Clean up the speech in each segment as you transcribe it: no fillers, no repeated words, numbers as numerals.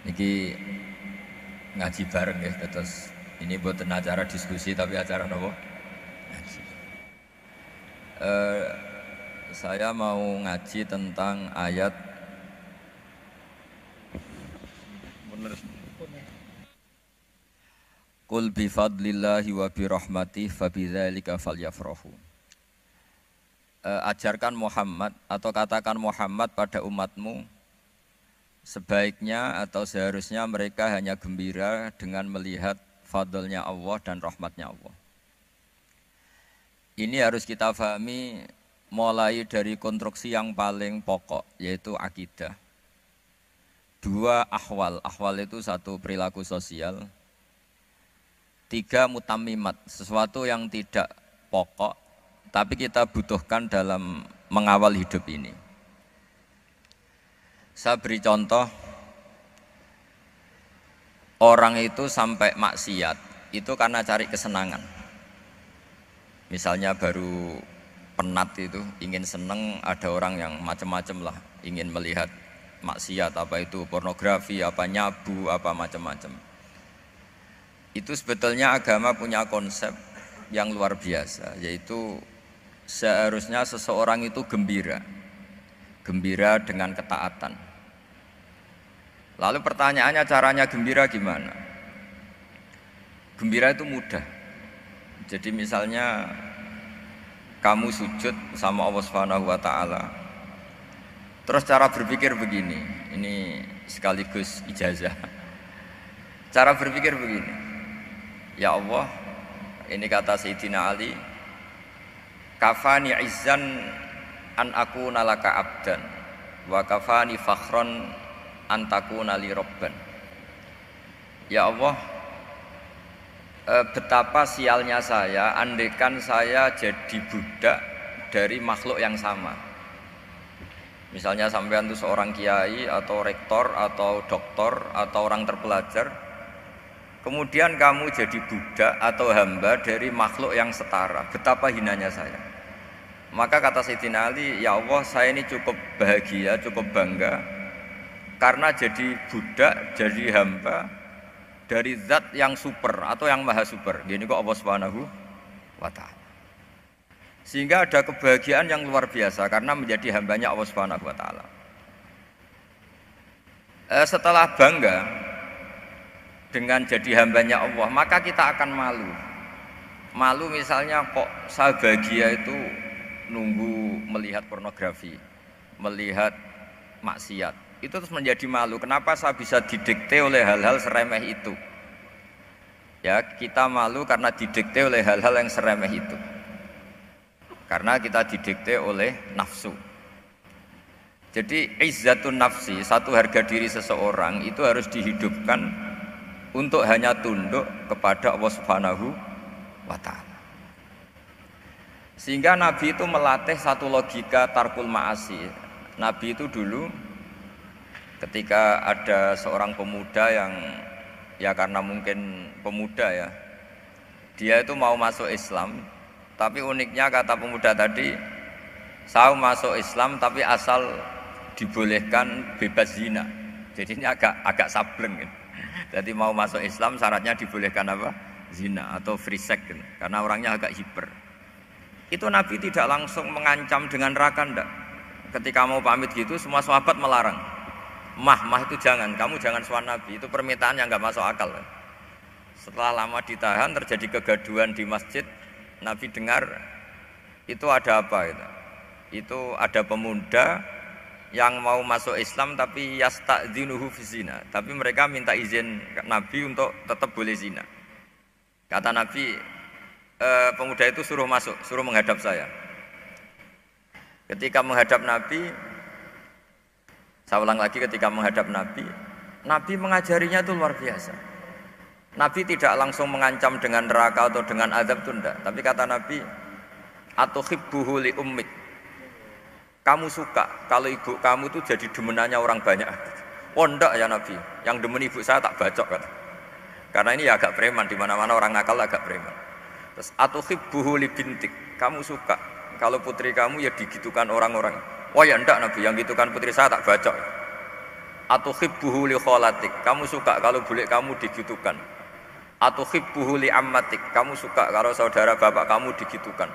Iki ngaji bareng ya, terus ini buatan acara diskusi tapi acara nopo ngaji. Saya mau ngaji tentang ayat Qul bi fadlillahi wa bi rahmatihi fabidzalika falyafrahu. Ajarkan Muhammad atau katakan Muhammad pada umatmu, sebaiknya atau seharusnya mereka hanya gembira dengan melihat fadlnya Allah dan rahmatnya Allah. Ini harus kita pahami mulai dari konstruksi yang paling pokok, yaitu akidah. Dua ahwal, ahwal itu satu perilaku sosial. Tiga mutammimat, sesuatu yang tidak pokok, tapi kita butuhkan dalam mengawal hidup ini. Saya beri contoh, orang itu sampai maksiat, itu karena cari kesenangan. Misalnya baru penat itu, ingin seneng, ada orang yang macam-macam lah, ingin melihat maksiat, apa itu pornografi, apa nyabu, apa macam-macam. Itu sebetulnya agama punya konsep yang luar biasa, yaitu seharusnya seseorang itu gembira, gembira dengan ketaatan. Lalu pertanyaannya caranya gembira gimana? Gembira itu mudah. Jadi misalnya kamu sujud sama Allah Subhanahu wa taala. Terus cara berpikir begini, ini sekaligus ijazah. Cara berpikir begini. Ya Allah, ini kata Sayyidina Ali, kafani izzan an akuna laka abdan wa kafani fakhron an takuna li robban. Ya Allah, betapa sialnya saya andaikan saya jadi budak dari makhluk yang sama. Misalnya sampean itu seorang kiai atau rektor atau doktor atau orang terpelajar, kemudian kamu jadi budak atau hamba dari makhluk yang setara. Betapa hinanya saya. Maka kata Sayyidina Ali, ya Allah, saya ini cukup bahagia, cukup bangga karena jadi budak, jadi hamba dari zat yang super atau yang maha super. Gini kok Allah Subhanahu wa ta'ala. Sehingga ada kebahagiaan yang luar biasa karena menjadi hambanya Allah Subhanahu wa ta'ala. Setelah bangga dengan jadi hambanya Allah, maka kita akan malu. Malu misalnya kok saya bahagia itu nunggu melihat pornografi, melihat maksiat. Itu terus menjadi malu. Kenapa saya bisa didikte oleh hal-hal seremeh itu? Ya, kita malu karena didikte oleh hal-hal yang seremeh itu. Karena kita didikte oleh nafsu. Jadi izzatun nafsi, satu harga diri seseorang itu harus dihidupkan untuk hanya tunduk kepada Allah Subhanahu wa ta'ala. Sehingga Nabi itu melatih satu logika tarkul ma'asi. Nabi itu dulu ketika ada seorang pemuda yang ya karena mungkin pemuda ya, dia itu mau masuk Islam, tapi uniknya kata pemuda tadi, saya masuk Islam tapi asal dibolehkan bebas zina. Jadi ini agak sableng gitu. Jadi mau masuk Islam syaratnya dibolehkan apa? Zina atau free sex gitu. Karena orangnya agak hiper. Itu Nabi tidak langsung mengancam dengan neraka ndak. Ketika mau pamit gitu semua sahabat melarang. Mah itu jangan, kamu jangan sowan Nabi, itu permintaan yang enggak masuk akal. Setelah lama ditahan terjadi kegaduhan di masjid, Nabi dengar itu ada apa gitu. Itu ada pemuda yang mau masuk Islam tapi yasta'dzinuhu fi zina, tapi mereka minta izin Nabi untuk tetap boleh zina. Kata Nabi, pemuda itu suruh masuk, suruh menghadap saya. Ketika menghadap Nabi, saya ulang lagi, ketika menghadap Nabi, Nabi mengajarinya itu luar biasa. Nabi tidak langsung mengancam dengan neraka atau dengan azab itu enggak, tapi kata Nabi, atuhibbuhu li ummik. Kamu suka kalau ibu kamu itu jadi demenannya orang banyak. Oh enggak ya Nabi, yang demen ibu saya tak bacok kata. Karena ini ya agak preman, di mana-mana orang nakal agak preman. Terus atuhibbuhu li bintik. Kamu suka kalau putri kamu ya digitukan orang-orang. Oh ya enggak Nabi, yang gitukan putri saya tak bacok. Atuhibbuhu li kholatik, kamu suka kalau bule kamu digitukan. Atuhibbuhu li ammatik, kamu suka kalau saudara bapak kamu digitukan.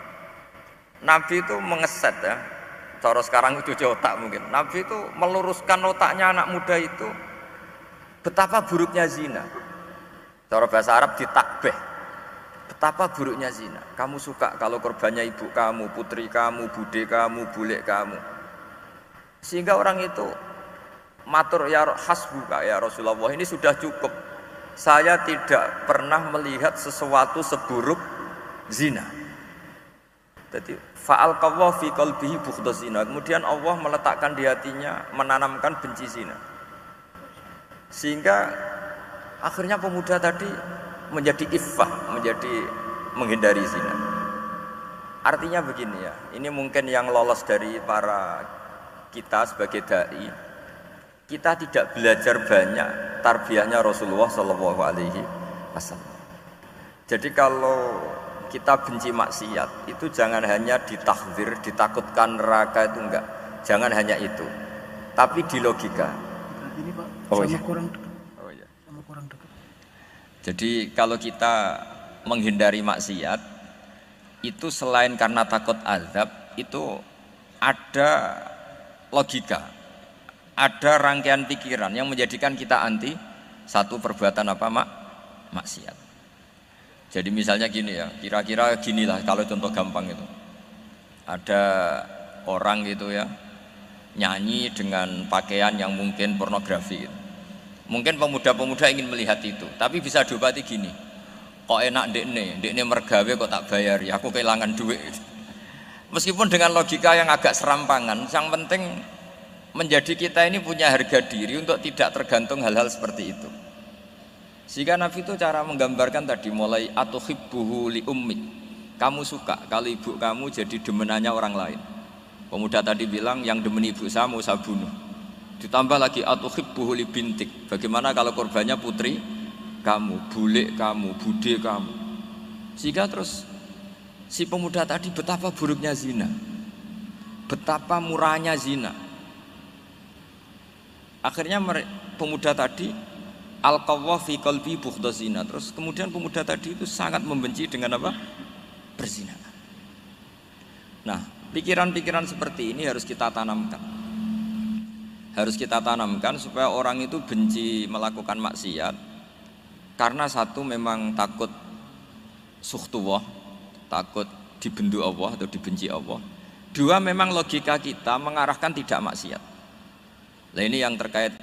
Nabi itu mengeset ya. Cara sekarang itu otak mungkin. Nabi itu meluruskan otaknya anak muda itu betapa buruknya zina. Cara bahasa Arab ditakbih. Betapa buruknya zina. Kamu suka kalau korbannya ibu kamu, putri kamu, bude kamu, bule kamu. Sehingga orang itu matur ya hasbuka ya Rasulullah, ini sudah cukup. Saya tidak pernah melihat sesuatu seburuk zina. Jadi fa'al qawwa fi qalbihi bughdha zina. Kemudian Allah meletakkan di hatinya, menanamkan benci zina. Sehingga akhirnya pemuda tadi menjadi iffah, menjadi menghindari zina. Artinya begini ya, ini mungkin yang lolos dari para kita sebagai dai, kita tidak belajar banyak tarbiyahnya Rasulullah Shallallahu Alaihi Wasallam. Jadi kalau kita benci maksiat itu jangan hanya ditahdzir, ditakutkan neraka, itu enggak, jangan hanya itu, tapi di logika. Ini Pak, Oh, sama iya. kurang dekat. Oh, iya. Sama kurang dekat. Jadi kalau kita menghindari maksiat itu selain karena takut azab, itu ada logika, ada rangkaian pikiran yang menjadikan kita anti satu perbuatan apa maksiat. Jadi misalnya gini ya, kira-kira ginilah kalau contoh gampang itu. Ada orang gitu ya, nyanyi dengan pakaian yang mungkin pornografi gitu. Mungkin pemuda-pemuda ingin melihat itu, tapi bisa diobati gini. Kok enak dekne mergawe kok tak bayari, aku kehilangan duit. Meskipun dengan logika yang agak serampangan, yang penting menjadi kita ini punya harga diri untuk tidak tergantung hal-hal seperti itu. Sehingga Nabi itu cara menggambarkan tadi mulai atuhibbuhu li ummik, kamu suka kalau ibu kamu jadi demenannya orang lain. Pemuda tadi bilang yang demen ibu saya mau saya bunuh. Ditambah lagi atuhibbuhu li bintik, bagaimana kalau korbannya putri kamu, bule kamu, bude kamu. Sehingga terus si pemuda tadi betapa buruknya zina, betapa murahnya zina. Akhirnya pemuda tadi al-qawwa fi qalbi bughdha zina. Terus kemudian pemuda tadi itu sangat membenci dengan apa? Perzinahan. Nah, pikiran-pikiran seperti ini harus kita tanamkan. Harus kita tanamkan supaya orang itu benci melakukan maksiat karena satu memang takut sukhtuwah, takut dibendu Allah atau dibenci Allah. Dua, memang logika kita mengarahkan tidak maksiat. Nah ini yang terkait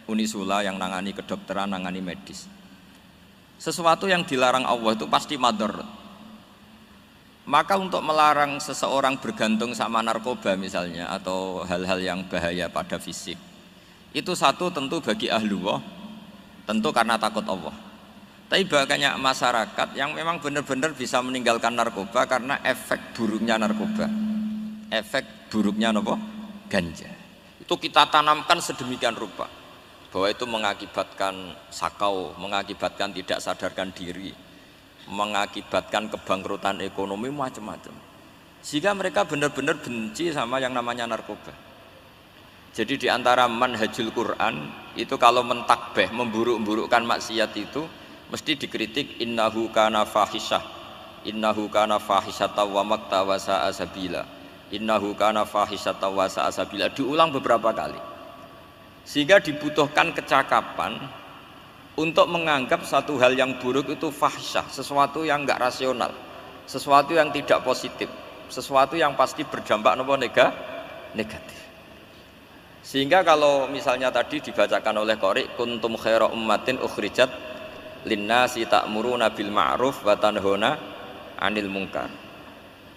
Unisula yang nangani kedokteran, nangani medis. Sesuatu yang dilarang Allah itu pasti madharat. Maka untuk melarang seseorang bergantung sama narkoba misalnya atau hal-hal yang bahaya pada fisik, itu satu tentu bagi ahlullah, tentu karena takut Allah. Tapi banyak masyarakat yang memang benar-benar bisa meninggalkan narkoba karena efek buruknya narkoba, efek buruknya ganja. Itu kita tanamkan sedemikian rupa bahwa itu mengakibatkan sakau, mengakibatkan tidak sadarkan diri, mengakibatkan kebangkrutan ekonomi, macam-macam. Sehingga mereka benar-benar benci sama yang namanya narkoba. Jadi di antara manhajul Quran itu kalau mentakbih, memburuk-burukkan maksiat itu mesti dikritik innahu kana fahisyah, innahu kana fahisyata wa makta wa sa'a sabila, innahu kana fahisyata wa sa'a sabila, diulang beberapa kali. Sehingga dibutuhkan kecakapan untuk menganggap satu hal yang buruk itu fahsyah, sesuatu yang enggak rasional, sesuatu yang tidak positif, sesuatu yang pasti berdampak negatif. Sehingga kalau misalnya tadi dibacakan oleh qari kuntum khaira ummatin ukhrijat linnasi ta'muruna bil ma'ruf wa tanhauna 'anil munkar.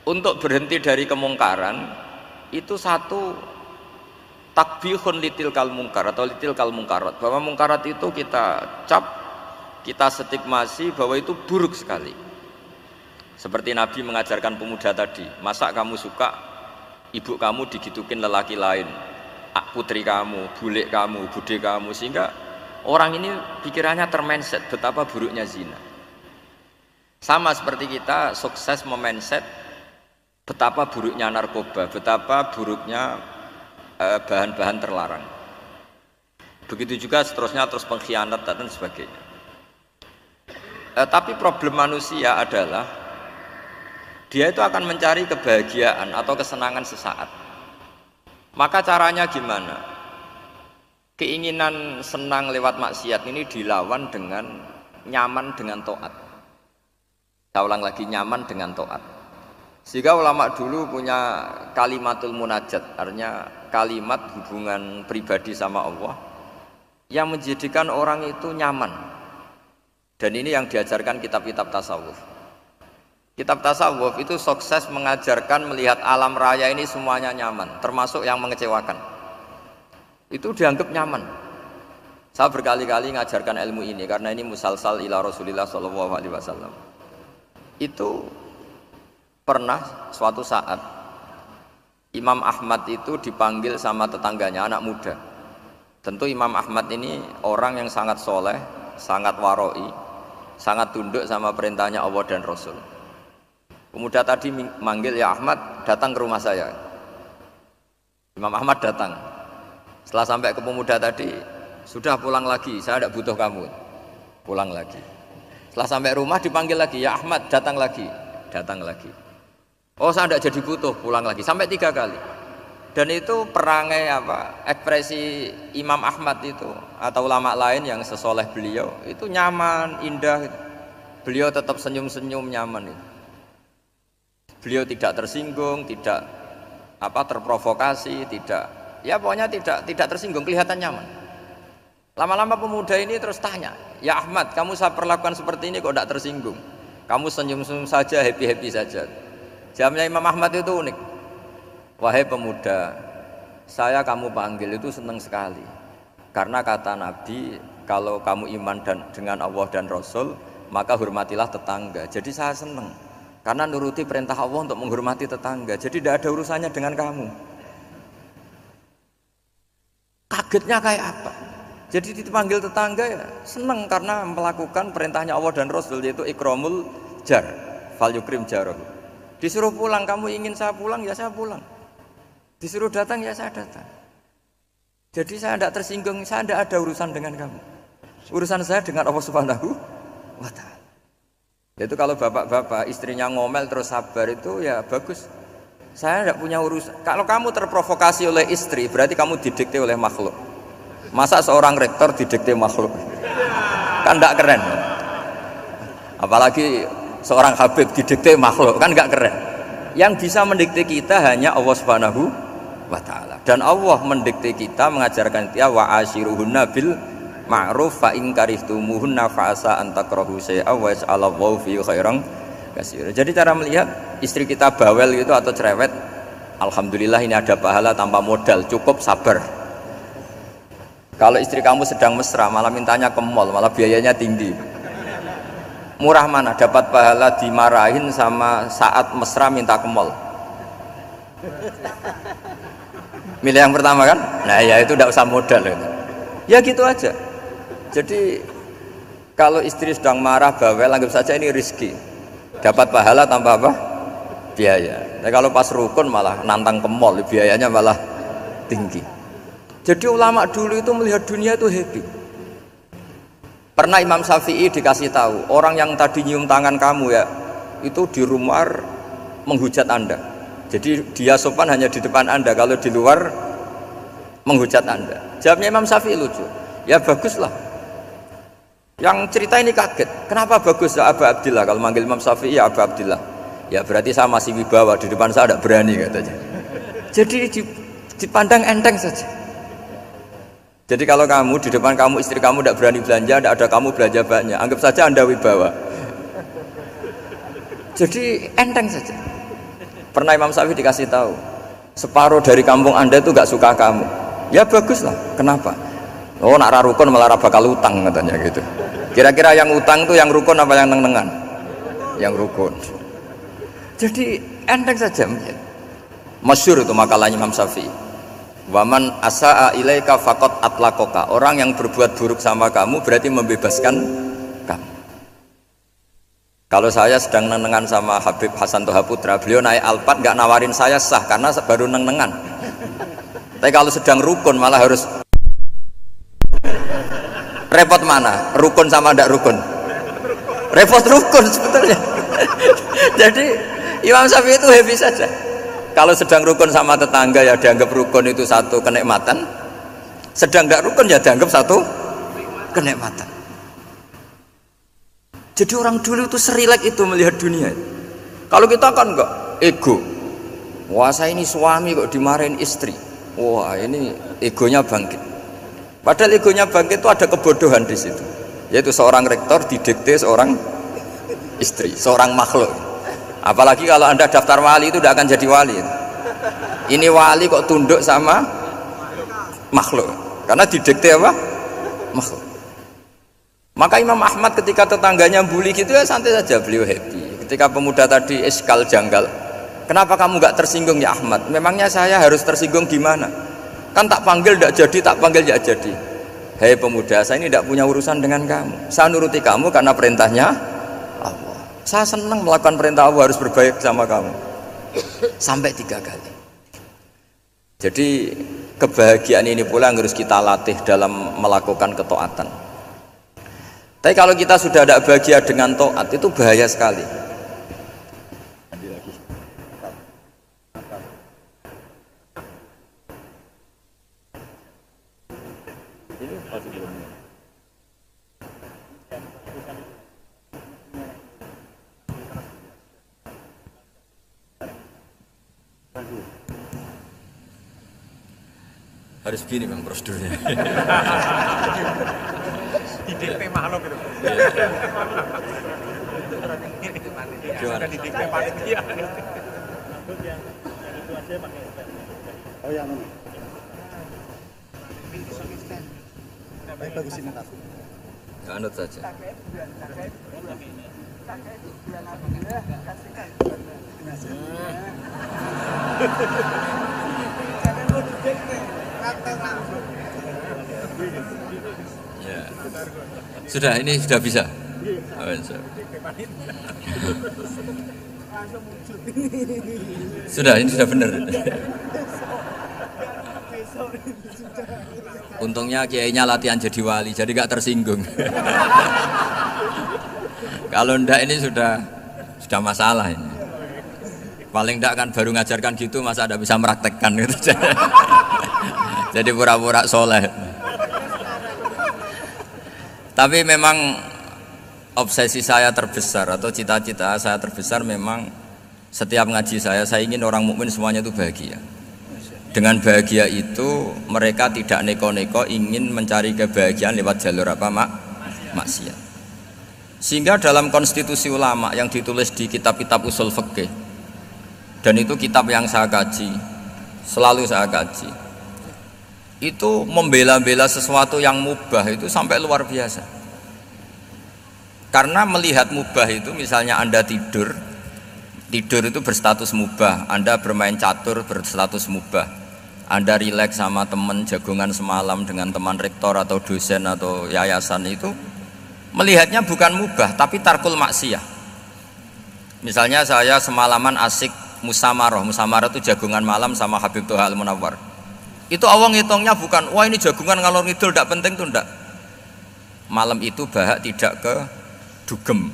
Untuk berhenti dari kemungkaran itu satu takbihun litil kal mungkar atau litil kal mungkarat, bahwa mungkarat itu kita cap, kita stigmasi bahwa itu buruk sekali. Seperti Nabi mengajarkan pemuda tadi, masa kamu suka ibu kamu digitukin lelaki lain, putri kamu, bule kamu, bude kamu, sehingga orang ini pikirannya termindset betapa buruknya zina. Sama seperti kita sukses memindset betapa buruknya narkoba, betapa buruknya bahan-bahan terlarang. Begitu juga seterusnya, terus pengkhianat dan sebagainya. Tapi problem manusia adalah dia itu akan mencari kebahagiaan atau kesenangan sesaat. Maka caranya gimana? Keinginan senang lewat maksiat ini dilawan dengan nyaman dengan taat. Saya ulang lagi, nyaman dengan taat. Sehingga ulama dulu punya kalimatul munajat, artinya kalimat hubungan pribadi sama Allah yang menjadikan orang itu nyaman. Dan ini yang diajarkan kitab-kitab tasawuf. Kitab tasawuf itu sukses mengajarkan melihat alam raya ini semuanya nyaman, termasuk yang mengecewakan. Itu dianggap nyaman. Saya berkali-kali mengajarkan ilmu ini karena ini musalsal ila Rasulillah sallallahu alaihi wasallam. Itu pernah suatu saat Imam Ahmad itu dipanggil sama tetangganya, anak muda. Tentu Imam Ahmad ini orang yang sangat soleh, sangat waroi, sangat tunduk sama perintahnya Allah dan Rasul. Pemuda tadi manggil, ya Ahmad, datang ke rumah saya. Imam Ahmad datang. Setelah sampai ke pemuda tadi, sudah pulang lagi, saya tidak butuh kamu. Pulang lagi. Setelah sampai rumah dipanggil lagi, ya Ahmad, datang lagi. Datang lagi. Oh, saya tidak jadi butuh, pulang lagi. Sampai 3 kali. Dan itu perangai ekspresi Imam Ahmad itu atau ulama lain yang sesoleh beliau itu nyaman, indah. Beliau tetap senyum-senyum, nyaman itu. Beliau tidak tersinggung, tidak terprovokasi, pokoknya tidak tersinggung, kelihatan nyaman. Lama-lama pemuda ini terus tanya, ya Ahmad, kamu saya perlakukan seperti ini kok tidak tersinggung? Kamu senyum-senyum saja, happy-happy saja. Jawabnya Imam Ahmad itu unik. Wahai pemuda, saya kamu panggil itu senang sekali. Karena kata Nabi, kalau kamu iman dengan Allah dan Rasul, maka hormatilah tetangga. Jadi saya senang. Karena nuruti perintah Allah untuk menghormati tetangga. Jadi tidak ada urusannya dengan kamu. Kagetnya kayak apa? Jadi dipanggil tetangga ya senang karena melakukan perintahnya Allah dan Rasul, yaitu ikramul jar, fal yukrim jarahu. Disuruh pulang, kamu ingin saya pulang, ya saya pulang. Disuruh datang, ya saya datang. Jadi saya tidak tersinggung, saya tidak ada urusan dengan kamu. Urusan saya dengan Allah Subhanahu wa ta'ala. Itu kalau bapak-bapak istrinya ngomel terus sabar itu ya bagus. Saya tidak punya urusan. Kalau kamu terprovokasi oleh istri, berarti kamu didikte oleh makhluk. Masa seorang rektor didikte makhluk? Kan tidak keren. Apalagi seorang habib didikte makhluk, kan tidak keren. Yang bisa mendikte kita hanya Allah Subhanahu wa ta'ala. Dan Allah mendikte kita, mengajarkan kita wa ashiruhunna bil ma'ruf fa in karihtumuhunna fa asa an takrahu shay'an wa yaj'alallahu fi khairan katsira. Jadi cara melihat istri kita bawel gitu atau cerewet, alhamdulillah ini ada pahala tanpa modal, cukup sabar. Kalau istri kamu sedang mesra malah mintanya ke mall, malah biayanya tinggi. Murah mana dapat pahala dimarahin sama saat mesra minta ke mall? Milih yang pertama kan? Nah ya itu tidak usah modal itu. Ya gitu aja. Jadi kalau istri sedang marah bawel, anggap saja ini rezeki, dapat pahala tanpa apa? Biaya. Nah, kalau pas rukun malah nantang ke mall, biayanya malah tinggi. Jadi ulama dulu itu melihat dunia itu happy. Pernah Imam Syafi'i dikasih tahu, orang yang tadi nyium tangan kamu ya, itu di rumah menghujat Anda. Jadi dia sopan hanya di depan Anda, kalau di luar menghujat Anda. Jawabnya Imam Syafi'i lucu. Ya baguslah. Yang cerita ini kaget, kenapa bagus ya Abu Abdillah? Kalau manggil Imam Syafi'i ya Abu Abdillah. Ya berarti saya masih wibawa, di depan saya tidak berani katanya. Jadi dipandang enteng saja. Jadi kalau kamu di depan kamu istri kamu tidak berani belanja, tidak ada kamu belanja banyak, anggap saja Anda wibawa. Jadi enteng saja. Pernah Imam Syafi'i dikasih tahu, separuh dari kampung Anda itu nggak suka kamu. Ya baguslah. Kenapa? Oh nak rukun malah bakal utang katanya gitu. Kira-kira yang utang itu yang rukun apa yang neng-nengan? Yang rukun. Jadi enteng saja. Masyhur itu makalahnya Imam Syafi'i. Waman asa'a ilaika faqad atlaqaka. Orang yang berbuat buruk sama kamu berarti membebaskan kamu. Kalau saya sedang neng-nengan sama Habib Hasan Toha Putra, beliau naik Alphard nggak nawarin saya sah karena baru neng-nengan. Tapi kalau sedang rukun malah harus Repot mana? Rukun sama ndak rukun? Repot rukun sebetulnya. Jadi Imam Syafi'i itu happy saja. Kalau sedang rukun sama tetangga ya dianggap rukun itu satu kenikmatan. Sedang ndak rukun ya dianggap satu kenikmatan. Jadi orang dulu itu serilek itu melihat dunia. Kalau kita kan enggak, ego. Wah saya ini suami kok dimarahin istri. Wah ini egonya bangkit. Padahal egonya bangkit itu ada kebodohan di situ. Yaitu seorang rektor didikte seorang istri, seorang makhluk. Apalagi kalau Anda daftar wali itu tidak akan jadi wali. Ini wali kok tunduk sama makhluk. Karena didikte apa? Makhluk. Maka Imam Ahmad ketika tetangganya bully gitu ya santai saja, beliau happy. Ketika pemuda tadi eskal janggal, kenapa kamu gak tersinggung ya Ahmad? Memangnya saya harus tersinggung gimana? Kan tak panggil tidak jadi, tak panggil tidak jadi. Hei pemuda, saya ini tidak punya urusan dengan kamu. Saya nuruti kamu karena perintahnya Allah. Saya senang melakukan perintah Allah, harus berbaik sama kamu. Sampai 3 kali. Jadi kebahagiaan ini pula yang harus kita latih dalam melakukan ketaatan. Tapi kalau kita sudah tidak bahagia dengan taat itu bahaya sekali. Harus begini Bang prosedurnya. Di DP makhluk itu. Gimana? Di DP panitia. Oh yang ini. Baik bagus ini tas. Anut saja. Ya. Sudah, ini sudah bisa. Sudah, ini sudah benar. Untungnya kiainya latihan jadi wali, jadi gak tersinggung. Kalau ndak ini sudah masalah ini. Paling ndak kan baru ngajarkan gitu, masa ada bisa meraktekkan gitu. Jadi pura-pura soleh. Tapi memang obsesi saya terbesar atau cita-cita saya terbesar memang setiap ngaji saya ingin orang mukmin semuanya itu bahagia. Dengan bahagia itu mereka tidak neko-neko ingin mencari kebahagiaan lewat jalur apa maksiat. Sehingga dalam konstitusi ulama yang ditulis di kitab-kitab usul fikih, dan itu kitab yang saya kaji, selalu saya kaji, itu membela-bela sesuatu yang mubah itu sampai luar biasa. Karena melihat mubah itu, misalnya Anda tidur itu berstatus mubah, Anda bermain catur berstatus mubah, Anda rileks sama teman jagongan semalam dengan teman rektor atau dosen atau yayasan, itu melihatnya bukan mubah tapi tarkul maksiyah. Misalnya saya semalaman asik musamarah itu jagongan malam sama Habib Toha Al-Munawwar. Itu Allah ngitungnya bukan, wah ini jagungan ngalor ngidul tidak penting tuh, tidak. Malam itu bahak tidak ke dugem,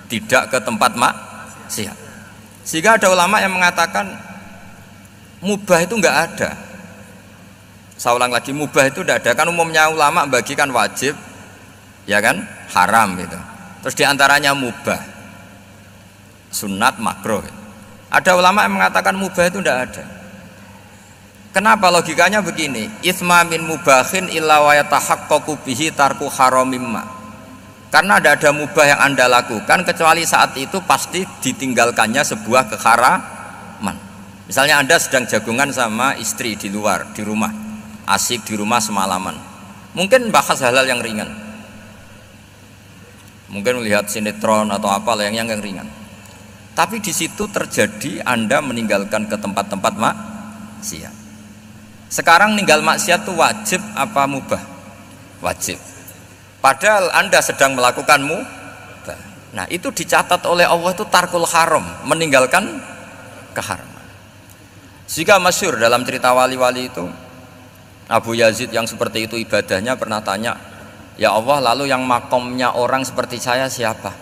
tidak ke tempat maksiat. Sehingga ada ulama yang mengatakan mubah itu enggak ada. Saya ulang lagi, mubah itu tidak ada. Kan umumnya ulama bagikan wajib, ya kan, haram gitu. Terus diantaranya mubah, sunat, makruh. Ada ulama yang mengatakan mubah itu tidak ada. Kenapa? Logikanya begini, itsma min mubahin illa wa yatahaqqaqu bihi tarku haramimma. Karena tidak ada mubah yang Anda lakukan kecuali saat itu pasti ditinggalkannya sebuah keharaman. Misalnya Anda sedang jagungan sama istri di luar, di rumah, asik di rumah semalaman, mungkin bahas hal-hal yang ringan, mungkin melihat sinetron atau apalah yang ringan. Tapi di situ terjadi Anda meninggalkan ke tempat-tempat maksiat. Sekarang ninggal maksiat itu wajib apa mubah? Wajib. Padahal Anda sedang melakukan mubah. Nah itu dicatat oleh Allah itu tarkul haram, meninggalkan keharaman. Jika masyhur dalam cerita wali-wali itu, Abu Yazid yang seperti itu ibadahnya pernah tanya, Ya Allah, lalu yang makomnya orang seperti saya siapa?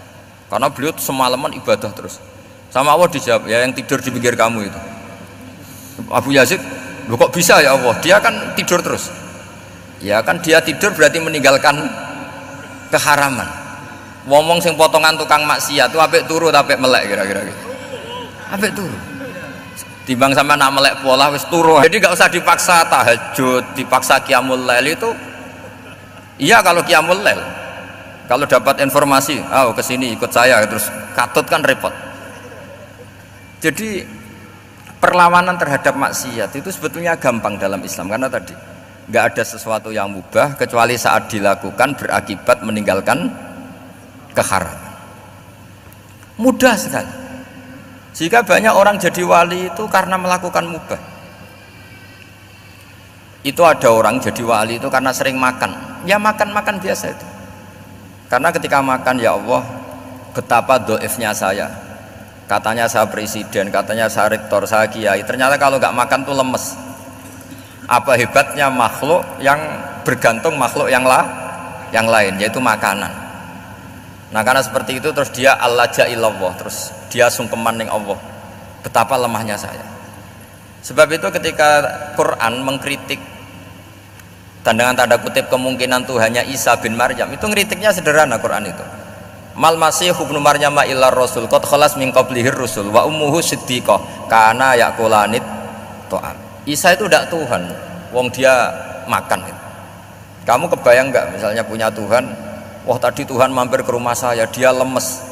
Karena beliau semalaman ibadah terus. Sama Allah dijawab, ya yang tidur di pinggir kamu itu. Abu Yazid, loh kok bisa ya Allah? Dia kan tidur terus. Ya kan dia tidur berarti meninggalkan keharaman. Ngomong sing potongan tukang maksiat itu apik turu apik melek kira-kira gitu. Apik turu. Timbang sama nak melek pola wis turu. Jadi gak usah dipaksa tahajud, dipaksa qiyamul lail itu. Iya kalau qiyamul lail. Kalau dapat informasi, kesini ikut saya terus katut kan repot. Jadi perlawanan terhadap maksiat itu sebetulnya gampang dalam Islam karena tadi nggak ada sesuatu yang mubah kecuali saat dilakukan berakibat meninggalkan keharaman. Mudah sekali. Jika banyak orang jadi wali itu karena melakukan mubah. Itu ada orang jadi wali itu karena sering makan. Ya makan biasa itu. Karena ketika makan, ya Allah, betapa doifnya saya. Katanya saya presiden, katanya saya rektor, saya kiai. Ternyata kalau nggak makan tuh lemes. Apa hebatnya makhluk yang bergantung makhluk yang lain, yaitu makanan. Nah karena seperti itu terus dia al-laja ilallah, terus dia sungkeman ning Allah. Betapa lemahnya saya. Sebab itu ketika Quran mengkritik dan dengan tanda kutip kemungkinan Tuhannya Isa bin Maryam, itu ngeritiknya sederhana Quran itu. Mal masih ibnu Maryam illa rasul qad khalas min qablihir rusul wa ummuhu siddiqah kana yaqulanit ta'am. Isa itu tidak Tuhan, wong dia makan. Kamu kebayang nggak misalnya punya Tuhan, wah tadi Tuhan mampir ke rumah saya, dia lemes,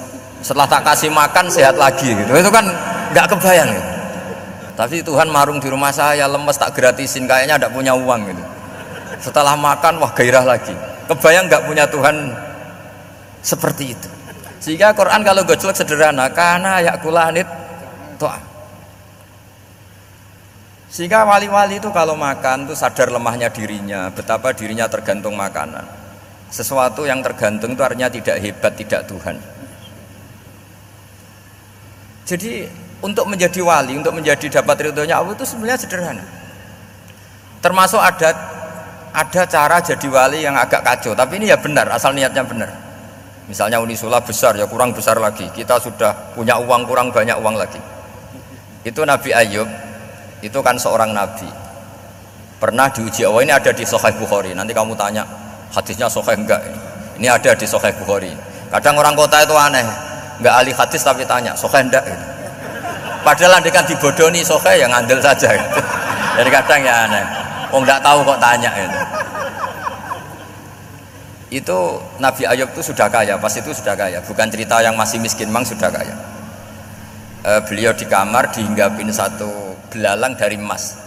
setelah tak kasih makan sehat lagi gitu. Itu kan nggak kebayang gitu. Tapi Tuhan marung di rumah saya, lemes tak gratisin, kayaknya tidak punya uang gitu. Setelah makan wah gairah lagi. Kebayang nggak punya Tuhan seperti itu. Sehingga Quran kalau gojlok sederhana, karena yakulanit to'am. Sehingga wali-wali itu kalau makan itu sadar lemahnya dirinya, betapa dirinya tergantung makanan. Sesuatu yang tergantung itu artinya tidak hebat, tidak Tuhan. Jadi untuk menjadi wali, untuk menjadi dapat ridhonya Allah itu sebenarnya sederhana. Termasuk ada cara jadi wali yang agak kacau, tapi ini ya benar, asal niatnya benar. Misalnya Unisula besar, ya kurang besar lagi. Kita sudah punya uang, kurang banyak uang lagi. Itu Nabi Ayub, itu kan seorang nabi. Pernah diuji Allah, ini ada di Sahih Bukhari. Nanti kamu tanya, hadisnya sahih enggak? Ini ada di Sahih Bukhari. Kadang orang kota itu aneh, enggak ahli hadis tapi tanya, sahih enggak? Gitu. Padahal andikan dibodoni sahih, ya ngandel saja. Gitu. Jadi kadang ya aneh. Oh enggak tahu kok tanya gitu. Itu Nabi Ayub itu sudah kaya, pas itu sudah kaya, bukan cerita yang masih miskin, memang sudah kaya. Beliau di kamar dihinggapin satu belalang dari emas.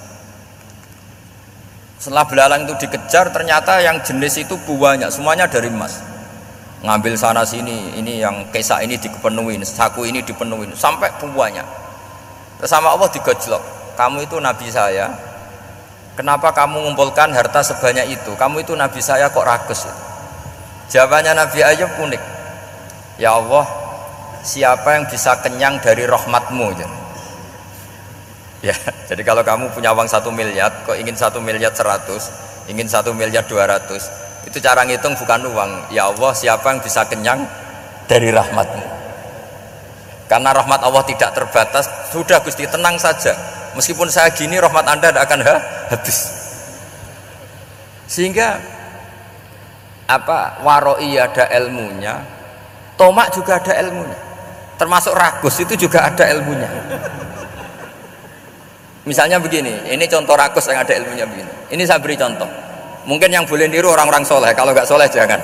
Setelah belalang itu dikejar, ternyata yang jenis itu banyak, semuanya dari emas. Ngambil sana sini, ini yang kesak ini dipenuhin, saku ini dipenuhin, sampai banyak. Terus sama Allah digojlok, kamu itu nabi saya, kenapa kamu mengumpulkan harta sebanyak itu? Kamu itu nabi saya kok rakus? Jawabannya Nabi Ayub unik. Ya Allah, siapa yang bisa kenyang dari rahmatmu? Ya, jadi kalau kamu punya uang 1 miliar, kok ingin 1 miliar 100, ingin 1 miliar 200, itu cara ngitung bukan uang. Ya Allah, siapa yang bisa kenyang dari rahmatmu? Karena rahmat Allah tidak terbatas. Sudah Gusti, tenang saja. Meskipun saya gini, rahmat Anda tidak akan habis. Sehingga waroi ada ilmunya, tomak juga ada ilmunya, termasuk ragus itu juga ada ilmunya. Misalnya begini, ini contoh ragus yang ada ilmunya begini. Ini saya beri contoh. Mungkin yang boleh niru orang-orang soleh, kalau nggak soleh jangan.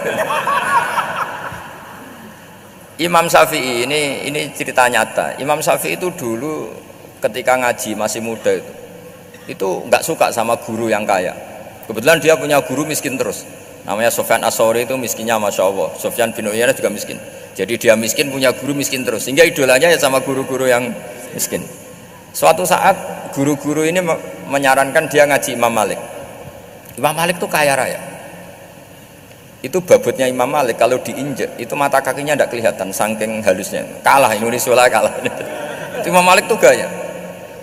Imam Syafi'i ini cerita nyata. Imam Syafi'i itu dulu ketika ngaji masih muda itu nggak suka sama guru yang kaya. Kebetulan dia punya guru miskin terus. Namanya Sufyan As-Tsauri, itu miskinnya Masya Allah. Sufyan bin Uyainah juga miskin. Jadi dia miskin, punya guru miskin terus. Sehingga idolanya ya sama guru-guru yang miskin. Suatu saat guru-guru ini menyarankan dia ngaji Imam Malik. Imam Malik itu kaya raya. Itu babutnya Imam Malik kalau diinjek itu mata kakinya tidak kelihatan saking halusnya. Kalah Indonesia kalah. Itu Imam Malik tuh gaya.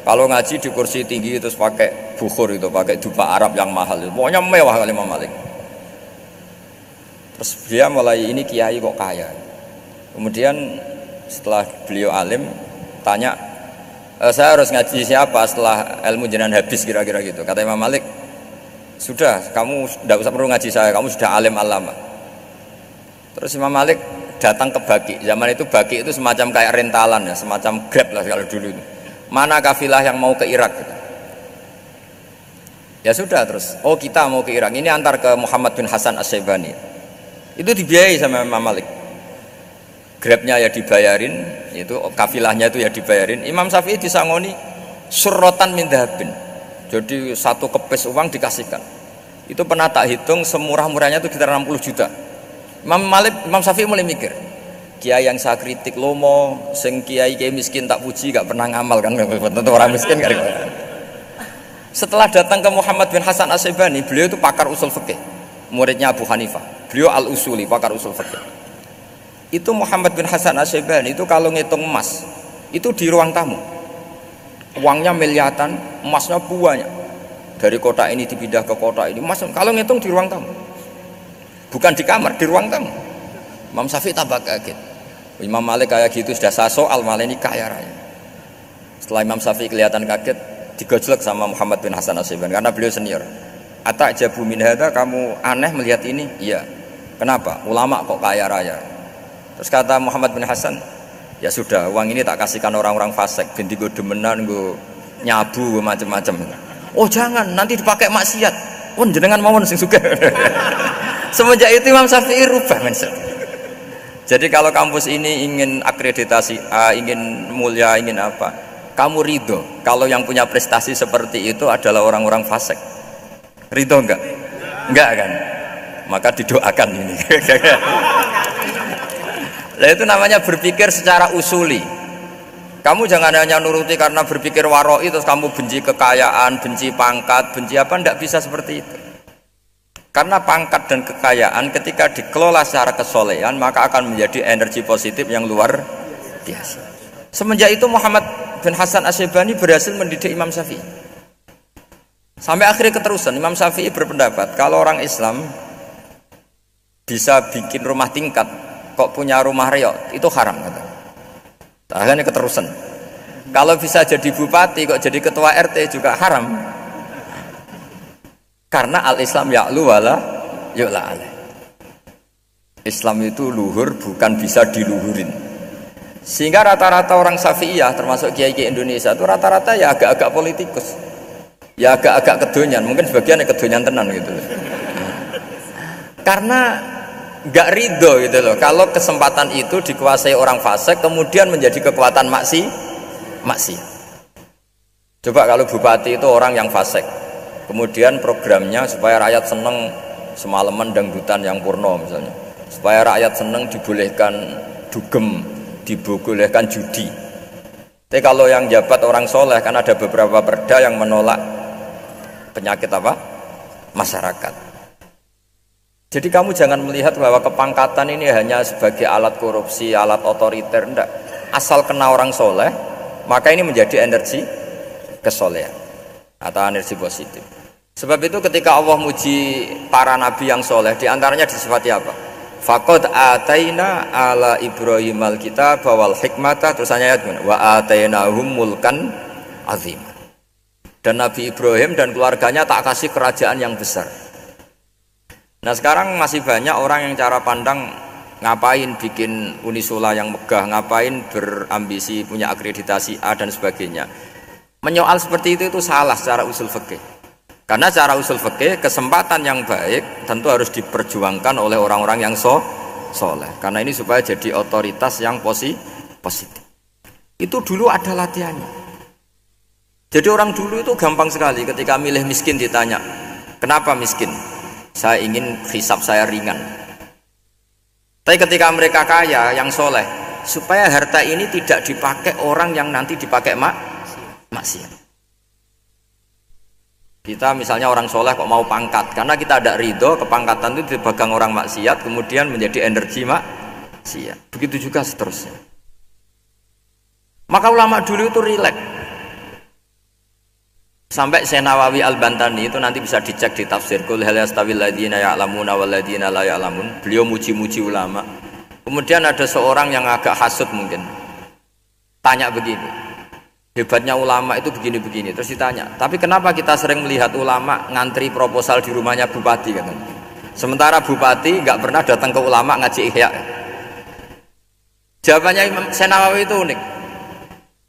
Kalau ngaji di kursi tinggi terus pakai bukhur itu, pakai dupa Arab yang mahal. Pokoknya mewah kali Imam Malik. Terus dia mulai ini kiai kok kaya. Kemudian setelah beliau alim tanya, saya harus ngaji siapa setelah ilmu jenengan habis kira-kira gitu. Kata Imam Malik, sudah kamu tidak usah perlu ngaji saya, kamu sudah alim alama. Terus Imam Malik datang ke Baki. Zaman itu Baki itu semacam kayak rentalan ya, semacam Grab lah kalau dulu itu. Mana kafilah yang mau ke Irak gitu. Ya sudah terus, oh kita mau ke Irak, ini antar ke Muhammad bin Hasan As-Syaibani. Itu dibiayai sama Imam Malik. Grabnya ya dibayarin, itu kafilahnya itu ya dibayarin. Imam Syafi'i disangoni surrotan min dhahabin. Jadi satu kepes uang dikasihkan. Itu pernah tak hitung semurah-murahnya itu sekitar 60 juta. Imam Syafi'i mulai mikir, kiai yang saya kritik lomo, sing kiai miskin tak puji, gak pernah ngamal kan, tentu orang miskin kan. Setelah datang ke Muhammad bin Hasan As-Syaibani, beliau itu pakar usul fikih, muridnya Abu Hanifah. Beliau al-usuli, pakar usul fikih. Itu Muhammad bin Hasan As-Syaibani itu kalau ngitung emas, itu di ruang tamu. Uangnya miliaran, emasnya banyak. Dari kota ini dipindah ke kota ini, emas kalau ngitung di ruang tamu. Bukan di kamar, di ruang tamu. Imam Syafi'i tambah kaget. Imam Malik kayak gitu sudah saya soal, malah ini kaya raya. Setelah Imam Syafi'i kelihatan kaget, digojlek sama Muhammad bin Hasan As-Syaibani karena beliau senior. Atajabu min hadza, kamu aneh melihat ini? Iya. Kenapa? Ulama kok kaya raya. Terus kata Muhammad bin Hasan, ya sudah, uang ini tak kasihkan orang-orang fasik, ganti gue demenan, gue nyabu, gue macam-macam. Oh jangan, nanti dipakai maksiat. Oh jenengan mawon sing sugih. Semenjak itu Imam Syafi'i rubah mindset. Jadi kalau kampus ini ingin akreditasi A, ingin mulia, ingin apa, kamu ridho kalau yang punya prestasi seperti itu adalah orang-orang fasik? Ridho enggak? Enggak kan? Maka didoakan ini. Nah itu namanya berpikir secara usuli. Kamu jangan hanya nuruti karena berpikir waroi terus kamu benci kekayaan, benci pangkat, benci apa, enggak bisa seperti itu. Karena pangkat dan kekayaan ketika dikelola secara kesolehan maka akan menjadi energi positif yang luar biasa. Semenjak itu Muhammad bin Hasan As-Syaibani berhasil mendidik Imam Syafi'i. Sampai akhirnya keterusan Imam Syafi'i berpendapat kalau orang Islam bisa bikin rumah tingkat kok punya rumah reot itu haram kata. Akhirnya keterusan. Kalau bisa jadi bupati kok jadi ketua RT juga haram. Karena al-Islam ya'lu wala yu'la alaih. Islam itu luhur bukan bisa diluhurin. Sehingga rata-rata orang Syafi'iyah termasuk kiai-kiai Indonesia itu rata-rata ya agak-agak politikus. Ya agak-agak kedonyan, mungkin sebagian kedonyan tenan gitu. Karena nggak ridho gitu loh kalau kesempatan itu dikuasai orang fasik kemudian menjadi kekuatan maksiat. Coba kalau bupati itu orang yang fasik, kemudian programnya supaya rakyat seneng semalaman dangdutan yang purno misalnya, supaya rakyat seneng dibolehkan dugem, dibolehkan judi. Tapi kalau yang jabat orang soleh kan ada beberapa perda yang menolak penyakit apa? Masyarakat. Jadi kamu jangan melihat bahwa kepangkatan ini hanya sebagai alat korupsi, alat otoriter, enggak. Asal kena orang soleh, maka ini menjadi energi kesolehan atau energi positif. Sebab itu ketika Allah muji para nabi yang soleh, diantaranya disifati apa? Faqad ataina ala Ibrahim al-kitab wal hikmata, terusannya ayat wa atainahum mulkan azim. Dan Nabi Ibrahim dan keluarganya tak kasih kerajaan yang besar. Nah sekarang masih banyak orang yang cara pandang ngapain bikin Unisula yang megah, ngapain berambisi punya akreditasi A dan sebagainya. Menyoal seperti itu salah secara usul fikih. Karena secara usul fikih kesempatan yang baik tentu harus diperjuangkan oleh orang-orang yang soleh. Karena ini supaya jadi otoritas yang positif. Itu dulu ada latihannya. Jadi orang dulu itu gampang sekali ketika milih miskin ditanya, kenapa miskin? Saya ingin hisab saya ringan. Tapi ketika mereka kaya yang soleh, supaya harta ini tidak dipakai orang yang nanti dipakai maksiat. Kita misalnya orang soleh kok mau pangkat, karena kita ada ridho kepangkatan itu dipegang orang maksiat, kemudian menjadi energi maksiat. Begitu juga seterusnya. Maka ulama dulu itu rileks. Sampai Senawawi Al-Bantani itu nanti bisa dicek di tafsir Qul hal yastawil ladzina ya'lamuna wal ladzina la ya'lamun. Beliau muji-muji ulama. Kemudian ada seorang yang agak hasud mungkin. Tanya begini. Hebatnya ulama itu begini-begini. Terus ditanya, "Tapi kenapa kita sering melihat ulama ngantri proposal di rumahnya bupati katanya? Sementara bupati nggak pernah datang ke ulama ngaji ihya." Jawabannya Imam Senawawi itu unik.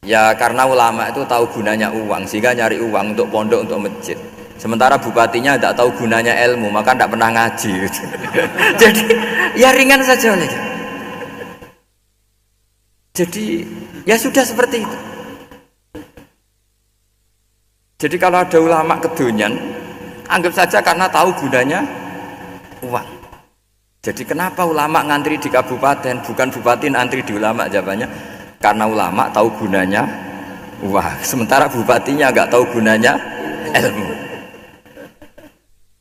Ya karena ulama itu tahu gunanya uang, sehingga nyari uang untuk pondok, untuk masjid. Sementara bupatinya tidak tahu gunanya ilmu, maka tidak pernah ngaji. Jadi ya ringan saja oleh. Jadi ya sudah seperti itu. Jadi kalau ada ulama kedonyan, anggap saja karena tahu gunanya uang. Jadi kenapa ulama ngantri di kabupaten, bukan bupati ngantri di ulama? Jawabannya karena ulama tahu gunanya uang, sementara bupatinya nggak tahu gunanya ilmu.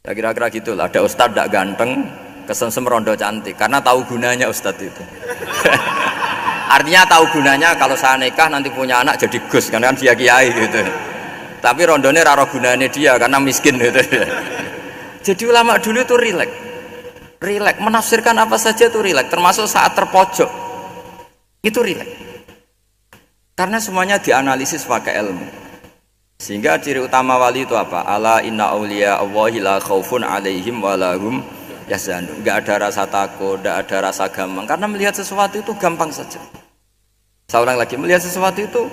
Ya kira-kira gitulah. Ada ustadz tidak ganteng, kesensem rondo cantik, karena tahu gunanya ustadz itu. Artinya tahu gunanya kalau saya nikah nanti punya anak jadi gus, karena kan dia kiai gitu. Tapi rondone raro gunanya dia karena miskin gitu. Jadi ulama dulu itu rileks, menafsirkan apa saja itu rileks, termasuk saat terpojok itu rileks. Karena semuanya dianalisis pakai ilmu. Sehingga ciri utama wali itu apa? Ala inna awliya Allahi la khaufun alaihim walahum yahzanun. Enggak ada rasa takut, enggak ada rasa gampang. Karena melihat sesuatu itu gampang saja. Saya ulang lagi, melihat sesuatu itu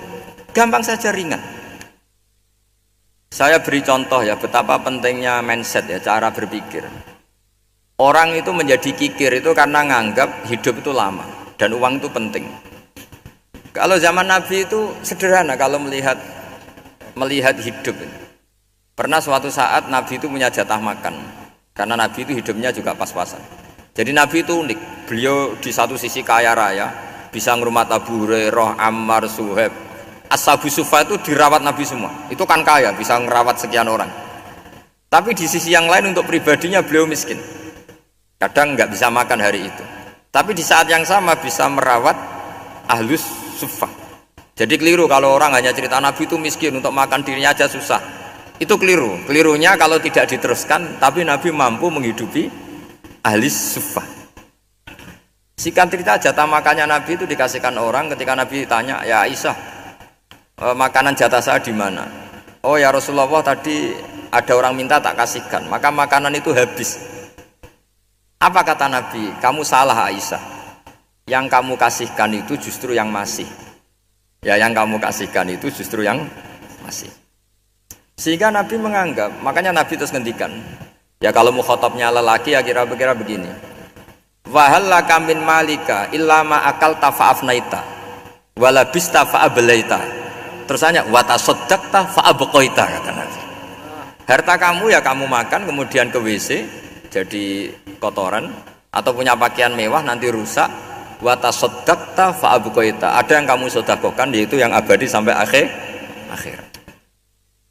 gampang saja, ringan. Saya beri contoh ya betapa pentingnya mindset ya, cara berpikir. Orang itu menjadi kikir itu karena nganggap hidup itu lama dan uang itu penting. Kalau zaman Nabi itu sederhana kalau melihat hidup. Pernah suatu saat Nabi itu punya jatah makan. Karena Nabi itu hidupnya juga pas-pasan. Jadi Nabi itu unik. Beliau di satu sisi kaya raya, bisa ngurmat Abu Hurairah, Ammar, Suhaib. Ashabu Sufa itu dirawat Nabi semua. Itu kan kaya, bisa ngerawat sekian orang. Tapi di sisi yang lain untuk pribadinya beliau miskin. Kadang nggak bisa makan hari itu. Tapi di saat yang sama bisa merawat Ahlus Sufa. Jadi keliru kalau orang hanya cerita Nabi itu miskin, untuk makan dirinya aja susah. Itu keliru. Kelirunya kalau tidak diteruskan, tapi Nabi mampu menghidupi Ahli Sufa. Singkat cerita, jatah makannya Nabi itu dikasihkan orang. Ketika Nabi ditanya, "Ya Aisyah, makanan jatah saya di mana?" "Oh ya Rasulullah, tadi ada orang minta tak kasihkan, maka makanan itu habis." Apa kata Nabi? "Kamu salah Aisyah. Yang kamu kasihkan itu justru yang masih." Ya, yang kamu kasihkan itu justru yang masih. Sehingga Nabi menganggap, makanya Nabi terus ngendikan, ya kalau mukhatabnya lelaki ya kira-kira begini. Wa hal laka min malika illa ma akalta fa'afnaita wa labista fa'ablaita. Terusannya wa tasaddaqta fa'abqaita, kata Nabi. Harta kamu ya kamu makan kemudian ke WC jadi kotoran, atau punya pakaian mewah nanti rusak. Wa tasaddaqta fa'abqaita. Ada yang kamu sedekahkan, yaitu yang abadi sampai akhir.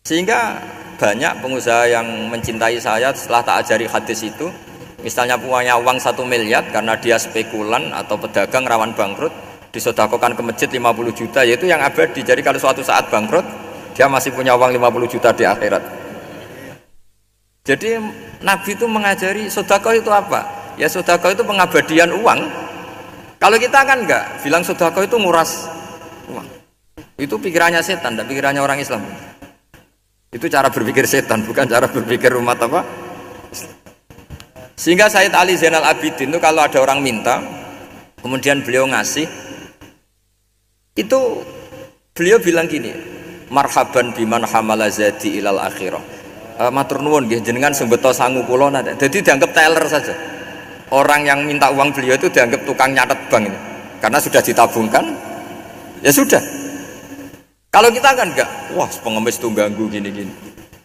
Sehingga banyak pengusaha yang mencintai saya setelah tak ajari hadis itu. Misalnya punya uang 1 miliar karena dia spekulan atau pedagang rawan bangkrut, disedekahkan ke masjid 50 juta, yaitu yang abadi. Jadi kalau suatu saat bangkrut, dia masih punya uang 50 juta di akhirat. Jadi Nabi itu mengajari sedekah itu apa? Ya sedekah itu pengabadian uang. Kalau kita kan enggak, bilang sedekah itu nguras uang. Itu pikirannya setan, tidak pikirannya orang Islam. Itu cara berpikir setan, bukan cara berpikir umat apa? Sehingga Sayyid Ali Zainal Abidin itu kalau ada orang minta, kemudian beliau ngasih, itu beliau bilang gini, marhaban biman hamala zadi ilal akhirah. Matur nuwun nggih jenengan sing beto sangu kula nate. Jadi dianggap teller saja. Orang yang minta uang beliau itu dianggap tukang nyatet bank ini. Karena sudah ditabungkan, ya sudah. Kalau kita kan enggak, wah pengemis tuh ganggu gini-gini.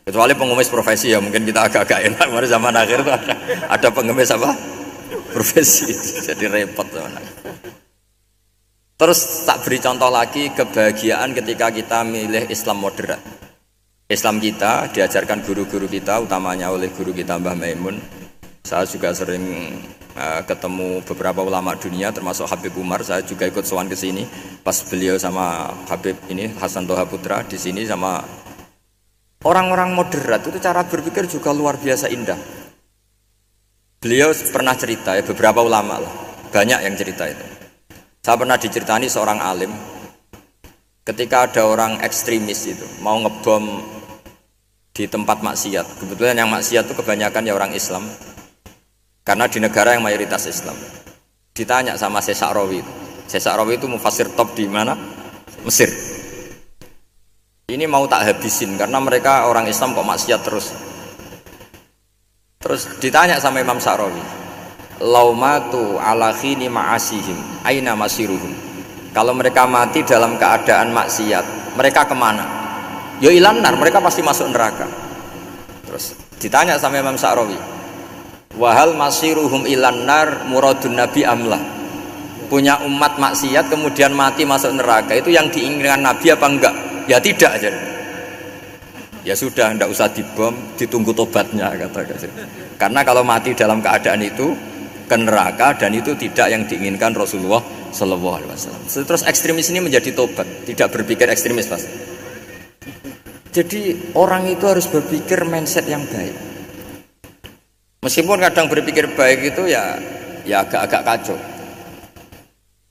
Kecuali pengemis profesi ya mungkin kita agak-agak enak. Mari zaman akhir itu ada pengemis apa? Profesi. Jadi repot zaman akhir. Terus tak beri contoh lagi kebahagiaan ketika kita milih Islam moderat. Islam kita diajarkan guru-guru kita, utamanya oleh guru kita Mbah Maimun. Saya juga sering ketemu beberapa ulama dunia termasuk Habib Umar. Saya juga ikut sowan ke sini pas beliau sama Habib ini Hasan Toha Putra di sini sama Orang-orang moderat itu cara berpikir juga luar biasa indah. Beliau pernah cerita ya, beberapa ulama lah, banyak yang cerita itu. Saya pernah diceritani seorang alim, ketika ada orang ekstremis itu mau ngebom di tempat maksiat. Kebetulan yang maksiat itu kebanyakan ya orang Islam, karena di negara yang mayoritas Islam. Ditanya sama Syekh Sa'rawi itu. Syekh Sa'rawi itu mufassir top di mana? Mesir. Ini mau tak habisin karena mereka orang Islam kok maksiat terus. Terus ditanya sama Imam Sa'rawi, laumatu ala khini ma'asihim aina masiruhum. Kalau mereka mati dalam keadaan maksiat, mereka kemana? Ya ilanar, mereka pasti masuk neraka. Terus ditanya sama Imam Sa'rawi, wahal masiruhum ilanar muradun nabi amlah. Punya umat maksiat kemudian mati masuk neraka, itu yang diinginkan Nabi apa enggak? Ya tidak aja. Ya sudah, tidak usah dibom, ditunggu tobatnya kata. Karena kalau mati dalam keadaan itu ke neraka, dan itu tidak yang diinginkan Rasulullah Shallallahu Alaihi Wasallam. Terus ekstremis ini menjadi tobat, tidak berpikir ekstremis pas. Jadi orang itu harus berpikir mindset yang baik. Meskipun kadang berpikir baik itu ya agak-agak kacau.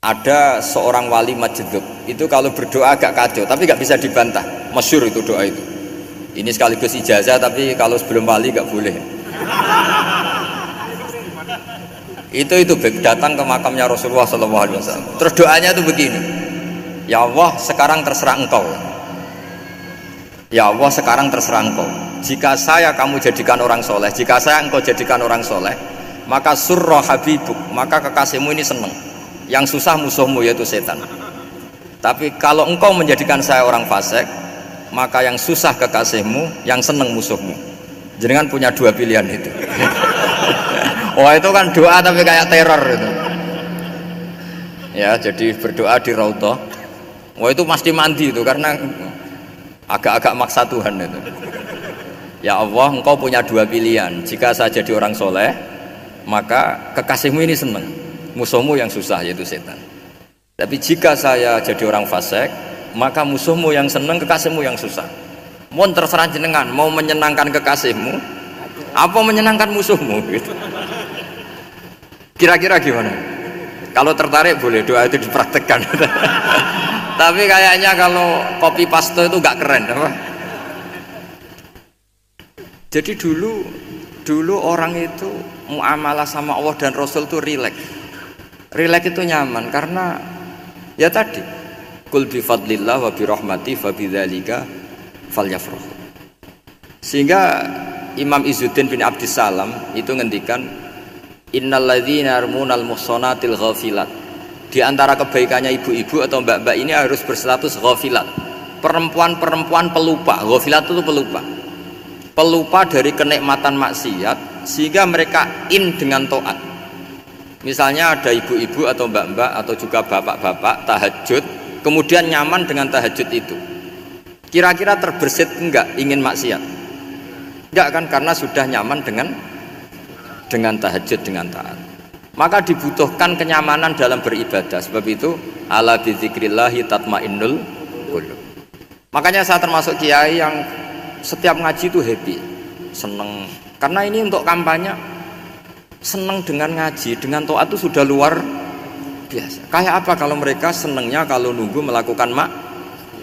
Ada seorang wali majdub itu kalau berdoa agak kacau, tapi nggak bisa dibantah. Masyhur itu doa itu. Ini sekaligus ijazah, tapi kalau sebelum wali nggak boleh. Itu datang ke makamnya Rasulullah SAW. Terus doanya itu begini, ya Allah sekarang terserah engkau. Ya Allah sekarang terserah engkau. Jika saya kamu jadikan orang soleh, jika saya engkau jadikan orang soleh, maka surra habibuk, maka kekasihmu ini senang. Yang susah musuhmu yaitu setan. Tapi kalau engkau menjadikan saya orang fasik, maka yang susah kekasihmu, yang seneng musuhmu. Jangan punya dua pilihan itu. Wah itu kan doa tapi kayak teror itu. Ya jadi berdoa di Raudhah. Wah itu pasti mandi itu karena agak-agak maksa Tuhan itu. Ya Allah, engkau punya dua pilihan. Jika saya jadi orang soleh, maka kekasihmu ini seneng. Musuhmu yang susah yaitu setan. Tapi jika saya jadi orang fasik, maka musuhmu yang seneng, kekasihmu yang susah. Mohon terserah jenengan, mau menyenangkan kekasihmu apa menyenangkan musuhmu gitu. Kira-kira gimana? Kalau tertarik boleh doa itu dipraktekkan. Tapi kayaknya kalau copy paste itu gak keren apa? Jadi dulu orang itu muamalah sama Allah dan Rasul itu rileks. Rileks itu nyaman karena ya tadi kul bi fadlillah wa bi rahmati fa bidzalika falyafrahu. Sehingga Imam Izzuddin bin Abdissalam itu ngendikan innalladzina yarmunal muhsanatil ghafilat. Di antara kebaikannya ibu-ibu atau mbak-mbak ini harus berstatus ghafilat. Perempuan-perempuan pelupa. Ghafilat itu pelupa. Pelupa dari kenikmatan maksiat sehingga mereka dengan taat. Misalnya ada ibu-ibu atau mbak-mbak atau juga bapak-bapak tahajud, kemudian nyaman dengan tahajud itu. Kira-kira terbersit enggak ingin maksiat? Enggak kan, karena sudah nyaman dengan tahajud, dengan taat. Maka dibutuhkan kenyamanan dalam beribadah. Sebab itu ala bidzikrillahi tatmainnul qulub. Makanya saya termasuk kiai yang setiap ngaji itu happy, seneng. Karena ini untuk kampanye, seneng dengan ngaji, dengan taat itu sudah luar biasa. Kayak apa kalau mereka senengnya kalau nunggu melakukan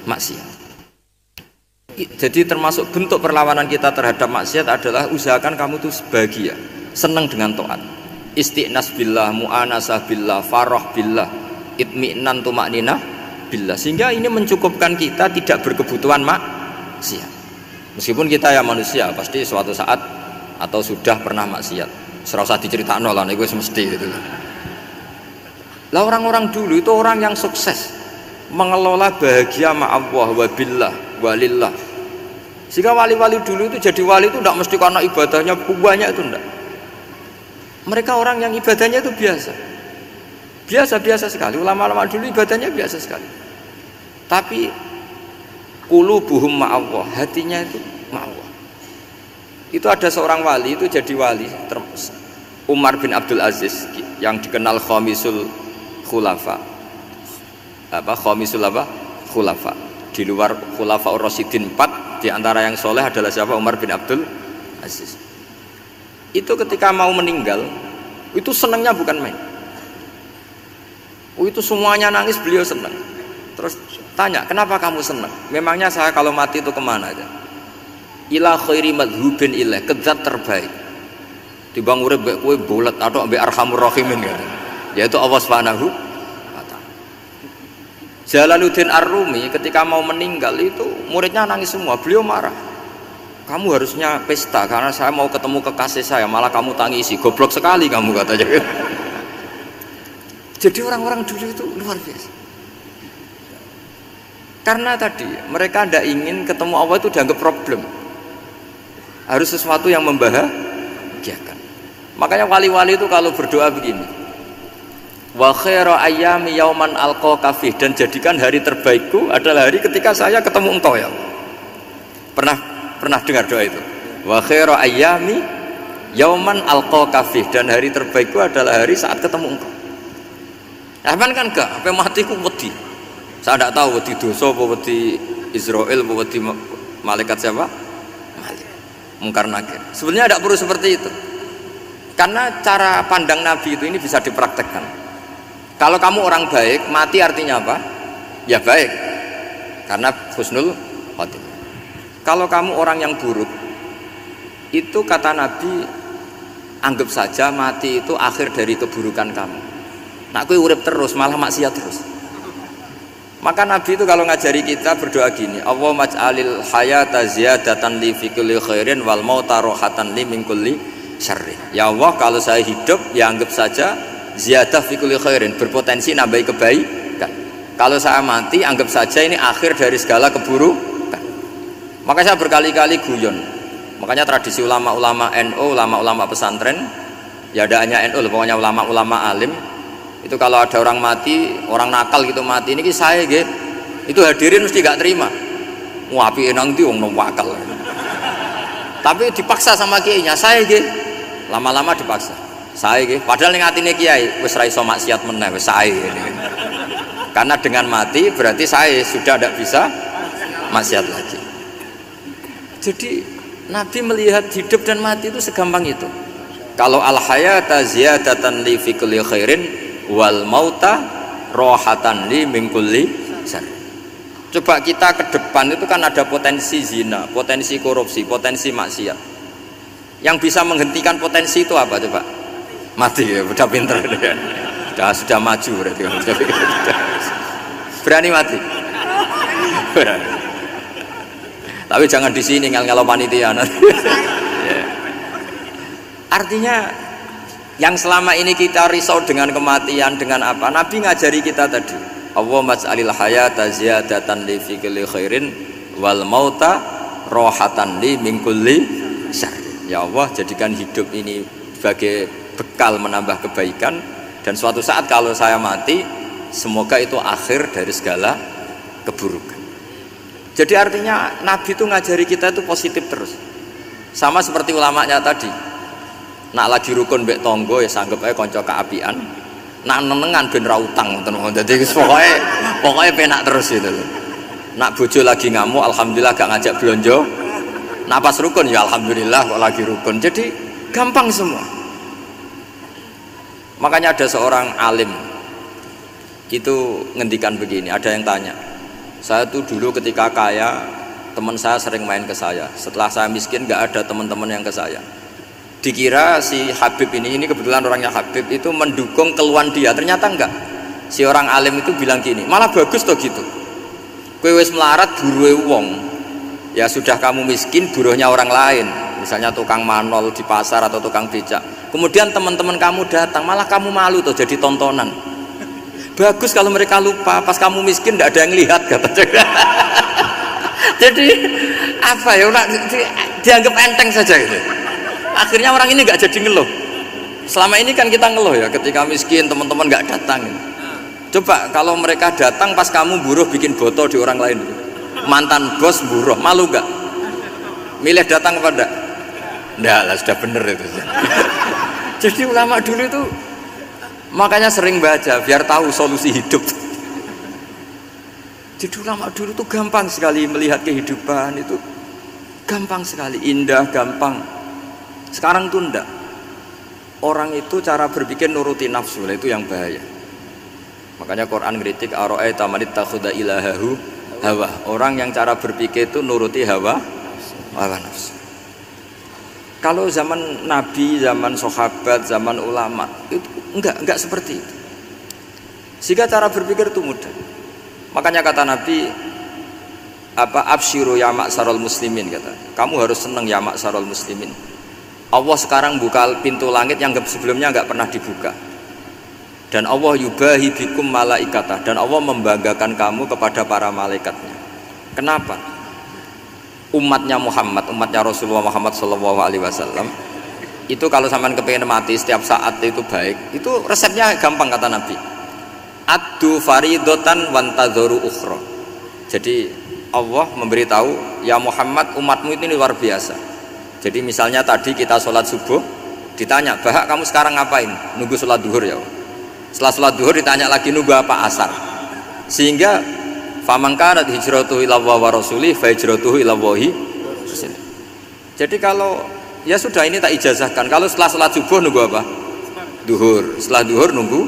maksiat. Jadi termasuk bentuk perlawanan kita terhadap maksiat adalah usahakan kamu tuh bahagia, seneng dengan taat. Istiqnas billah, mu'anasah billah, farah billah, itmi'nan tumakninah billah. Sehingga ini mencukupkan kita tidak berkebutuhan maksiat. Meskipun kita ya manusia, pasti suatu saat atau sudah pernah maksiat. Serasa diceritakan lah, itu mesti gitu. Lah orang-orang dulu itu orang yang sukses mengelola bahagia ma Allah wa billah walillah. Sehingga wali-wali dulu itu jadi wali itu tidak mesti karena ibadahnya banyak, itu enggak. Mereka orang yang ibadahnya itu biasa sekali. Ulama-ulama dulu ibadahnya biasa sekali. Tapi qulubuhum ma Allah, hatinya itu ma Allah. Itu ada seorang wali itu jadi wali, Umar bin Abdul Aziz yang dikenal khamisul khulafa. Khamisul khulafa. Di luar khulafa Rasyidin 4 Di antara yang soleh adalah siapa? Umar bin Abdul Aziz. Itu ketika mau meninggal, itu senangnya bukan main. Itu semuanya nangis, beliau senang. Terus tanya, kenapa kamu senang? Memangnya saya kalau mati itu kemana aja? Ila khairi madhubin ilah, ke zat terbaik. Timbang urip mbek kowe bolet atau mbek arhamur rahimin kan. Yaitu Allah Subhanahu wa taala. Jalaluddin Ar-Rumi ketika mau meninggal itu muridnya nangis semua, beliau marah. Kamu harusnya pesta karena saya mau ketemu kekasih saya, malah kamu tangisi. Goblok sekali kamu katanya. Jadi orang-orang dulu itu luar biasa. Karena tadi mereka tidak ingin ketemu Allah itu dianggap problem, harus sesuatu yang membahagiakan. Makanya wali-wali itu kalau berdoa begini, wa khairu ayyami yauman alqa kafih, dan jadikan hari terbaikku adalah hari ketika saya ketemu engkau ya. Pernah dengar doa itu? Wa khairu ayyami yauman alqa kafih, dan hari terbaikku adalah hari saat ketemu engkau. Aman kan enggak? Apa matiku wedi. Saya tidak tahu wedi dosa apa wedi Israel apa wedi malaikat siapa? Malik. Mungkar nakir. Sebenarnya tidak perlu seperti itu. Karena cara pandang Nabi itu ini bisa dipraktekkan. Kalau kamu orang baik, mati artinya apa? Ya baik. Karena husnul khotimah. Kalau kamu orang yang buruk, itu kata Nabi, anggap saja mati itu akhir dari keburukan kamu. Nak kowe urip terus malah maksiat terus. Maka Nabi itu kalau ngajari kita berdoa gini, Allahumma ij'alil hayata ziyadatan li fi kulli khairin wal mauta rohatan li min kulli syarrin. Ya Allah, kalau saya hidup ya anggap saja ziyadah fi kulli khairin, berpotensi nambahi kebaikan. Kalau saya mati anggap saja ini akhir dari segala keburukan. Maka saya berkali-kali guyon. Makanya tradisi ulama-ulama NU, ulama-ulama pesantren, ya ada hanya NU, pokoknya ulama-ulama alim. Itu kalau ada orang mati, orang nakal gitu mati, ini saya gitu, itu hadirin mesti gak terima. Wapi enang di wong wakal. Tapi dipaksa sama kiainya, saya gitu. Lama-lama dipaksa. Saya gitu. Padahal ning atine kiai wis ra iso maksiat meneh, wis saya gitu. Karena dengan mati berarti saya sudah tidak bisa maksiat lagi. Jadi Nabi melihat hidup dan mati itu segampang itu. Kalau al hayata ziyadatan li fi kulli khairin wal mauta rohatan li min kulli syarr. Coba kita ke depan itu kan ada potensi zina, potensi korupsi, potensi maksiat. Yang bisa menghentikan potensi itu apa coba? Mati ya, udah pinter ya. Sudah maju berarti. Berani mati. Berani. Tapi jangan di sini ngel-ngelo panitia. Artinya yang selama ini kita risau dengan kematian, dengan apa? Nabi ngajari kita tadi, Allahumma ij'alil hayata ziyadatan li fi kulli khairin wal mauta rohatan li min kulli syarr. Ya Allah, jadikan hidup ini sebagai bekal menambah kebaikan, dan suatu saat kalau saya mati, semoga itu akhir dari segala keburukan. Jadi artinya Nabi itu ngajari kita itu positif terus. Sama seperti ulamanya tadi. Nak lagi rukun mbek tonggo ya sanggep ae kanca keapian. Nak nenengan ben ra utang ngoten. Dadi pokoke penak terus itu lho. Nak bojo lagi ngamuk alhamdulillah gak ngajak blonjo. Nak pas rukun ya alhamdulillah kok lagi rukun. Jadi gampang semua. Makanya ada seorang alim itu ngendikan begini, ada yang tanya, saya tuh dulu ketika kaya teman saya sering main ke saya, setelah saya miskin gak ada teman-teman yang ke saya. Dikira si Habib ini kebetulan orangnya Habib itu mendukung keluhan dia, ternyata enggak. Si orang alim itu bilang gini, malah bagus toh gitu. Kowe wis melarat buruhe wong, ya sudah kamu miskin buruhnya orang lain, misalnya tukang manol di pasar atau tukang becak. Kemudian teman-teman kamu datang, malah kamu malu toh jadi tontonan. Bagus kalau mereka lupa pas kamu miskin tidak ada yang lihat katanya. Jadi apa ya, dianggap enteng saja gitu. Akhirnya orang ini nggak jadi ngeluh. Selama ini kan kita ngeluh ya, ketika miskin teman-teman nggak datang. Coba kalau mereka datang pas kamu buruh bikin botol di orang lain, mantan bos buruh, malu nggak? Milih datang apa enggak? Enggak lah, sudah bener itu. Jadi ulama dulu itu makanya sering baca biar tahu solusi hidup. Jadi ulama dulu itu gampang sekali melihat kehidupan itu Gampang sekali, indah, gampang. Sekarang tuh enggak. Orang itu cara berpikir nuruti nafsu, itu yang bahaya. Makanya Quran kritik ara'aita man ittakhadha ilahahu hawa. Orang yang cara berpikir itu nuruti hawa nafsu. Kalau zaman Nabi, zaman sahabat, zaman ulama itu enggak seperti itu. Sehingga cara berpikir itu mudah. Makanya kata Nabi, absyiru ya ma'sarul muslimin, kata. Kamu harus senang ya ma'sarul muslimin. Allah sekarang buka pintu langit yang sebelumnya enggak pernah dibuka. Dan Allah yubahi bikum malaikatah, dan Allah membanggakan kamu kepada para malaikatnya. Kenapa? Umatnya Muhammad, umatnya Rasulullah Muhammad SAW itu kalau sampean kepengen mati setiap saat itu baik, itu resepnya gampang kata Nabi. Addu faridotan wantadzoru ukhra. Jadi Allah memberitahu, ya Muhammad, umatmu ini luar biasa. Jadi misalnya tadi kita sholat subuh, ditanya, bahak kamu sekarang ngapain? Nunggu sholat duhur ya. Setelah sholat duhur ditanya lagi, nunggu apa? Asar. Sehingga faman kanat hijratuhu ila wa rasulih fa hijratuhu ila wahi. Jadi kalau ya sudah, ini tak ijazahkan, kalau setelah sholat subuh nunggu apa? Duhur. Setelah duhur nunggu.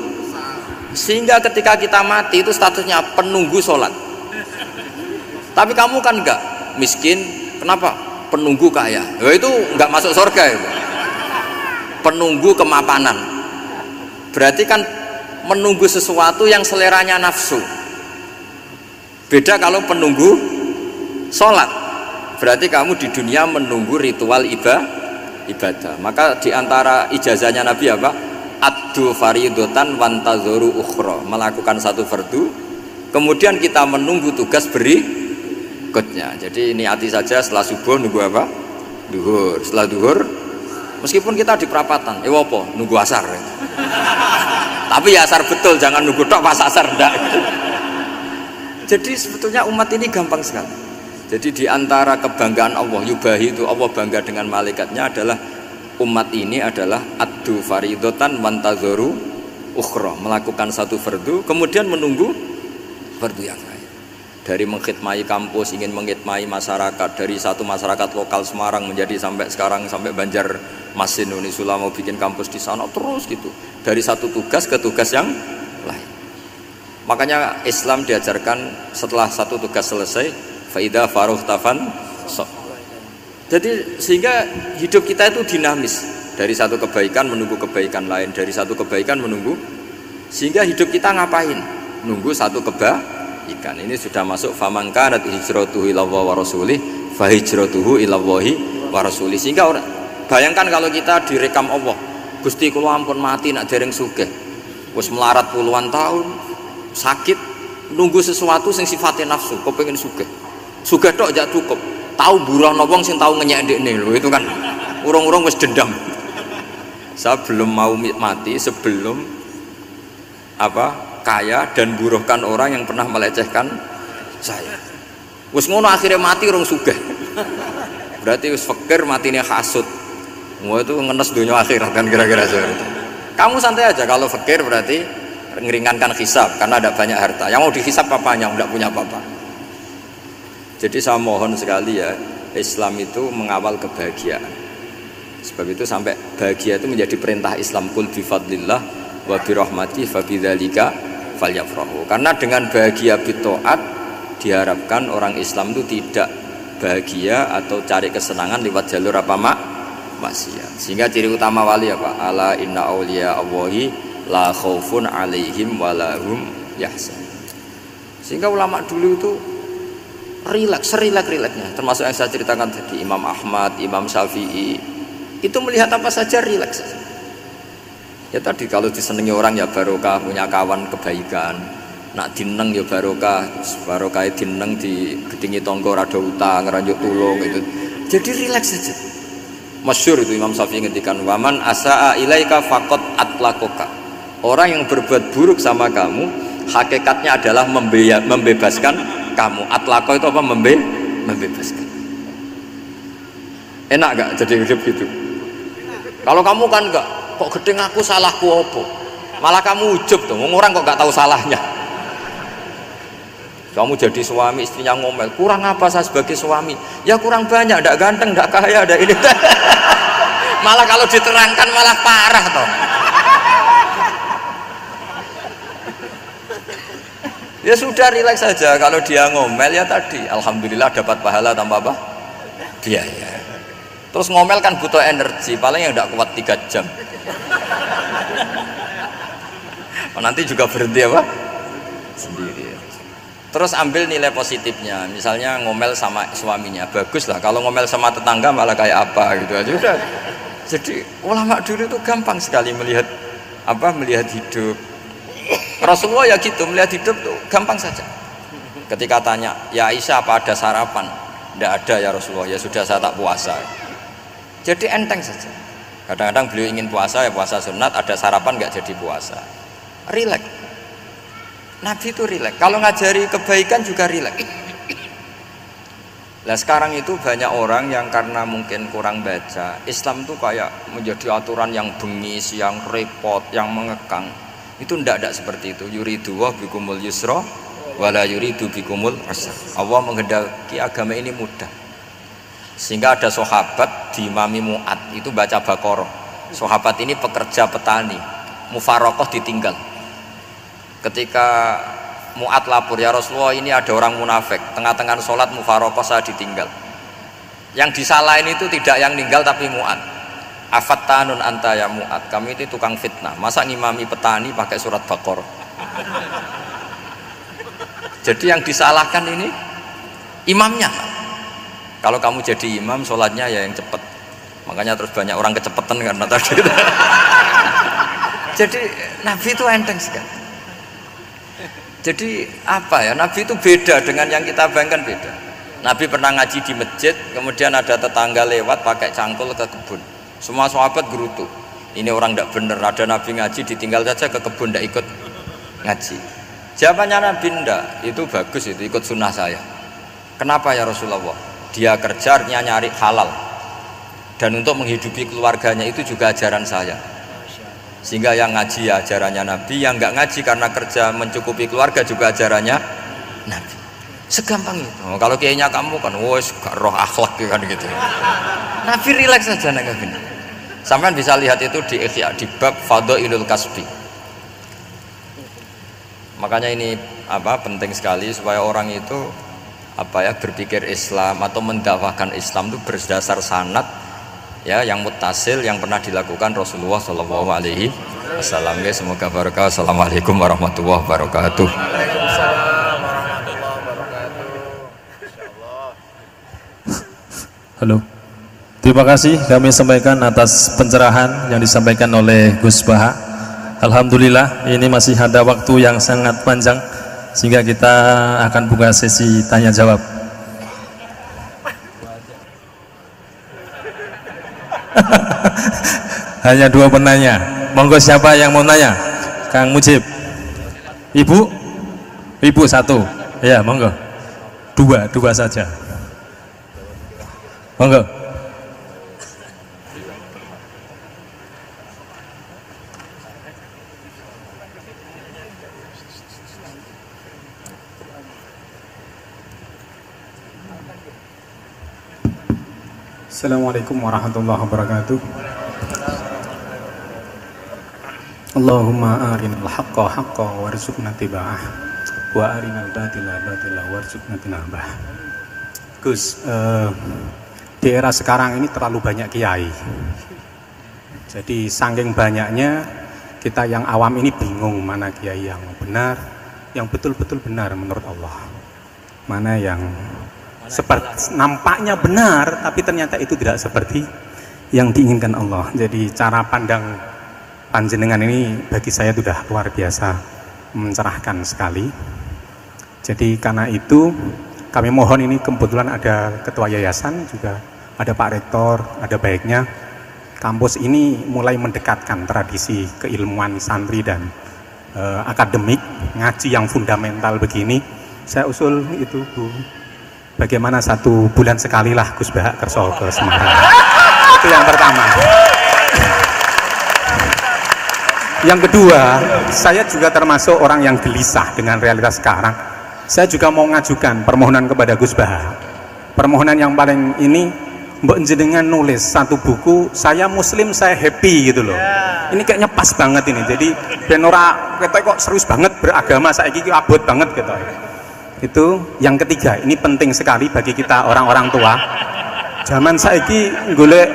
Sehingga ketika kita mati itu statusnya penunggu sholat. Tapi kamu kan enggak, miskin, kenapa? Penunggu kaya. Ya itu enggak masuk surga itu. Penunggu kemapanan. Berarti kan menunggu sesuatu yang seleranya nafsu. Beda kalau penunggu sholat. Berarti kamu di dunia menunggu ritual ibadah. Maka diantara ijazahnya Nabi apa? Addu faridotan wantadzoru ukhra. Melakukan satu fardu, kemudian kita menunggu tugas berikutnya. Jadi niati saja setelah subuh nunggu apa? Duhur. Setelah duhur, meskipun kita di perapatan, apa? Nunggu asar. Tapi ya asar betul, jangan nunggu tok pas asar enggak. Jadi sebetulnya umat ini gampang sekali. Jadi di antara kebanggaan Allah, yubahi itu Allah bangga dengan malaikatnya adalah umat ini adalah addu faridotan wantadzoru ukhra, melakukan satu fardu kemudian menunggu fardu yang lain. Dari mengkhidmati kampus, ingin mengkhidmati masyarakat, dari satu masyarakat lokal Semarang menjadi sampai sekarang sampai Banjarmasin, Unisula mau bikin kampus di sana, terus gitu. Dari satu tugas ke tugas yang lain. Makanya Islam diajarkan setelah satu tugas selesai, faida faruhtafan sok. Jadi sehingga hidup kita itu dinamis, dari satu kebaikan menunggu kebaikan lain, dari satu kebaikan menunggu, sehingga hidup kita ngapain? Nunggu satu kebaikan. Ini sudah masuk faman kanat hijratuhu ila wa rasulih fa hijratuhu ila wahi wa rasulih. Sehingga orang bayangkan kalau kita direkam Allah, Gusti kula ampun mati nak dereng sugih, wis melarat puluhan tahun, sakit, nunggu sesuatu sing sifatnya nafsu, kepengin sugih tok aja cukup. Tahu burono wong sing tahu ngenyek ndekne lho, itu kan urung-urung wis dendam. Saya belum mau mati sebelum kaya dan buruhkan orang yang pernah melecehkan saya. Wis ngono akhirnya mati urung sugih. Berarti wis fakir matine hasud. Wah itu ngenes dunia akhirat kan kira-kira seperti itu. Kamu santai aja kalau fakir, berarti meringankan hisab karena ada banyak harta. Yang mau dihisab papanya enggak punya apa-apa. Jadi saya mohon sekali ya, Islam itu mengawal kebahagiaan. Sebab itu sampai bahagia itu menjadi perintah Islam, kul bi fadlillah wa bi rahmati fa bidzalika falyafrahu. Karena dengan bahagia bitaat diharapkan orang Islam itu tidak bahagia atau cari kesenangan lewat jalur maksiat. Sehingga ciri utama wali apa? Ala inna auliya Allahi la khaufun alaihim wa lahum yahzanun. Sehingga ulama dulu itu rileks-rileksnya, termasuk yang saya ceritakan tadi, Imam Ahmad, Imam Syafi'i, itu melihat apa saja rileks. Ya tadi kalau disenangi orang ya barokah, punya kawan kebaikan, nak dineng ya barokah dineng di gedingi tonggo rada utang, ngeranjuk tulung itu. Jadi rileks saja. Masyhur itu Imam Syafi'i ngendikan, waman asaa ilaika faqad atlaqaka. Orang yang berbuat buruk sama kamu, hakikatnya adalah membebaskan kamu. Atlaqo itu apa? Membebaskan. Enak gak jadi hidup gitu? Kalau kamu kan enggak, kok gedeng aku salahku apa? Malah kamu ujub tuh, orang kok gak tahu salahnya. Kamu jadi suami, istrinya ngomel, kurang apa saya sebagai suami? Ya kurang banyak, tidak ganteng, tidak kaya, tidak ini. Malah kalau diterangkan malah parah toh. Ya sudah, rileks saja. Kalau dia ngomel ya tadi, alhamdulillah dapat pahala tanpa apa? Biaya. Terus ngomel kan butuh energi, paling yang tidak kuat 3 jam. Nanti juga berhenti apa? Sendiri. Terus ambil nilai positifnya, misalnya ngomel sama suaminya, bagus lah. Kalau ngomel sama tetangga malah kayak apa gitu aja udah. Jadi ulama dulu itu gampang sekali melihat apa? Melihat hidup. Rasulullah ya gitu, melihat hidup tuh gampang saja. Ketika tanya, ya Aisyah apa ada sarapan? Tidak ada ya Rasulullah, ya sudah saya tak puasa. Jadi enteng saja. Kadang-kadang beliau ingin puasa ya puasa sunat, ada sarapan nggak jadi puasa. Rileks. Nabi itu rileks. Kalau ngajari kebaikan juga rileks. Nah sekarang itu banyak orang yang karena mungkin kurang baca, Islam itu kayak menjadi aturan yang bengis, yang repot, yang mengekang. Itu tidak seperti itu. Yuridu wa bikumul yusra wala yuridu bikumul usra. Allah menghendaki agama ini mudah. Sehingga ada sahabat di Imami Mu'ad itu baca Baqarah. Sahabat ini pekerja petani, mufarokoh ditinggal. Ketika Mu'ad lapor, ya Rasulullah ini ada orang munafik, tengah-tengah sholat mufarokoh saya ditinggal. Yang disalahin itu tidak yang ninggal tapi Mu'ad. Afattanun anta ya Mu'ad, kami itu tukang fitnah, masa ngimami petani pakai surat Baqarah. Jadi yang disalahkan ini imamnya. Kalau kamu jadi imam, sholatnya ya yang cepat. Makanya terus banyak orang kecepatan karena tadi. Jadi Nabi itu enteng sekali. Jadi apa ya, Nabi itu beda dengan yang kita bayangkan, beda. Nabi pernah ngaji di masjid, kemudian ada tetangga lewat pakai cangkul ke kebun. Semua sahabat gerutu, ini orang tidak benar, ada Nabi ngaji ditinggal saja ke kebun, tidak ikut ngaji. Jawabannya Nabi, tidak, itu bagus, itu ikut sunnah saya. Kenapa ya Rasulullah? Dia kerja artinya nyari halal, dan untuk menghidupi keluarganya itu juga ajaran saya. Sehingga yang ngaji ya ajarannya Nabi, yang nggak ngaji karena kerja mencukupi keluarga juga ajarannya Nabi. Segampang itu. Oh, kalau kayaknya kamu kan, wes gak roh akhlak kan gitu. Nabi rileks saja Nabi. Sampai bisa lihat itu di Ihya, di bab Fadhailul Kasbi. Makanya ini apa penting sekali supaya orang itu apa ya berpikir Islam atau mendakwahkan Islam itu berdasar sanad ya yang muttasil yang pernah dilakukan Rasulullah Shallallahu Alaihi Wasallam. Semoga barokah. Assalamualaikum warahmatullahi wabarakatuh. Halo, terima kasih kami sampaikan atas pencerahan yang disampaikan oleh Gus Baha. Alhamdulillah ini masih ada waktu yang sangat panjang sehingga kita akan buka sesi tanya jawab. Hanya 2 penanya. Monggo siapa yang mau nanya? Kang Mujib. Ibu? Ibu 1. Ya, monggo. 2 saja. Monggo. Assalamualaikum warahmatullahi wabarakatuh. Allahumma arinal haqqa haqqa warzuqna tiba'ah wa arinal batila batila warzuqna tinabah. Gus, di era sekarang ini terlalu banyak kiai. Jadi saking banyaknya kita yang awam ini bingung mana kiai yang benar, yang betul-betul benar menurut Allah. Mana yang seperti nampaknya benar tapi ternyata itu tidak seperti yang diinginkan Allah. Jadi cara pandang panjenengan ini bagi saya sudah luar biasa mencerahkan sekali. Jadi karena itu kami mohon, ini kebetulan ada ketua yayasan juga, ada Pak Rektor, ada baiknya kampus ini mulai mendekatkan tradisi keilmuan santri dan akademik, ngaji yang fundamental begini. Saya usul itu Bu, bagaimana 1 bulan sekali lah Gus Baha kerso ke Semarang. Itu yang pertama. Yang kedua, saya juga termasuk orang yang gelisah dengan realitas sekarang. Saya juga mau ngajukan permohonan kepada Gus Baha. Permohonan yang paling ini, mbok jenengan nulis satu buku, saya Muslim saya happy gitu loh. Ini kayaknya pas banget ini. Jadi ben ora ketok kok serius banget beragama saiki ki abot banget gitu. Itu yang ketiga, ini penting sekali bagi kita orang-orang tua. Zaman saiki golek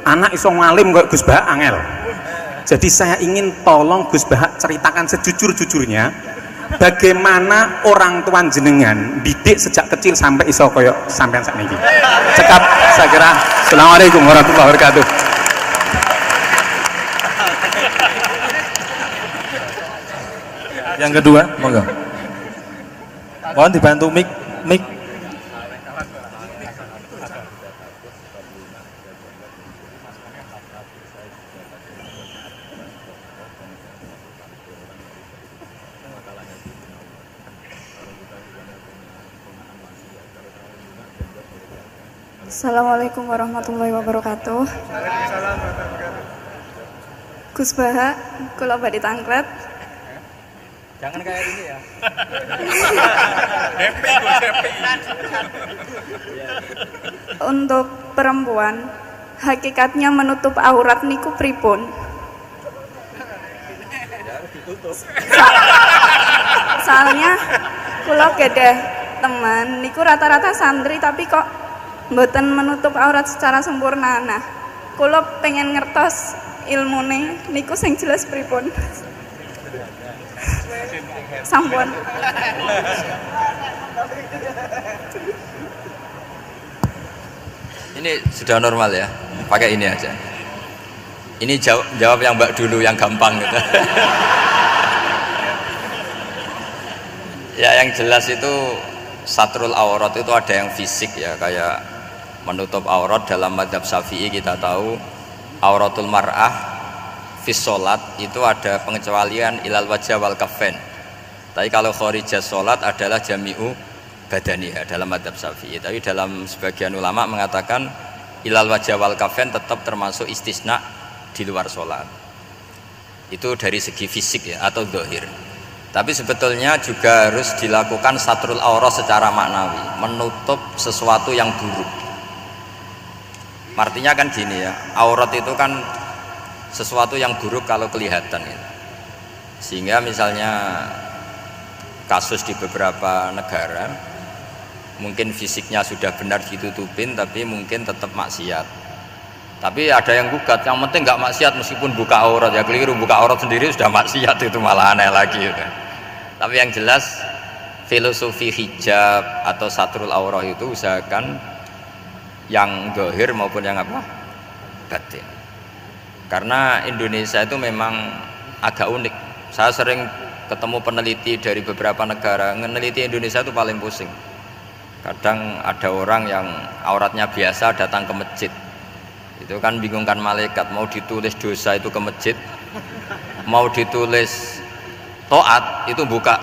anak iso ngalim kok Gus Baha angel. Jadi saya ingin tolong Gus Baha ceritakan sejujur-jujurnya bagaimana orang tua jenengan didik sejak kecil sampai iso koyo sampean sakniki. Cekap saya kira. Assalamualaikum warahmatullahi wabarakatuh. Yang kedua, monggo. Mohon dibantu mic. Assalamualaikum warahmatullahi wabarakatuh. Gus Baha, kula badhe tangklet. Jangan kayak ini ya. Happy. Untuk perempuan, hakikatnya menutup aurat niku pripun? Soalnya kula gadah teman niku rata-rata santri tapi kok mboten menutup aurat secara sempurna. Nah, kula pengen ngertos ilmune niku sing jelas pripun. Sampun. Ini sudah normal ya, pakai ini aja. Ini jawab yang Mbak dulu yang gampang gitu. Ya yang jelas itu satrul aurat itu ada yang fisik ya, kayak menutup aurat dalam madzhab Syafi'i kita tahu auratul mar'ah fis sholat itu ada pengecualian ilal wajah wal kafain. Tapi kalau kharijah sholat adalah jami'u badaniha dalam madzhab Syafi'i. Tapi dalam sebagian ulama mengatakan ilal wajah wal kafain tetap termasuk istisna di luar sholat. Itu dari segi fisik ya atau zahir. Tapi sebetulnya juga harus dilakukan satrul aurat secara maknawi, menutup sesuatu yang buruk. Artinya kan gini ya, aurat itu kan sesuatu yang buruk kalau kelihatan ya. Sehingga misalnya kasus di beberapa negara mungkin fisiknya sudah benar ditutupin tapi mungkin tetap maksiat. Tapi ada yang gugat, yang penting nggak maksiat meskipun buka aurat. Ya keliru, buka aurat sendiri sudah maksiat, itu malah aneh lagi gitu. Tapi yang jelas filosofi hijab atau satrul aurat itu usahakan yang zahir maupun yang apa? Batin. Karena Indonesia itu memang agak unik. Saya sering ketemu peneliti dari beberapa negara, meneliti Indonesia itu paling pusing. Kadang ada orang yang auratnya biasa datang ke masjid, itu kan bingungkan malaikat, mau ditulis dosa itu ke masjid, mau ditulis toat itu buka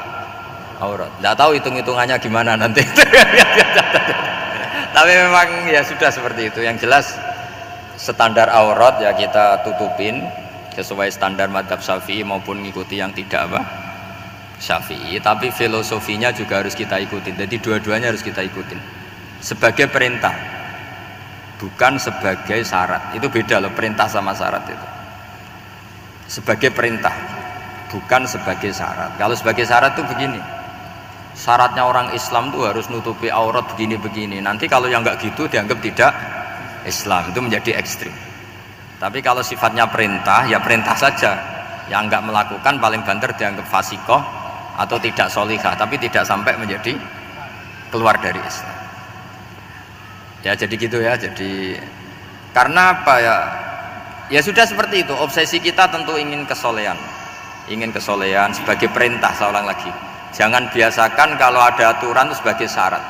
aurat. Nggak tahu hitung-hitungannya gimana nanti. Tapi memang ya sudah seperti itu. Yang jelas standar aurat ya kita tutupin sesuai standar madzhab Syafi'i maupun ngikuti yang tidak apa Syafi'i. Tapi filosofinya juga harus kita ikutin. Jadi dua-duanya harus kita ikutin sebagai perintah, bukan sebagai syarat. Itu beda loh, perintah sama syarat itu. Sebagai perintah, bukan sebagai syarat. Kalau sebagai syarat itu begini, syaratnya orang Islam tuh harus nutupi aurat begini-begini. Nanti kalau yang nggak gitu dianggap tidak Islam, itu menjadi ekstrim. Tapi kalau sifatnya perintah, ya perintah saja. Yang nggak melakukan paling banter dianggap fasikoh atau tidak solihah, tapi tidak sampai menjadi keluar dari Islam. Ya jadi gitu ya. Jadi karena apa ya? Ya sudah seperti itu. Obsesi kita tentu ingin kesolehan, sebagai perintah. Saya ulang lagi, jangan biasakan kalau ada aturan itu sebagai syarat.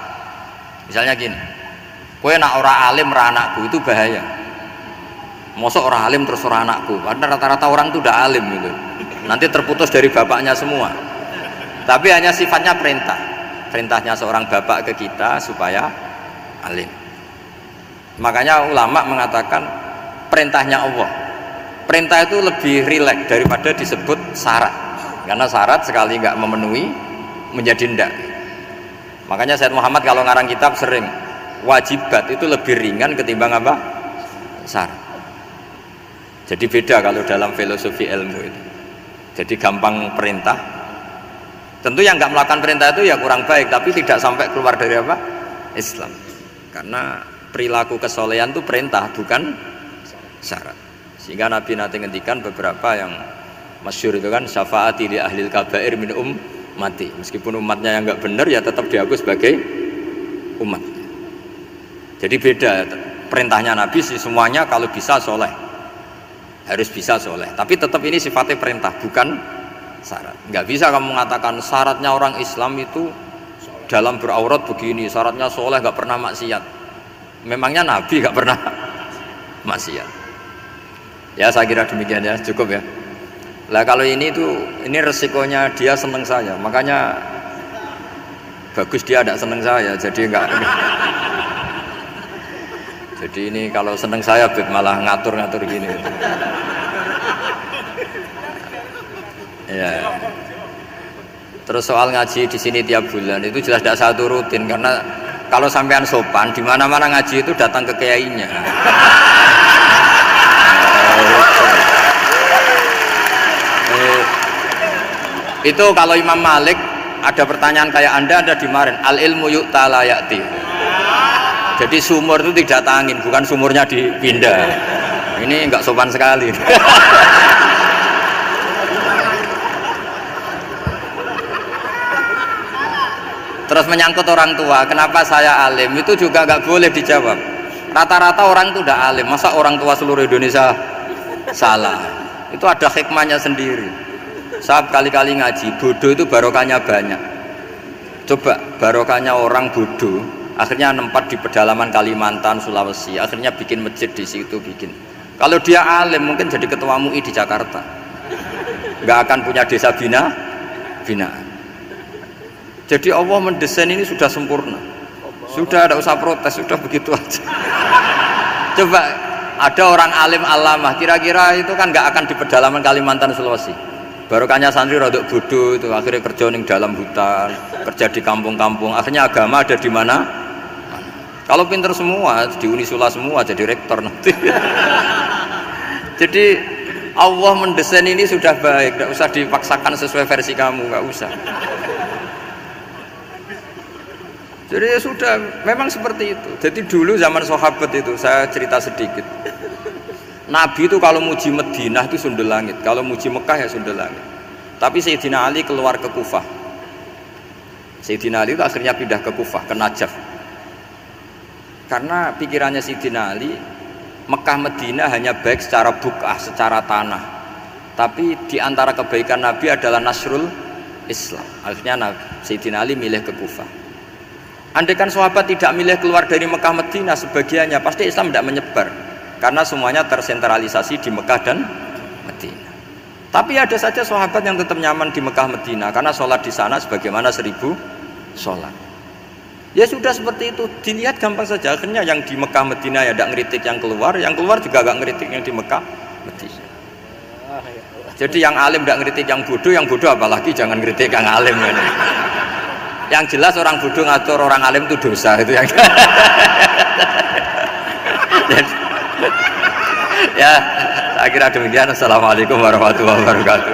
Misalnya gini, kowe nak ora alim ra anakku, itu bahaya. Mosok ora alim terus ora anakku, karena rata-rata orang itu udah alim gitu. Nanti terputus dari bapaknya semua. Tapi hanya sifatnya perintah. Perintahnya seorang bapak ke kita supaya alim. Makanya ulama mengatakan perintahnya Allah, perintah itu lebih rileks daripada disebut syarat. Karena syarat sekali nggak memenuhi menjadi ndak. Makanya Said Muhammad kalau ngarang kitab sering wajibat itu lebih ringan ketimbang apa? Syarat. Jadi beda kalau dalam filosofi ilmu itu. Jadi gampang perintah. Tentu yang nggak melakukan perintah itu ya kurang baik, tapi tidak sampai keluar dari apa? Islam. Karena perilaku kesolehan itu perintah, bukan syarat. Sehingga Nabi nanti ngendikan beberapa yang masyhur itu kan, syafaati li ahlil kabair min mati. Meskipun umatnya yang nggak benar ya tetap diakui sebagai umat. Jadi beda perintahnya Nabi sih, semuanya kalau bisa soleh, harus bisa soleh. Tapi tetap ini sifatnya perintah, bukan syarat. Nggak bisa kamu mengatakan syaratnya orang Islam itu dalam beraurat begini, syaratnya soleh nggak pernah maksiat. Memangnya Nabi nggak pernah maksiat? Ya saya kira demikian ya, cukup ya. Lah kalau ini resikonya dia seneng saya, makanya bagus dia tidak seneng saya, jadi enggak. Jadi ini kalau seneng saya malah ngatur-ngatur gini. Ya. Terus soal ngaji di sini tiap bulan itu jelas tidak satu rutin, karena kalau sampean sopan di mana-mana ngaji itu datang ke kiainya. Itu kalau Imam Malik ada pertanyaan kayak Anda dimarin, al ilmu yu'ta la ya'ti. Jadi sumur itu didatangin, bukan sumurnya dipindah. Ini enggak sopan sekali. Terus menyangkut orang tua, kenapa saya alim, itu juga enggak boleh dijawab. Rata-rata orang itu udah alim, masa orang tua seluruh Indonesia salah? Itu ada hikmahnya sendiri. Saya kali-kali ngaji, bodoh itu barokahnya banyak. Coba barokahnya orang bodoh, akhirnya nempat di pedalaman Kalimantan, Sulawesi, akhirnya bikin masjid di situ bikin. Kalau dia alim mungkin jadi ketua MUI di Jakarta, nggak akan punya desa binaan. Jadi Allah mendesain ini sudah sempurna, sudah tidak usah protes, sudah begitu aja. Coba ada orang alim alamah, kira-kira itu kan nggak akan di pedalaman Kalimantan, Sulawesi. Barokahnya santri rodok bodoh itu akhirnya kerja di dalam hutan, kerja di kampung-kampung, akhirnya agama ada di mana? Kalau pinter semua di Unisula semua jadi rektor nanti. Jadi Allah mendesain ini sudah baik, tidak usah dipaksakan sesuai versi kamu, nggak usah. Jadi ya sudah, memang seperti itu. Jadi dulu zaman sahabat itu, saya cerita sedikit. Nabi itu kalau muji Madinah itu sundel langit, kalau muji Mekah ya sundel langit. Tapi Sayyidina Ali keluar ke Kufah. Sayyidina Ali itu akhirnya pindah ke Kufah, ke Najaf. Karena pikirannya Sayyidina Ali, Mekah Madinah hanya baik secara bukah, secara tanah. Tapi di antara kebaikan Nabi adalah nasrul Islam. Akhirnya Sayyidina Ali milih ke Kufah. Andai kan sahabat tidak milih keluar dari Mekah Madinah sebagiannya, pasti Islam tidak menyebar. Karena semuanya tersentralisasi di Mekah dan Madinah. Tapi ada saja sahabat yang tetap nyaman di Mekah Madinah karena sholat di sana sebagaimana 1000 sholat. Ya sudah seperti itu, dilihat gampang saja. Akhirnya yang di Mekah Madinah ya tidak ngeritik yang keluar juga gak ngeritik yang di Mekah Madinah. Jadi yang alim tidak ngeritik yang bodoh apalagi jangan ngeritik yang alim. Yang jelas orang bodoh ngatur orang alim itu dosa, itu yang. Ya, saya kira demikian. Assalamualaikum warahmatullahi wabarakatuh.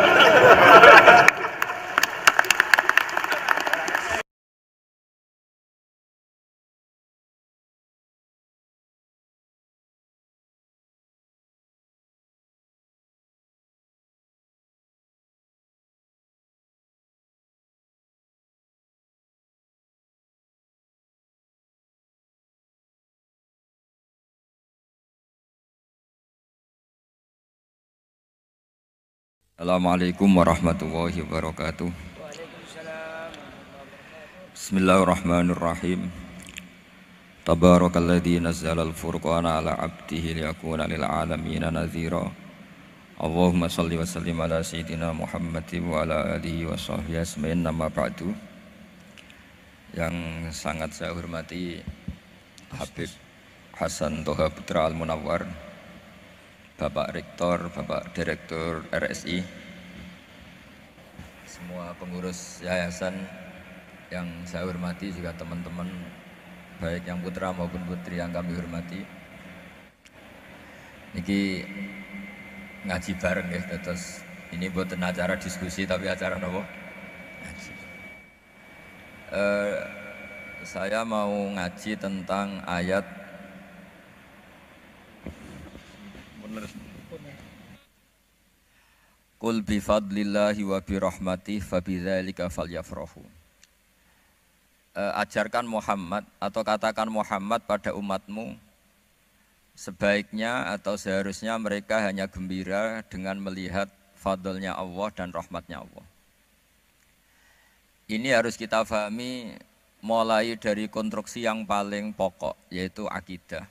Assalamualaikum warahmatullahi wabarakatuh. Bismillahirrahmanirrahim. Tabarakalladzi nazzala al-furqana ala 'abdihi liyakuna lil 'alamin nadhira. Allahumma shalli wa sallim ala sayyidina Muhammadin wa ala alihi wa sahbihi ajmain. Amma ba'du. Yang sangat saya hormati Habib Hasan Toha Putra Al-Munawwar, Bapak Rektor, Bapak Direktur RSI, semua pengurus yayasan, yang saya hormati, juga teman-teman baik yang putra maupun putri yang kami hormati. Niki ngaji bareng ya, terus ini buatan acara diskusi tapi acara nopo ngaji. Saya mau ngaji tentang ayat Qul bi fadlillahi wa bi rahmatihi fabidzalika falyafrahu. Ajarkan Muhammad atau katakan Muhammad pada umatmu, sebaiknya atau seharusnya mereka hanya gembira dengan melihat fadlnya Allah dan rahmatnya Allah. Ini harus kita pahami mulai dari konstruksi yang paling pokok, yaitu akidah.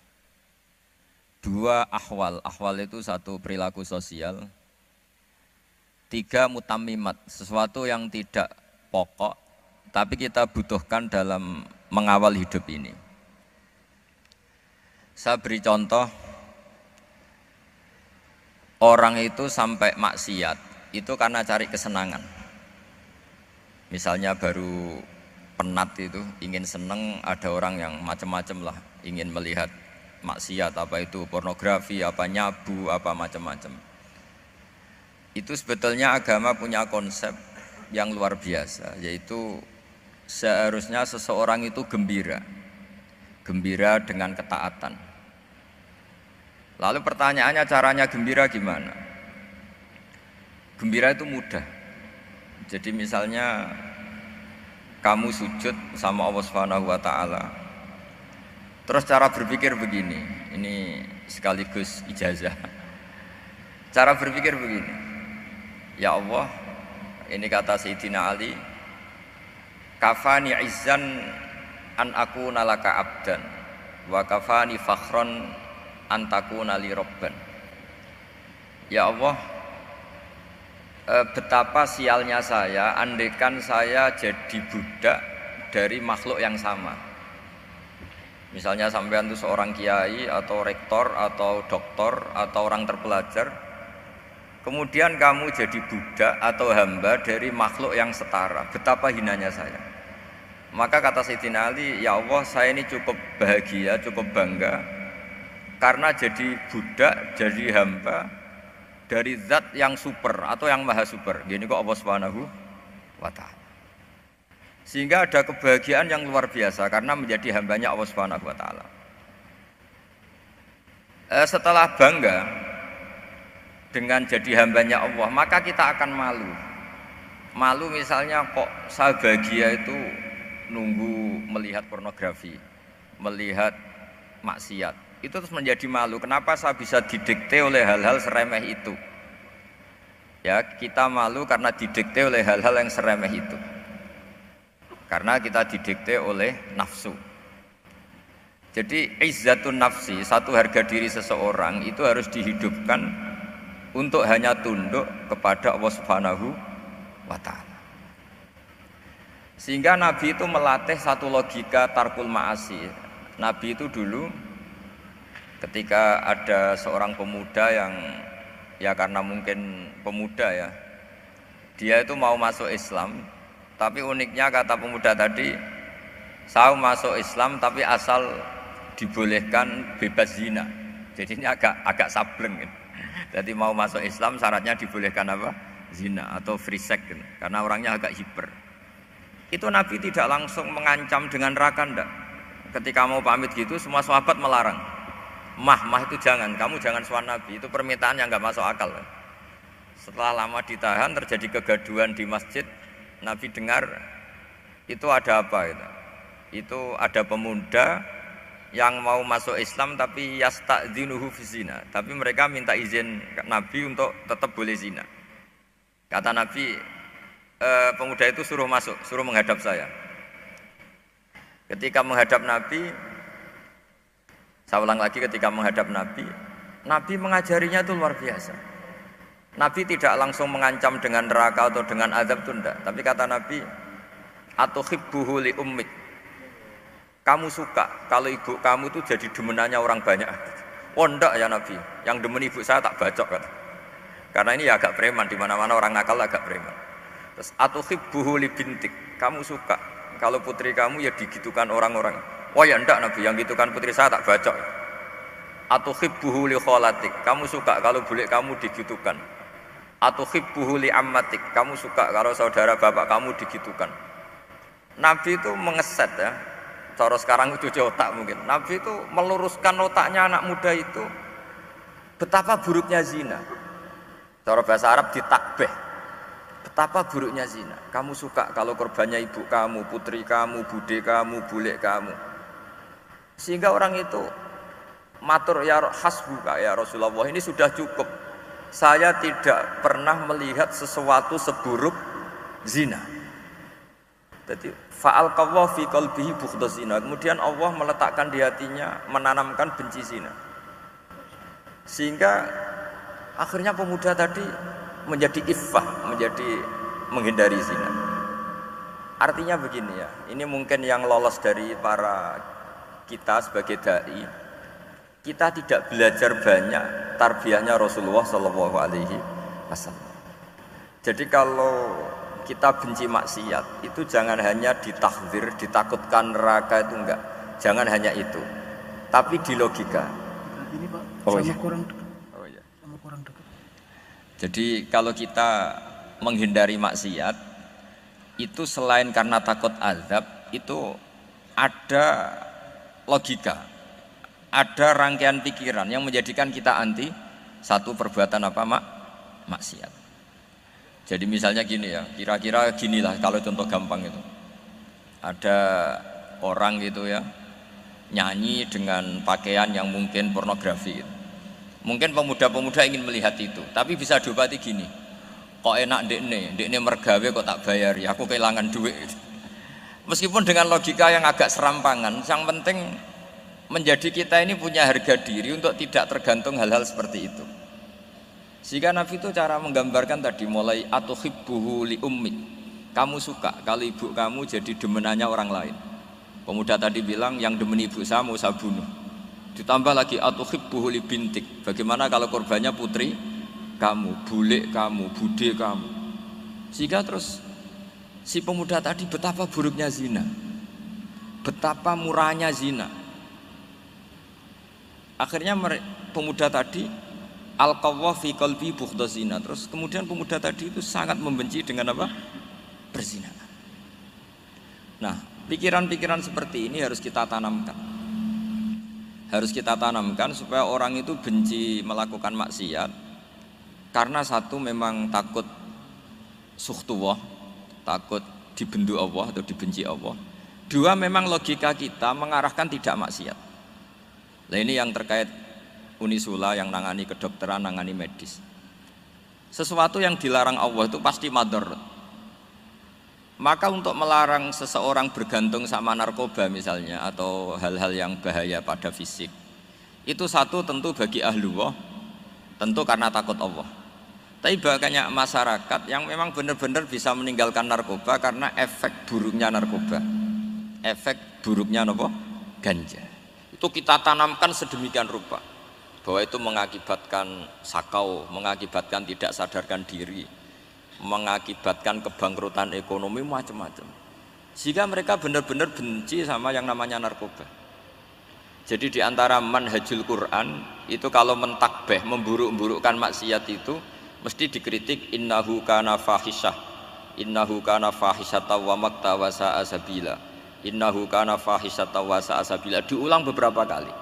Dua ahwal, ahwal itu satu perilaku sosial. Tiga mutammimat, sesuatu yang tidak pokok tapi kita butuhkan dalam mengawal hidup ini. Saya beri contoh, orang itu sampai maksiat itu karena cari kesenangan. Misalnya baru penat itu, ingin seneng, ada orang yang macam-macam lah, ingin melihat maksiat, apa itu pornografi, apa nyabu, apa macam-macam. Itu sebetulnya agama punya konsep yang luar biasa, yaitu seharusnya seseorang itu gembira dengan ketaatan. Lalu pertanyaannya, caranya gembira gimana? Gembira itu mudah. Jadi misalnya kamu sujud sama Allah Subhanahu wa taala. Terus cara berpikir begini, ini sekaligus ijazah. Cara berpikir begini. Ya Allah, ini kata Sayyidina Ali, kafani izzan an akuna laka abdan wa kafani fakhron an takuna li robban. Ya Allah, betapa sialnya saya andaikan saya jadi budak dari makhluk yang sama. Misalnya sampean itu seorang kiai atau rektor atau doktor atau orang terpelajar, kemudian kamu jadi budak atau hamba dari makhluk yang setara, betapa hinanya saya. Maka kata Sayyidina Ali, ya Allah, saya ini cukup bahagia, cukup bangga karena jadi budak, jadi hamba dari zat yang super atau yang maha super. Gini kok Allah Subhanahu wa ta'ala. Sehingga ada kebahagiaan yang luar biasa karena menjadi hambanya Allah Subhanahu wa ta'ala. Setelah bangga dengan jadi hambanya Allah, maka kita akan malu. Malu misalnya kok saya bahagia itu nunggu melihat pornografi, melihat maksiat. Itu terus menjadi malu. Kenapa saya bisa didikte oleh hal-hal seremeh itu? Ya, kita malu karena didikte oleh hal-hal yang seremeh itu. Karena kita didikte oleh nafsu. Jadi izzatun nafsi, satu harga diri seseorang itu harus dihidupkan untuk hanya tunduk kepada Allah Subhanahu wa ta'ala. Sehingga Nabi itu melatih satu logika tarkul ma'asi. Nabi itu dulu ketika ada seorang pemuda yang ya karena mungkin pemuda ya, dia itu mau masuk Islam, tapi uniknya kata pemuda tadi, saya masuk Islam tapi asal dibolehkan bebas zina. Jadi ini agak sableng gitu. Jadi mau masuk Islam syaratnya dibolehkan apa? Zina atau free sex gitu. Karena orangnya agak hiper. Itu Nabi tidak langsung mengancam dengan neraka, enggak. Ketika mau pamit gitu semua sahabat melarang. Mah itu jangan, kamu jangan sowan Nabi, itu permintaan yang enggak masuk akal. Setelah lama ditahan terjadi kegaduhan di masjid, Nabi dengar itu ada apa itu? Itu ada pemuda yang mau masuk Islam tapi yasta'dzinuhu fi zina, tapi mereka minta izin Nabi untuk tetap boleh zina. Kata Nabi, pemuda itu suruh masuk, suruh menghadap saya. Ketika menghadap Nabi, saya ulang lagi, ketika menghadap Nabi, Nabi mengajarinya itu luar biasa. Nabi tidak langsung mengancam dengan neraka atau dengan azab itu enggak, tapi kata Nabi, atuhibbuhu li ummik, kamu suka kalau ibu kamu itu jadi demenannya orang banyak. Oh enggak ya Nabi, yang demen ibu saya tak bacok kata. Karena ini ya agak preman, di mana-mana orang nakal agak preman. Terus atuhibbuhu li bintik, kamu suka kalau putri kamu ya digitukan orang-orang. Wah ya enggak Nabi, yang gitukan putri saya tak bacok. Atuhibbuhu li kholatik, kamu suka kalau bule kamu digitukan. Atuhibbuhu li ammatik, kamu suka kalau saudara bapak kamu digitukan. Nabi itu mengeset ya, cara sekarang itu cuci otak mungkin. Nabi itu meluruskan otaknya anak muda itu betapa buruknya zina. Cara bahasa Arab ditakbih. Betapa buruknya zina. Kamu suka kalau korbannya ibu kamu, putri kamu, bude kamu, bule kamu. Sehingga orang itu matur ya hasbuka ya Rasulullah, ini sudah cukup. Saya tidak pernah melihat sesuatu seburuk zina. Jadi fa'al qawwa fi qalbihi bughdaz zina. Kemudian Allah meletakkan di hatinya, menanamkan benci zina. Sehingga akhirnya pemuda tadi menjadi iffah, menjadi menghindari zina. Artinya begini ya, ini mungkin yang lolos dari para kita sebagai dai, kita tidak belajar banyak tarbiyahnya Rasulullah Shallallahu Alaihi Wasallam. Jadi kalau kita benci maksiat itu jangan hanya ditahdzir, ditakutkan neraka, itu enggak, jangan hanya itu, tapi di logika. Ini Pak, Oh, sama iya. kurang dekat. Oh, iya. Sama kurang dekat. Jadi kalau kita menghindari maksiat itu selain karena takut azab, itu ada logika, ada rangkaian pikiran yang menjadikan kita anti satu perbuatan apa maksiat. Jadi misalnya gini ya, kira-kira ginilah kalau contoh gampang itu. Ada orang gitu ya, nyanyi dengan pakaian yang mungkin pornografi gitu. Mungkin pemuda-pemuda ingin melihat itu, tapi bisa diobati gini. Kok enak dekne mergawe kok tak bayari, aku kehilangan duit. Meskipun dengan logika yang agak serampangan, yang penting menjadi kita ini punya harga diri untuk tidak tergantung hal-hal seperti itu. Sehingga Nabi itu cara menggambarkan tadi mulai atuhibbuhu li ummik. Kamu suka kalau ibu kamu jadi demenannya orang lain. Pemuda tadi bilang yang demen ibu saya mau saya bunuh. Ditambah lagi atuhibbuhu li bintik. Bagaimana kalau korbannya putri kamu, bule kamu, bude kamu. Sehingga terus si pemuda tadi betapa buruknya zina, betapa murahnya zina. Akhirnya pemuda tadi al-qawwa fi qalbi bughdaz zina. Terus kemudian pemuda tadi itu sangat membenci dengan apa? Perzinahan. Nah, pikiran-pikiran seperti ini harus kita tanamkan. Harus kita tanamkan supaya orang itu benci melakukan maksiat karena satu memang takut sukhtuwah, takut dibendu Allah atau dibenci Allah. Dua, memang logika kita mengarahkan tidak maksiat. Nah ini yang terkait Unisula yang nangani kedokteran, nangani medis. Sesuatu yang dilarang Allah itu pasti madharat. Maka untuk melarang seseorang bergantung sama narkoba misalnya atau hal-hal yang bahaya pada fisik, itu satu tentu bagi ahlullah, tentu karena takut Allah. Tapi banyak masyarakat yang memang benar-benar bisa meninggalkan narkoba karena efek buruknya narkoba, efek buruknya ganja. Itu kita tanamkan sedemikian rupa bahwa itu mengakibatkan sakau, mengakibatkan tidak sadarkan diri, mengakibatkan kebangkrutan ekonomi, macam-macam. Sehingga mereka benar-benar benci sama yang namanya narkoba. Jadi di antara manhajul Quran itu kalau mentakbih, memburuk-burukkan maksiat itu mesti dikritik innahu kana fahisyah, innahu kana fahisyata wa makta wa sa'a sabila, innahu kana fahisyata wa sa'a sabila, diulang beberapa kali.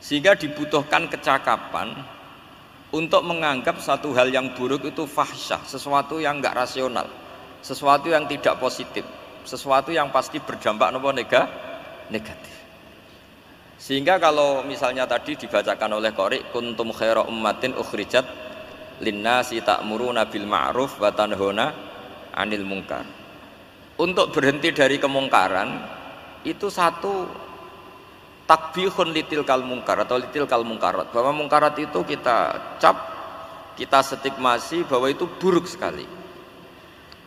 Sehingga dibutuhkan kecakapan untuk menganggap satu hal yang buruk itu fahsyah, sesuatu yang enggak rasional, sesuatu yang tidak positif, sesuatu yang pasti berdampak negatif. Sehingga kalau misalnya tadi dibacakan oleh qari kuntum khaira ummatin ukhrijat linnasi ta'muruna bil ma'ruf wa tanhauna 'anil munkar. Untuk berhenti dari kemungkaran itu satu takbihun litil kal mungkar atau litil kal mungkarat, bahwa mungkarat itu kita cap, kita stigmasi bahwa itu buruk sekali.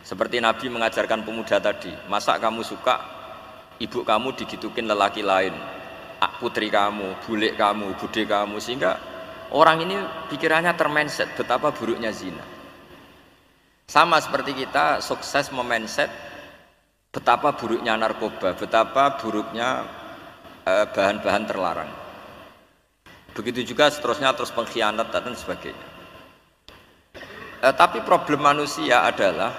Seperti Nabi mengajarkan pemuda tadi, masa kamu suka ibu kamu digitukin lelaki lain, putri kamu, bule kamu, bude kamu, sehingga orang ini pikirannya termindset betapa buruknya zina. Sama seperti kita sukses memindset betapa buruknya narkoba, betapa buruknya bahan-bahan terlarang. Begitu juga seterusnya, terus pengkhianat dan sebagainya. Tapi problem manusia adalah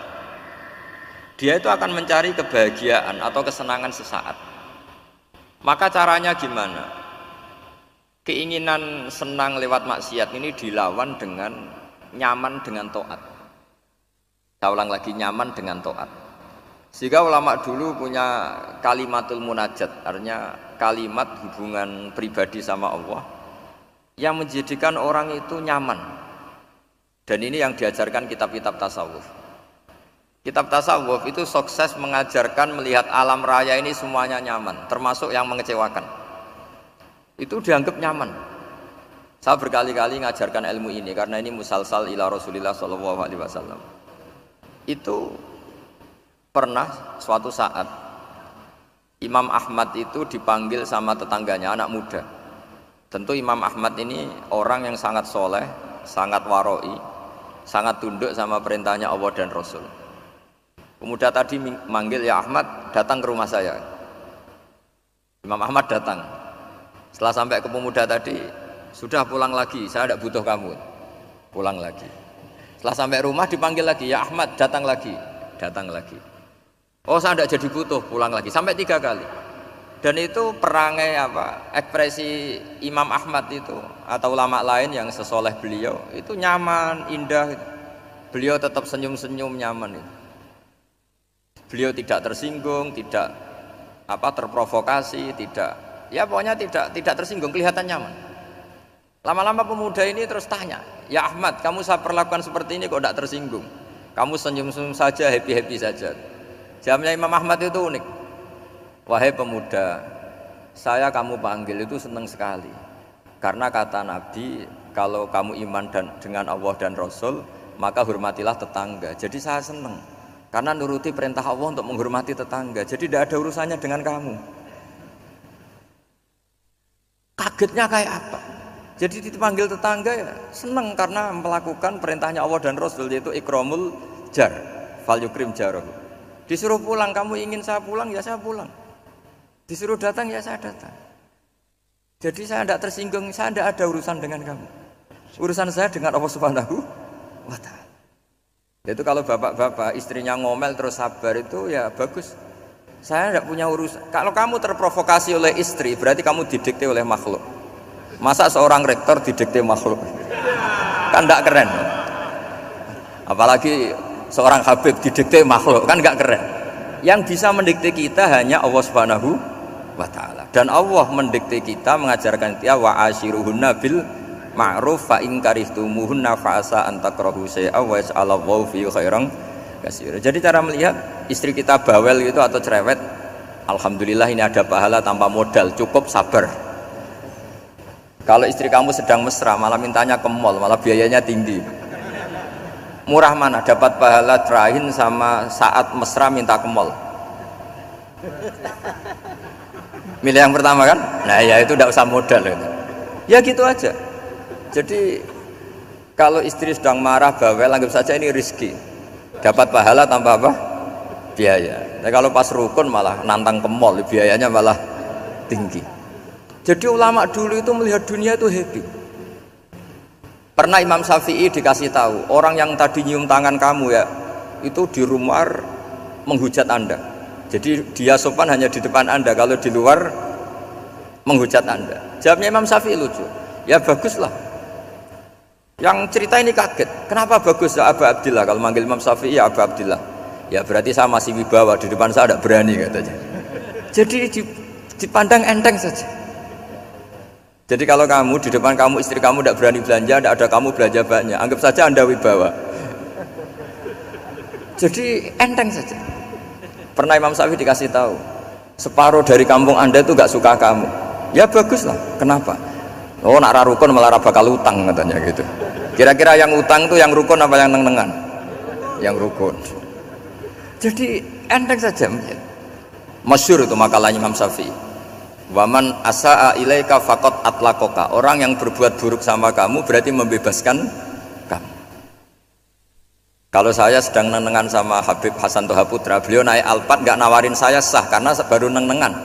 dia itu akan mencari kebahagiaan atau kesenangan sesaat. Maka caranya gimana? Keinginan senang lewat maksiat ini dilawan dengan nyaman dengan taat. Saya ulang lagi, nyaman dengan taat. Sehingga ulama dulu punya kalimatul munajat, artinya kalimat hubungan pribadi sama Allah yang menjadikan orang itu nyaman. Dan ini yang diajarkan kitab-kitab tasawuf. Kitab tasawuf itu sukses mengajarkan melihat alam raya ini semuanya nyaman, termasuk yang mengecewakan. Itu dianggap nyaman. Saya berkali-kali mengajarkan ilmu ini karena ini musalsal ila Rasulillah sallallahu alaihi wasallam. Itu pernah suatu saat Imam Ahmad itu dipanggil sama tetangganya, anak muda. Tentu Imam Ahmad ini orang yang sangat soleh, sangat waroi, sangat tunduk sama perintahnya Allah dan Rasul. Pemuda tadi manggil, ya Ahmad, datang ke rumah saya. Imam Ahmad datang. Setelah sampai ke pemuda tadi, sudah pulang lagi, saya tidak butuh kamu. Pulang lagi. Setelah sampai rumah dipanggil lagi, ya Ahmad, datang lagi. Datang lagi. Oh, saya tidak jadi butuh, pulang lagi. Sampai 3 kali. Dan itu perangai ekspresi Imam Ahmad itu atau ulama lain yang sesoleh beliau itu nyaman, indah. Beliau tetap senyum-senyum, nyaman itu. Beliau tidak tersinggung, tidak terprovokasi, pokoknya tidak tersinggung, kelihatan nyaman. Lama-lama pemuda ini terus tanya, ya Ahmad, kamu saya perlakukan seperti ini kok tidak tersinggung? Kamu senyum-senyum saja, happy-happy saja. Jawabnya Imam Ahmad itu unik. Wahai pemuda, saya kamu panggil itu senang sekali. Karena kata Nabi, kalau kamu iman dengan Allah dan Rasul, maka hormatilah tetangga. Jadi saya senang. Karena nuruti perintah Allah untuk menghormati tetangga. Jadi tidak ada urusannya dengan kamu. Kagetnya kayak apa? Jadi dipanggil tetangga ya senang karena melakukan perintahnya Allah dan Rasul, yaitu ikramul jar, fal yukrim jarahu. Disuruh pulang, kamu ingin saya pulang, ya saya pulang. Disuruh datang, ya saya datang. Jadi saya tidak tersinggung, saya tidak ada urusan dengan kamu. Urusan saya dengan Allah Subhanahu wa ta'ala. Itu kalau bapak-bapak istrinya ngomel terus sabar itu ya bagus. Saya tidak punya urusan. Kalau kamu terprovokasi oleh istri, berarti kamu didikte oleh makhluk. Masa seorang rektor didikte makhluk? Kan tidak keren. Apalagi seorang habib didikte makhluk, kan nggak keren. Yang bisa mendikte kita hanya Allah Subhanahu wa ta'ala. Dan Allah mendikte kita, mengajarkan kita wa ashiruhunna bil ma'ruf fa in karihtumuhunna fa asa an takrahu shay'an wa yaj'alallahu fi khairan katsira. Jadi cara melihat istri kita bawel gitu atau cerewet, alhamdulillah ini ada pahala tanpa modal, cukup sabar. Kalau istri kamu sedang mesra malah mintanya ke mall, malah biayanya tinggi. Murah mana dapat pahala terahin sama saat mesra minta ke mall? Milih yang pertama kan? Nah ya itu tidak usah modal itu. Ya gitu aja. Jadi kalau istri sedang marah bawel, anggap saja ini rezeki. Dapat pahala tanpa apa? Biaya. Nah, kalau pas rukun malah nantang ke mall, biayanya malah tinggi. Jadi ulama dulu itu melihat dunia itu happy. Pernah Imam Syafi'i dikasih tahu, orang yang tadi nyium tangan kamu ya, itu di rumah menghujat Anda. Jadi dia sopan hanya di depan Anda, kalau di luar menghujat Anda. Jawabnya Imam Syafi'i lucu. Ya baguslah. Yang cerita ini kaget. Kenapa bagus ya Aba Abdillah? Kalau manggil Imam Syafi'i ya Aba Abdillah. Ya berarti saya masih wibawa, di depan saya tidak berani katanya. Jadi dipandang enteng saja. Jadi kalau kamu di depan kamu istri kamu tidak berani belanja, tidak ada kamu belanja banyak, anggap saja Anda wibawa. Jadi enteng saja. Pernah Imam Syafi'i dikasih tahu, separuh dari kampung Anda itu gak suka kamu. Ya baguslah. Kenapa? Oh nak rukun malah bakal utang katanya gitu. Kira-kira yang utang itu yang rukun apa yang neng-nengan? Yang rukun. Jadi enteng saja. Masyhur itu makalahnya Imam Syafi'i. Waman asa'a ilaika faqad atlaqaka. Orang yang berbuat buruk sama kamu berarti membebaskan kamu. Kalau saya sedang nenengan sama Habib Hasan Toha Putra, beliau naik Alphard nggak nawarin saya sah karena baru nenengan.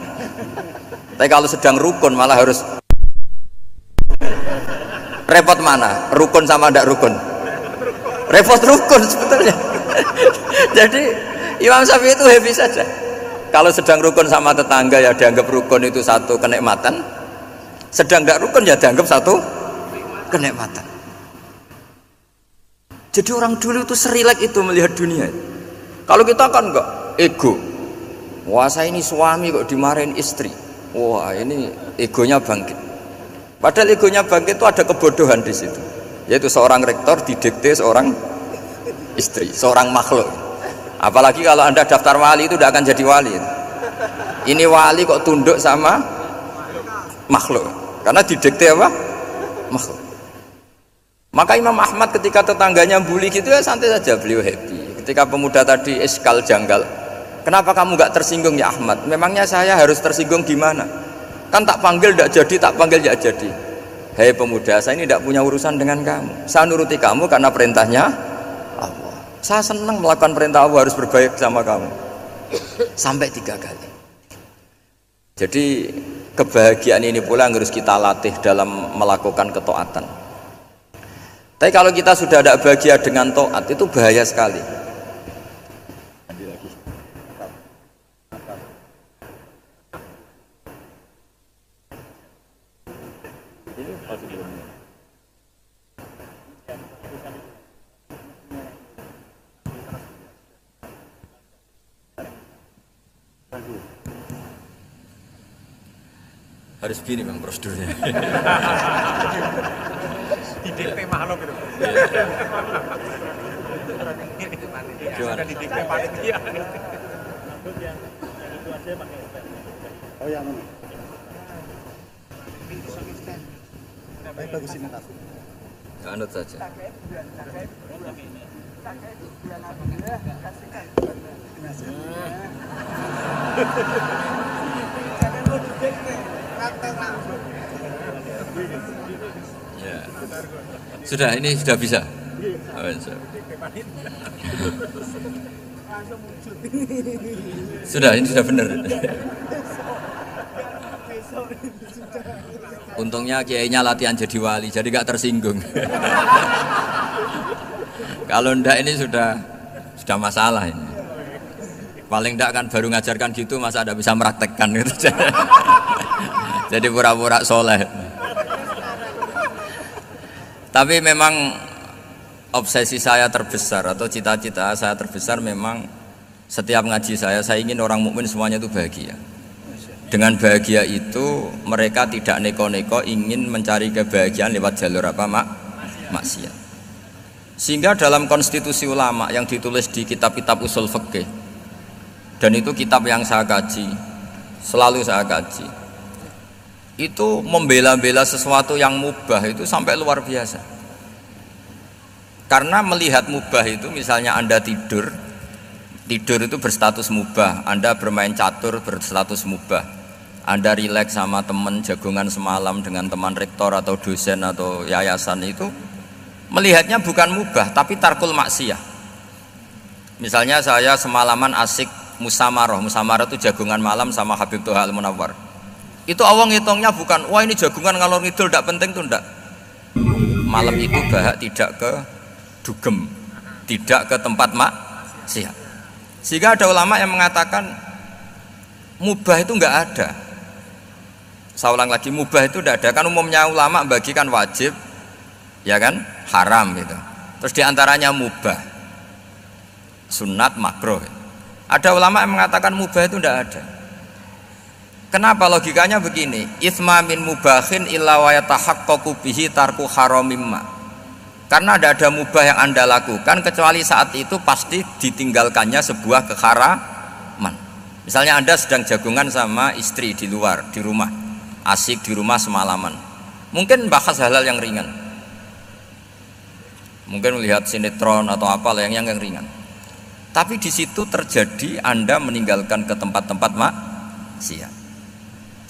Tapi kalau sedang rukun malah harus repot mana? Rukun sama ndak rukun? Repot rukun sebetulnya. Jadi Imam Syafi'i itu happy saja. Kalau sedang rukun sama tetangga ya dianggap rukun itu satu kenikmatan. Sedang ndak rukun ya dianggap satu kenikmatan. Jadi orang dulu itu serilek itu melihat dunia. Kalau kita kan enggak, ego. Wah saya ini suami kok dimarahin istri. Wah ini egonya bangkit. Padahal egonya bangkit itu ada kebodohan di situ. Yaitu seorang rektor didikte seorang istri, seorang makhluk. Apalagi kalau Anda daftar wali itu tidak akan jadi wali. Ini wali kok tunduk sama makhluk. Karena didikte apa? Makhluk. Maka Imam Ahmad ketika tetangganya bully gitu ya santai saja, beliau happy. Ketika pemuda tadi iskal janggal, kenapa kamu gak tersinggung ya Ahmad? Memangnya saya harus tersinggung gimana? Kan tak panggil tidak jadi, tak panggil tidak jadi. Hei pemuda, saya ini tidak punya urusan dengan kamu. Saya nuruti kamu karena perintahnya Allah. Saya senang melakukan perintah Allah, harus berbaik sama kamu. Sampai 3 kali. Jadi kebahagiaan ini pula yang harus kita latih dalam melakukan ketaatan. Tapi kalau kita sudah tidak bahagia dengan taat itu bahaya sekali. Harus begini bang prosedurnya. Di DP makhluk gitu. Sudah di DP panitia. Oh yang ini. Bagus ini tas. Anut saja. Ya. Sudah, ini sudah bisa. Sudah, ini sudah benar. Untungnya kiainya latihan jadi wali, jadi gak tersinggung. Kalau ndak ini sudah masalah ini. Paling ndak kan baru ngajarkan gitu, masa ada bisa meraktekkan gitu. Jadi pura-pura soleh. Tapi memang obsesi saya terbesar atau cita-cita saya terbesar memang setiap ngaji saya ingin orang mukmin semuanya itu bahagia. Dengan bahagia itu mereka tidak neko-neko ingin mencari kebahagiaan lewat jalur apa maksiat. Sehingga dalam konstitusi ulama yang ditulis di kitab-kitab usul fikih, dan itu kitab yang saya kaji, selalu saya kaji, itu membela-bela sesuatu yang mubah itu sampai luar biasa. Karena melihat mubah itu, misalnya Anda tidur itu berstatus mubah, Anda bermain catur berstatus mubah, Anda rileks sama teman jagungan semalam dengan teman rektor atau dosen atau yayasan, itu melihatnya bukan mubah tapi tarkul maksiyah. Misalnya saya semalaman asik musamaroh itu jagungan malam sama Habib Toha Al-Munawwar. Itu awang ngitungnya bukan, wah ini jagungan ngalor ngidul tidak penting, tuh enggak. Malam itu bahak tidak ke dugem, tidak ke tempat maksiat. Sehingga ada ulama yang mengatakan mubah itu enggak ada. Saya ulang lagi, mubah itu enggak ada. Kan umumnya ulama bagikan wajib, ya kan, haram gitu. Terus diantaranya mubah, sunat, makruh. Ada ulama yang mengatakan mubah itu enggak ada. Kenapa? Logikanya begini, itsma min mubahin illa wa yatahaqqaqu bihi tarku haramimma. Karena tidak ada mubah yang Anda lakukan kecuali saat itu pasti ditinggalkannya sebuah keharaman. Misalnya Anda sedang jagungan sama istri di luar, di rumah, asik di rumah semalaman, mungkin bahas hal-hal yang ringan, mungkin melihat sinetron atau apa yang ringan. Tapi di situ terjadi Anda meninggalkan ke tempat-tempat maksiat.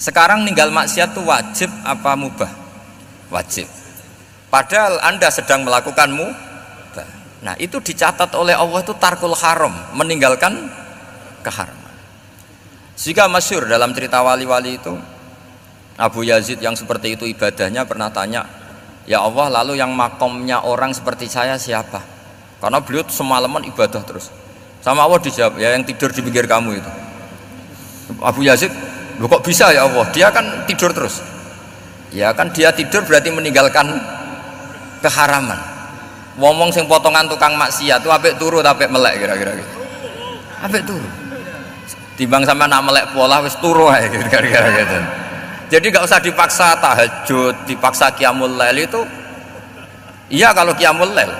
Sekarang ninggal maksiat itu wajib apa mubah? Wajib. Padahal Anda sedang melakukan mubah. Nah itu dicatat oleh Allah itu tarkul haram, meninggalkan keharaman. Sehingga masyhur dalam cerita wali-wali itu, Abu Yazid yang seperti itu ibadahnya pernah tanya, ya Allah, lalu yang makomnya orang seperti saya siapa? Karena beliau semalaman ibadah terus. Sama Allah dijawab, ya yang tidur di pinggir kamu itu. Abu Yazid, loh kok bisa ya Allah? Dia kan tidur terus. Ya kan dia tidur berarti meninggalkan keharaman. Ngomong sing potongan tukang maksiat itu apik turu apik melek kira-kira gitu. Apik turu. Timbang sama nak melek pola wis turu ae kira-kira gitu. Jadi nggak usah dipaksa tahajud, dipaksa qiyamul lail itu. Iya kalau qiyamul lail.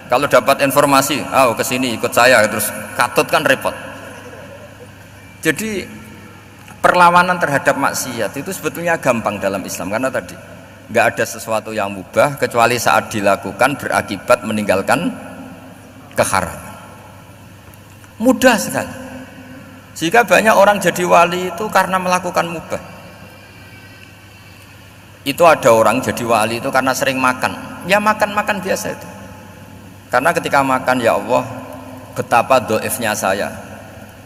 Kalau dapat informasi, kesini ikut saya, terus katut kan repot. Jadi perlawanan terhadap maksiat itu sebetulnya gampang dalam Islam karena tadi nggak ada sesuatu yang mubah kecuali saat dilakukan berakibat meninggalkan keharaman. Mudah sekali. Jika banyak orang jadi wali itu karena melakukan mubah. Itu ada orang jadi wali itu karena sering makan. Ya makan-makan biasa itu. Karena ketika makan, ya Allah, betapa doifnya saya.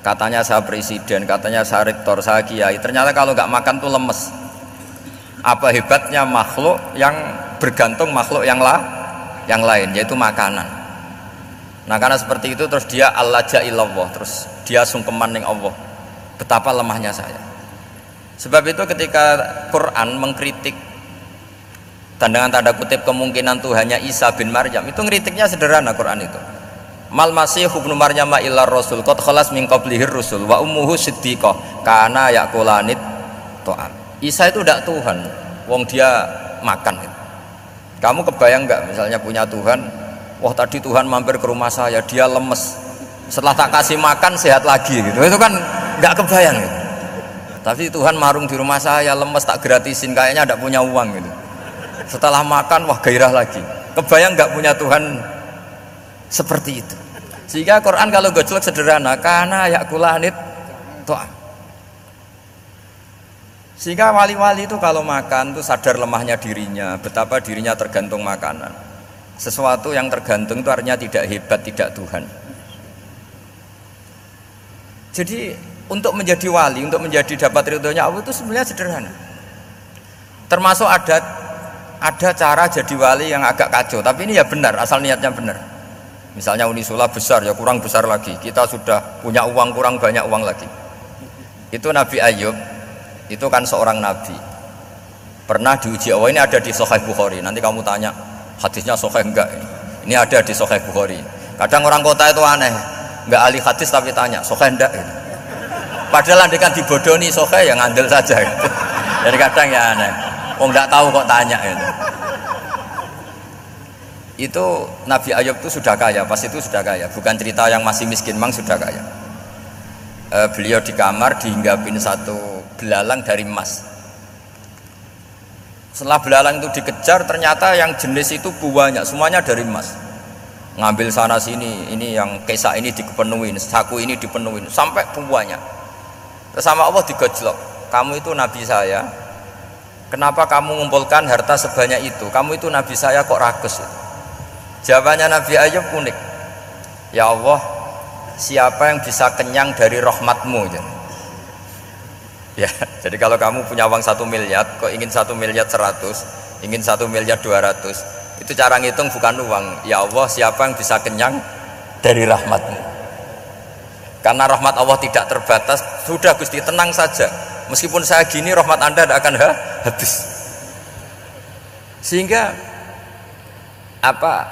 Katanya saya presiden, katanya saya rektor, saya kiai. Ternyata kalau nggak makan tuh lemes. Apa hebatnya makhluk yang bergantung makhluk yang lain, yaitu makanan. Nah karena seperti itu terus dia al-laja'illallah, terus dia sungkeman ning Allah. Betapa lemahnya saya. Sebab itu ketika Quran mengkritik dan dengan tanda kutip kemungkinan Tuhannya Isa bin Maryam, itu ngeritiknya sederhana Quran itu. Mal masih ibnu Maryam illar rasul qad khalas min qablihir rusul wa ummuhu siddiqah kana yaqulanit ta'am. Isa itu tidak Tuhan, wong dia makan gitu. Kamu kebayang nggak misalnya punya Tuhan, wah tadi Tuhan mampir ke rumah saya, dia lemes, setelah tak kasih makan sehat lagi gitu. Itu kan nggak kebayang gitu. Tapi Tuhan marung di rumah saya, lemes tak gratisin, kayaknya tidak punya uang gitu. Setelah makan, wah gairah lagi. Kebayang nggak punya Tuhan seperti itu. Sehingga Quran kalau gojlok sederhana, karena yakulanit to'am. Sehingga wali-wali itu kalau makan itu sadar lemahnya dirinya, betapa dirinya tergantung makanan. Sesuatu yang tergantung itu artinya tidak hebat, tidak Tuhan. Jadi untuk menjadi wali, untuk menjadi dapat ridhonya Allah itu sebenarnya sederhana. Termasuk ada cara jadi wali yang agak kacau, tapi ini ya benar, asal niatnya benar. Misalnya Unisula besar, ya kurang besar lagi. Kita sudah punya uang, kurang banyak uang lagi. Itu Nabi Ayub, itu kan seorang nabi. Pernah diuji Allah, ini ada di Sahih Bukhari. Nanti kamu tanya, hadisnya sahih enggak? Ini ada di Sahih Bukhari. Kadang orang kota itu aneh, enggak ahli hadis tapi tanya, sahih enggak? Padahal andikan dibodoni sahih, ya ngandel saja gitu. Jadi kadang ya aneh, enggak tahu kok tanya gitu. Itu Nabi Ayub itu sudah kaya, pas itu sudah kaya, bukan cerita yang masih miskin, memang sudah kaya. Beliau di kamar dihinggapin satu belalang dari emas. Setelah belalang itu dikejar, ternyata yang jenis itu banyak, semuanya dari emas. Ngambil sana sini, ini yang kesak ini dipenuhin, saku ini dipenuhin, sampai banyak. Terus sama Allah digojlok, kamu itu nabi saya, kenapa kamu mengumpulkan harta sebanyak itu? Kamu itu nabi saya kok rakus? Jawabannya Nabi Ayub unik. Ya Allah, siapa yang bisa kenyang dari rahmatmu? Ya, jadi kalau kamu punya uang 1 miliar, kok ingin 1 miliar 100, ingin 1 miliar 200, itu cara ngitung bukan uang. Ya Allah, siapa yang bisa kenyang dari rahmatmu? Karena rahmat Allah tidak terbatas. Sudah Gusti, tenang saja, meskipun saya gini, rahmat Anda tidak akan habis. Sehingga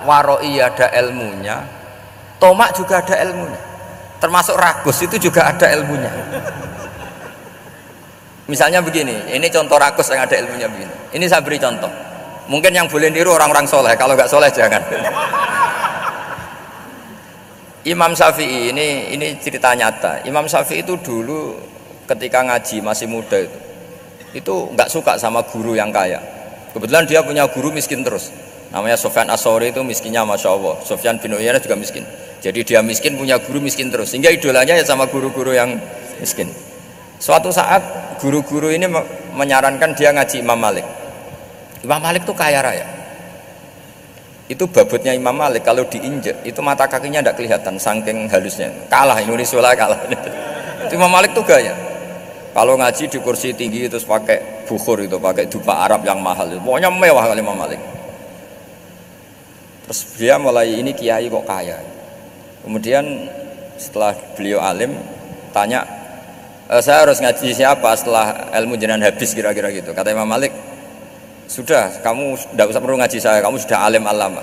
waroi ada ilmunya, tomak juga ada ilmunya, termasuk ragus itu juga ada ilmunya. Misalnya begini, ini contoh rakus yang ada ilmunya begini. Ini saya beri contoh. Mungkin yang boleh niru orang-orang soleh, kalau nggak soleh jangan. Imam Syafi'i ini cerita nyata. Imam Syafi'i itu dulu ketika ngaji masih muda itu nggak suka sama guru yang kaya. Kebetulan dia punya guru miskin terus. Namanya Sufyan As-Tsauri, itu miskinnya Masya Allah. Sufyan bin Uyainah juga miskin. Jadi dia miskin, punya guru miskin terus. Sehingga idolanya ya sama guru-guru yang miskin. Suatu saat guru-guru ini menyarankan dia ngaji Imam Malik. Imam Malik itu kaya raya. Itu babutnya Imam Malik kalau diinjek itu mata kakinya tidak kelihatan saking halusnya. Kalah Indonesia lah kalah. Itu Imam Malik tuh gaya. Kalau ngaji di kursi tinggi terus pakai bukhur itu, pakai dupa Arab yang mahal itu. Pokoknya mewah kali Imam Malik. Terus dia mulai ini kiai kok kaya. Kemudian setelah beliau alim tanya, saya harus ngaji siapa setelah ilmu jenengan habis kira-kira gitu. Kata Imam Malik, sudah, kamu tidak usah perlu ngaji saya, kamu sudah alim alama.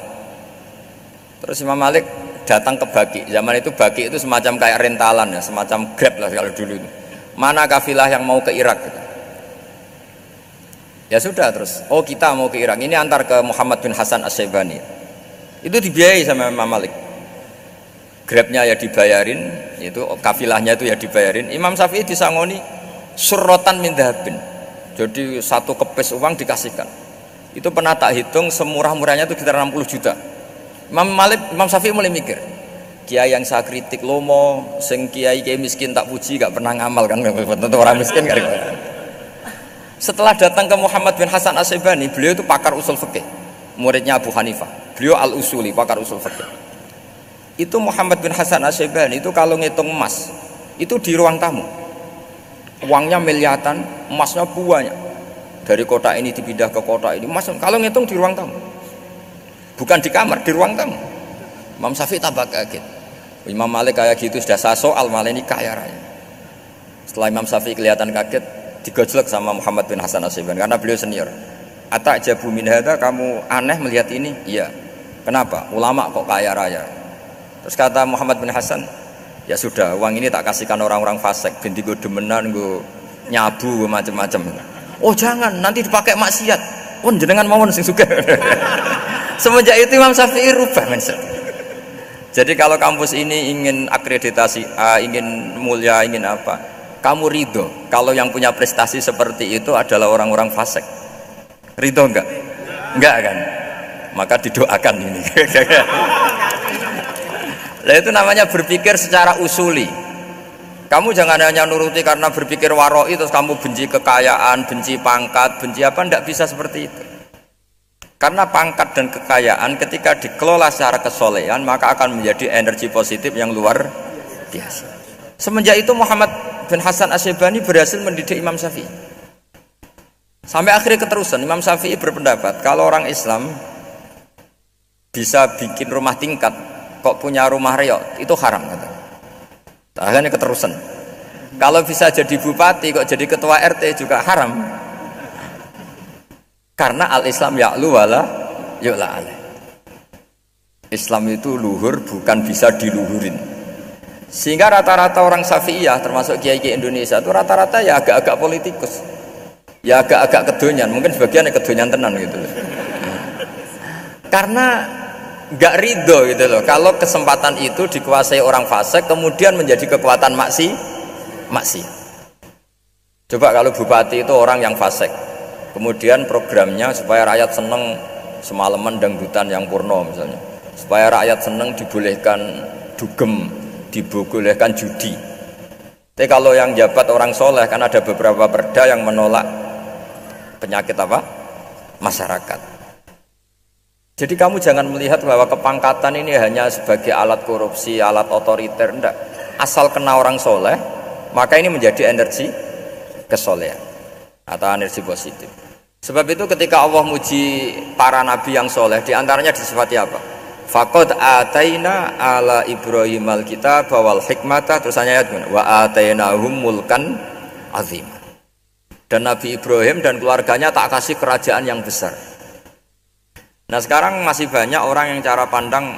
Terus Imam Malik datang ke Baki. Zaman itu Baki itu semacam kayak rentalan ya, semacam Grab lah kalau dulu itu. Mana kafilah yang mau ke Irak gitu. Ya sudah terus, oh kita mau ke Irak, ini antar ke Muhammad bin Hasan As-Syaibani. Itu dibiayai sama Imam Malik. Grabnya ya dibayarin, itu kafilahnya itu ya dibayarin. Imam Syafi'i disangoni surrotan min dhahabin. Jadi satu kepes uang dikasihkan. Itu pernah tak hitung semurah-murahnya itu sekitar 60 juta. Imam Syafi'i mulai mikir, kiai yang saya kritik lomo, sing kiai miskin tak puji, gak pernah ngamal kan, tentu orang miskin kan. Setelah datang ke Muhammad bin Hasan As-Syaibani, beliau itu pakar usul fikih, muridnya Abu Hanifah. Beliau al-usuli, pakar usul fikih. Itu Muhammad bin Hasan As-Syaibani itu kalau ngitung emas, itu di ruang tamu. Uangnya miliatan, emasnya banyak. Dari kota ini dipindah ke kota ini, emas kalau ngitung di ruang tamu. Bukan di kamar, di ruang tamu. Imam Syafi'i tambah kaget. Imam Malik kayak gitu sudah saya soal, malah ini kaya raya. Setelah Imam Syafi'i kelihatan kaget, digojlek sama Muhammad bin Hasan As-Syaibani karena beliau senior. Ata'jabu min hadza, kamu aneh melihat ini? Iya. Kenapa? Ulama kok kaya raya. Terus kata Muhammad bin Hasan, ya sudah, uang ini tak kasihkan orang-orang fasik, binti gue demenan, gue nyabu, gue macam-macam. Oh jangan, nanti dipakai maksiat. Oh jenengan mawon sing suka. Semenjak itu Imam Syafi'i rubah mindset. Jadi kalau kampus ini ingin akreditasi A, ingin mulia, ingin apa, kamu ridho kalau yang punya prestasi seperti itu adalah orang-orang fasik. Ridho enggak? Enggak kan? Maka didoakan ini. Nah itu namanya berpikir secara usuli. Kamu jangan hanya nuruti karena berpikir waroi terus kamu benci kekayaan, benci pangkat, benci apa, tidak bisa seperti itu. Karena pangkat dan kekayaan ketika dikelola secara kesolehan maka akan menjadi energi positif yang luar biasa. Semenjak itu Muhammad bin Hasan As-Syaibani berhasil mendidik Imam Syafi'i. Sampai akhirnya keterusan Imam Syafi'i berpendapat kalau orang Islam bisa bikin rumah tingkat kok punya rumah reok itu haram kata. Akhirnya keterusan. Kalau bisa jadi bupati kok jadi ketua RT juga haram. Karena al-Islam ya'lu wala yu'la alaih. Islam itu luhur bukan bisa diluhurin. Sehingga rata-rata orang Syafi'iyah termasuk kiai-kiai Indonesia itu rata-rata ya agak-agak politikus. Ya agak-agak kedonyan, mungkin sebagian ya kedonyan tenan gitu. Karena nggak ridho gitu loh kalau kesempatan itu dikuasai orang fasik kemudian menjadi kekuatan maksiat. Coba kalau bupati itu orang yang fasik, kemudian programnya supaya rakyat seneng semalaman dangdutan yang purno misalnya, supaya rakyat seneng dibolehkan dugem, dibolehkan judi. Tapi kalau yang jabat orang soleh kan ada beberapa perda yang menolak penyakit apa? Masyarakat. Jadi kamu jangan melihat bahwa kepangkatan ini hanya sebagai alat korupsi, alat otoriter, enggak. Asal kena orang soleh, maka ini menjadi energi kesolehan atau energi positif. Sebab itu ketika Allah muji para nabi yang soleh, diantaranya disifati apa? Faqad ataina ala Ibrahim al-kitab wal hikmata, terusannya ayat wa atainahum mulkan azim. Dan Nabi Ibrahim dan keluarganya tak kasih kerajaan yang besar. Nah sekarang masih banyak orang yang cara pandang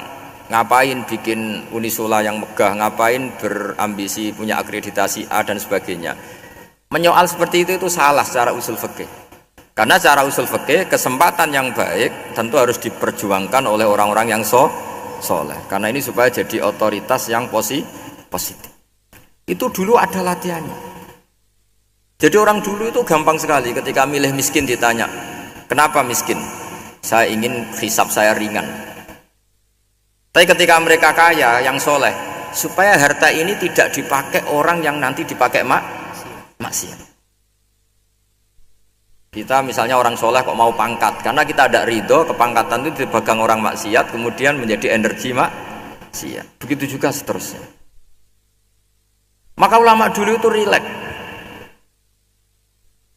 ngapain bikin Unisula yang megah, ngapain berambisi punya akreditasi A dan sebagainya. Menyoal seperti itu salah secara usul fikih. Karena secara usul fikih kesempatan yang baik tentu harus diperjuangkan oleh orang-orang yang soleh. Karena ini supaya jadi otoritas yang positif. Itu dulu ada latihannya. Jadi orang dulu itu gampang sekali ketika milih miskin ditanya, kenapa miskin? Saya ingin hisab saya ringan. Tapi ketika mereka kaya yang soleh, supaya harta ini tidak dipakai orang yang nanti dipakai maksiat. Kita misalnya orang soleh kok mau pangkat, karena kita ada ridho, kepangkatan itu dipegang orang maksiat, kemudian menjadi energi maksiat. Begitu juga seterusnya. Maka ulama dulu itu rileks.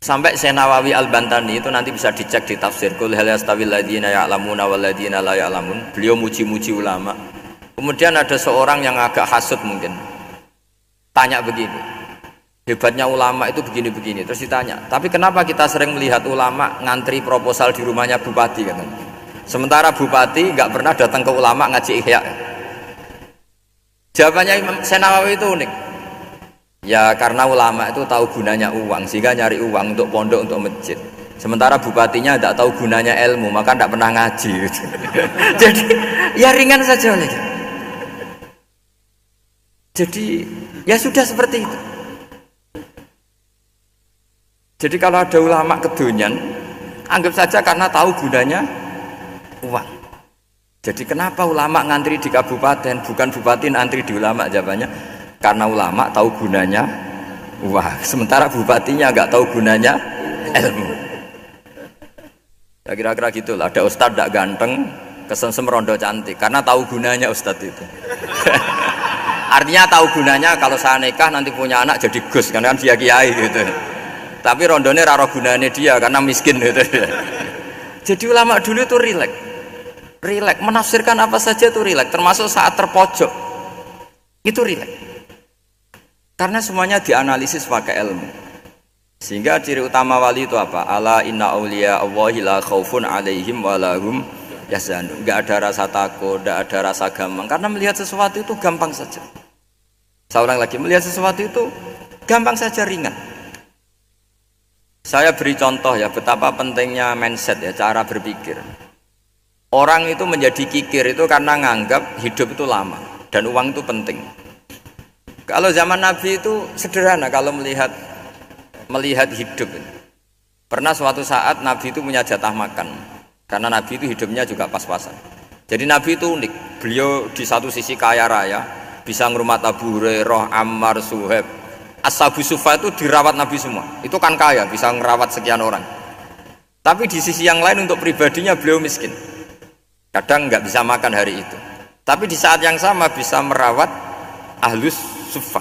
Sampai Syekh Nawawi Al-Bantani itu nanti bisa dicek di tafsir Qul hal yastawil ladzina ya'lamuna wal ladzina la ya'lamun. Beliau muji-muji ulama. Kemudian ada seorang yang agak hasud mungkin. Tanya begini. Hebatnya ulama itu begini-begini. Terus ditanya, tapi kenapa kita sering melihat ulama ngantri proposal di rumahnya bupati katanya. Sementara bupati nggak pernah datang ke ulama ngaji ihya. Jawabannya Imam Syekh Nawawi itu unik. Ya karena ulama itu tahu gunanya uang, sehingga nyari uang untuk pondok, untuk masjid. Sementara bupatinya tidak tahu gunanya ilmu, maka tidak pernah ngaji. Jadi ya ringan saja oleh. Jadi ya sudah seperti itu. Jadi kalau ada ulama kedonyan, anggap saja karena tahu gunanya uang. Jadi kenapa ulama ngantri di kabupaten, bukan bupati ngantri di ulama? Jawabannya karena ulama tahu gunanya uang, sementara bupatinya nggak tahu gunanya ilmu. Ya kira-kira gitulah. Ada ustadz tidak ganteng, kesemsem rondo cantik, karena tahu gunanya ustadz itu. Artinya tahu gunanya kalau saya nikah nanti punya anak jadi gus, karena kan dia kiai gitu. Tapi rondone raro gunanya dia karena miskin gitu. Jadi ulama dulu itu rileks, menafsirkan apa saja itu rileks, termasuk saat terpojok itu rileks. Karena semuanya dianalisis pakai ilmu. Sehingga ciri utama wali itu apa? Ala inna auliya Allahi la khaufun alaihim wa lahum yahzanun. Enggak ada rasa takut, enggak ada rasa gampang. Karena melihat sesuatu itu gampang saja. Saya ulang lagi, melihat sesuatu itu gampang saja, ringan. Saya beri contoh ya betapa pentingnya mindset ya, cara berpikir. Orang itu menjadi kikir itu karena nganggap hidup itu lama dan uang itu penting. Kalau zaman Nabi itu sederhana kalau melihat hidup. Pernah suatu saat Nabi itu punya jatah makan, karena Nabi itu hidupnya juga pas-pasan. Jadi Nabi itu unik. Beliau di satu sisi kaya raya, bisa ngurmat Abu Hurairah, Ammar, Suhaib. Ashabu Sufa itu dirawat Nabi semua. Itu kan kaya, bisa ngerawat sekian orang. Tapi di sisi yang lain untuk pribadinya beliau miskin. Kadang nggak bisa makan hari itu. Tapi di saat yang sama bisa merawat Ahlus Sufa.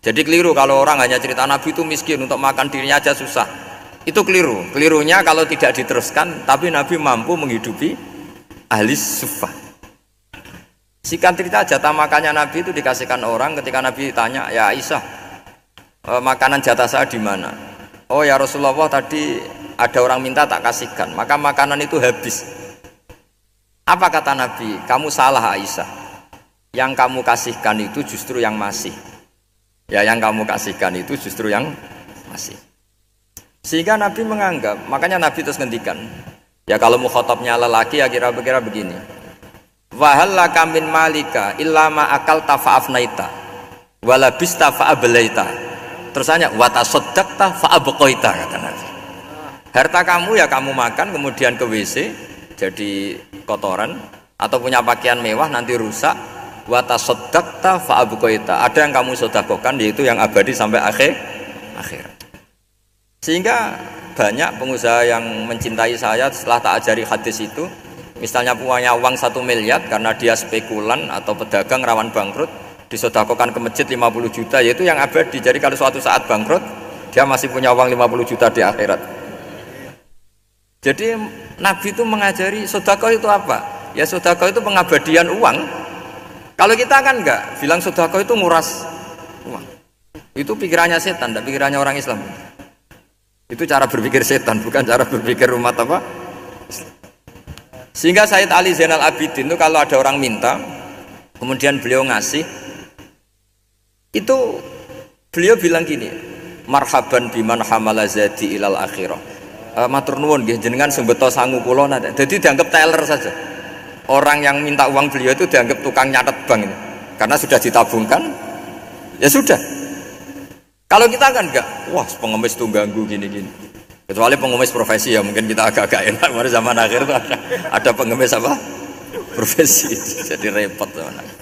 Jadi keliru kalau orang hanya cerita Nabi itu miskin, untuk makan dirinya aja susah. Itu keliru. Kelirunya kalau tidak diteruskan, tapi Nabi mampu menghidupi Ahlus Sufa. Singkat cerita, jatah makannya Nabi itu dikasihkan orang ketika Nabi tanya, ya Aisyah, makanan jatah saya di mana? Oh ya Rasulullah, tadi ada orang minta tak kasihkan, maka makanan itu habis. Apa kata Nabi? Kamu salah Aisyah. Yang kamu kasihkan itu justru yang masih. Ya yang kamu kasihkan itu justru yang masih. Sehingga Nabi menganggap, makanya Nabi terus ngendikan. Ya kalau mukhatabnya lelaki ya kira-kira begini. Wahal laka min malika illa ma akalta fa'afnaita walabista fa'ablaita. Terus tanya, watasoddaqta fa'abqaita, kata Nabi. Harta kamu ya kamu makan, kemudian ke WC jadi kotoran, atau punya pakaian mewah nanti rusak. Watasoddaqta fa'abqaita. Ada yang kamu sedekahkan, yaitu yang abadi sampai akhir. Sehingga banyak pengusaha yang mencintai saya setelah tak ajari hadis itu, misalnya punya uang 1 miliar karena dia spekulan atau pedagang rawan bangkrut, disedekahkan ke masjid 50 juta, yaitu yang abadi. Jadi kalau suatu saat bangkrut, dia masih punya uang 50 juta di akhirat. Jadi Nabi itu mengajari sedekah itu apa? Ya sedekah itu pengabadian uang. Kalau kita kan enggak, bilang sedekah itu nguras uang. Itu pikirannya setan, dan pikirannya orang Islam. Itu cara berpikir setan, bukan cara berpikir umat apa? Sehingga Sayyid Ali Zainal Abidin itu kalau ada orang minta, kemudian beliau ngasih, itu beliau bilang gini, marhaban biman hamala zadi ilal akhirah. Matur nuwun nggih jenengan sing beto sangu kula nate. Jadi dianggap teller saja. Orang yang minta uang beliau itu dianggap tukang nyatet bank ini. Karena sudah ditabungkan, ya sudah. Kalau kita kan enggak, wah pengemis tuh ganggu gini-gini. Kecuali pengemis profesi ya mungkin kita agak-agak enak. Pada zaman akhir itu ada pengemis apa? Profesi. Jadi repot zaman akhir.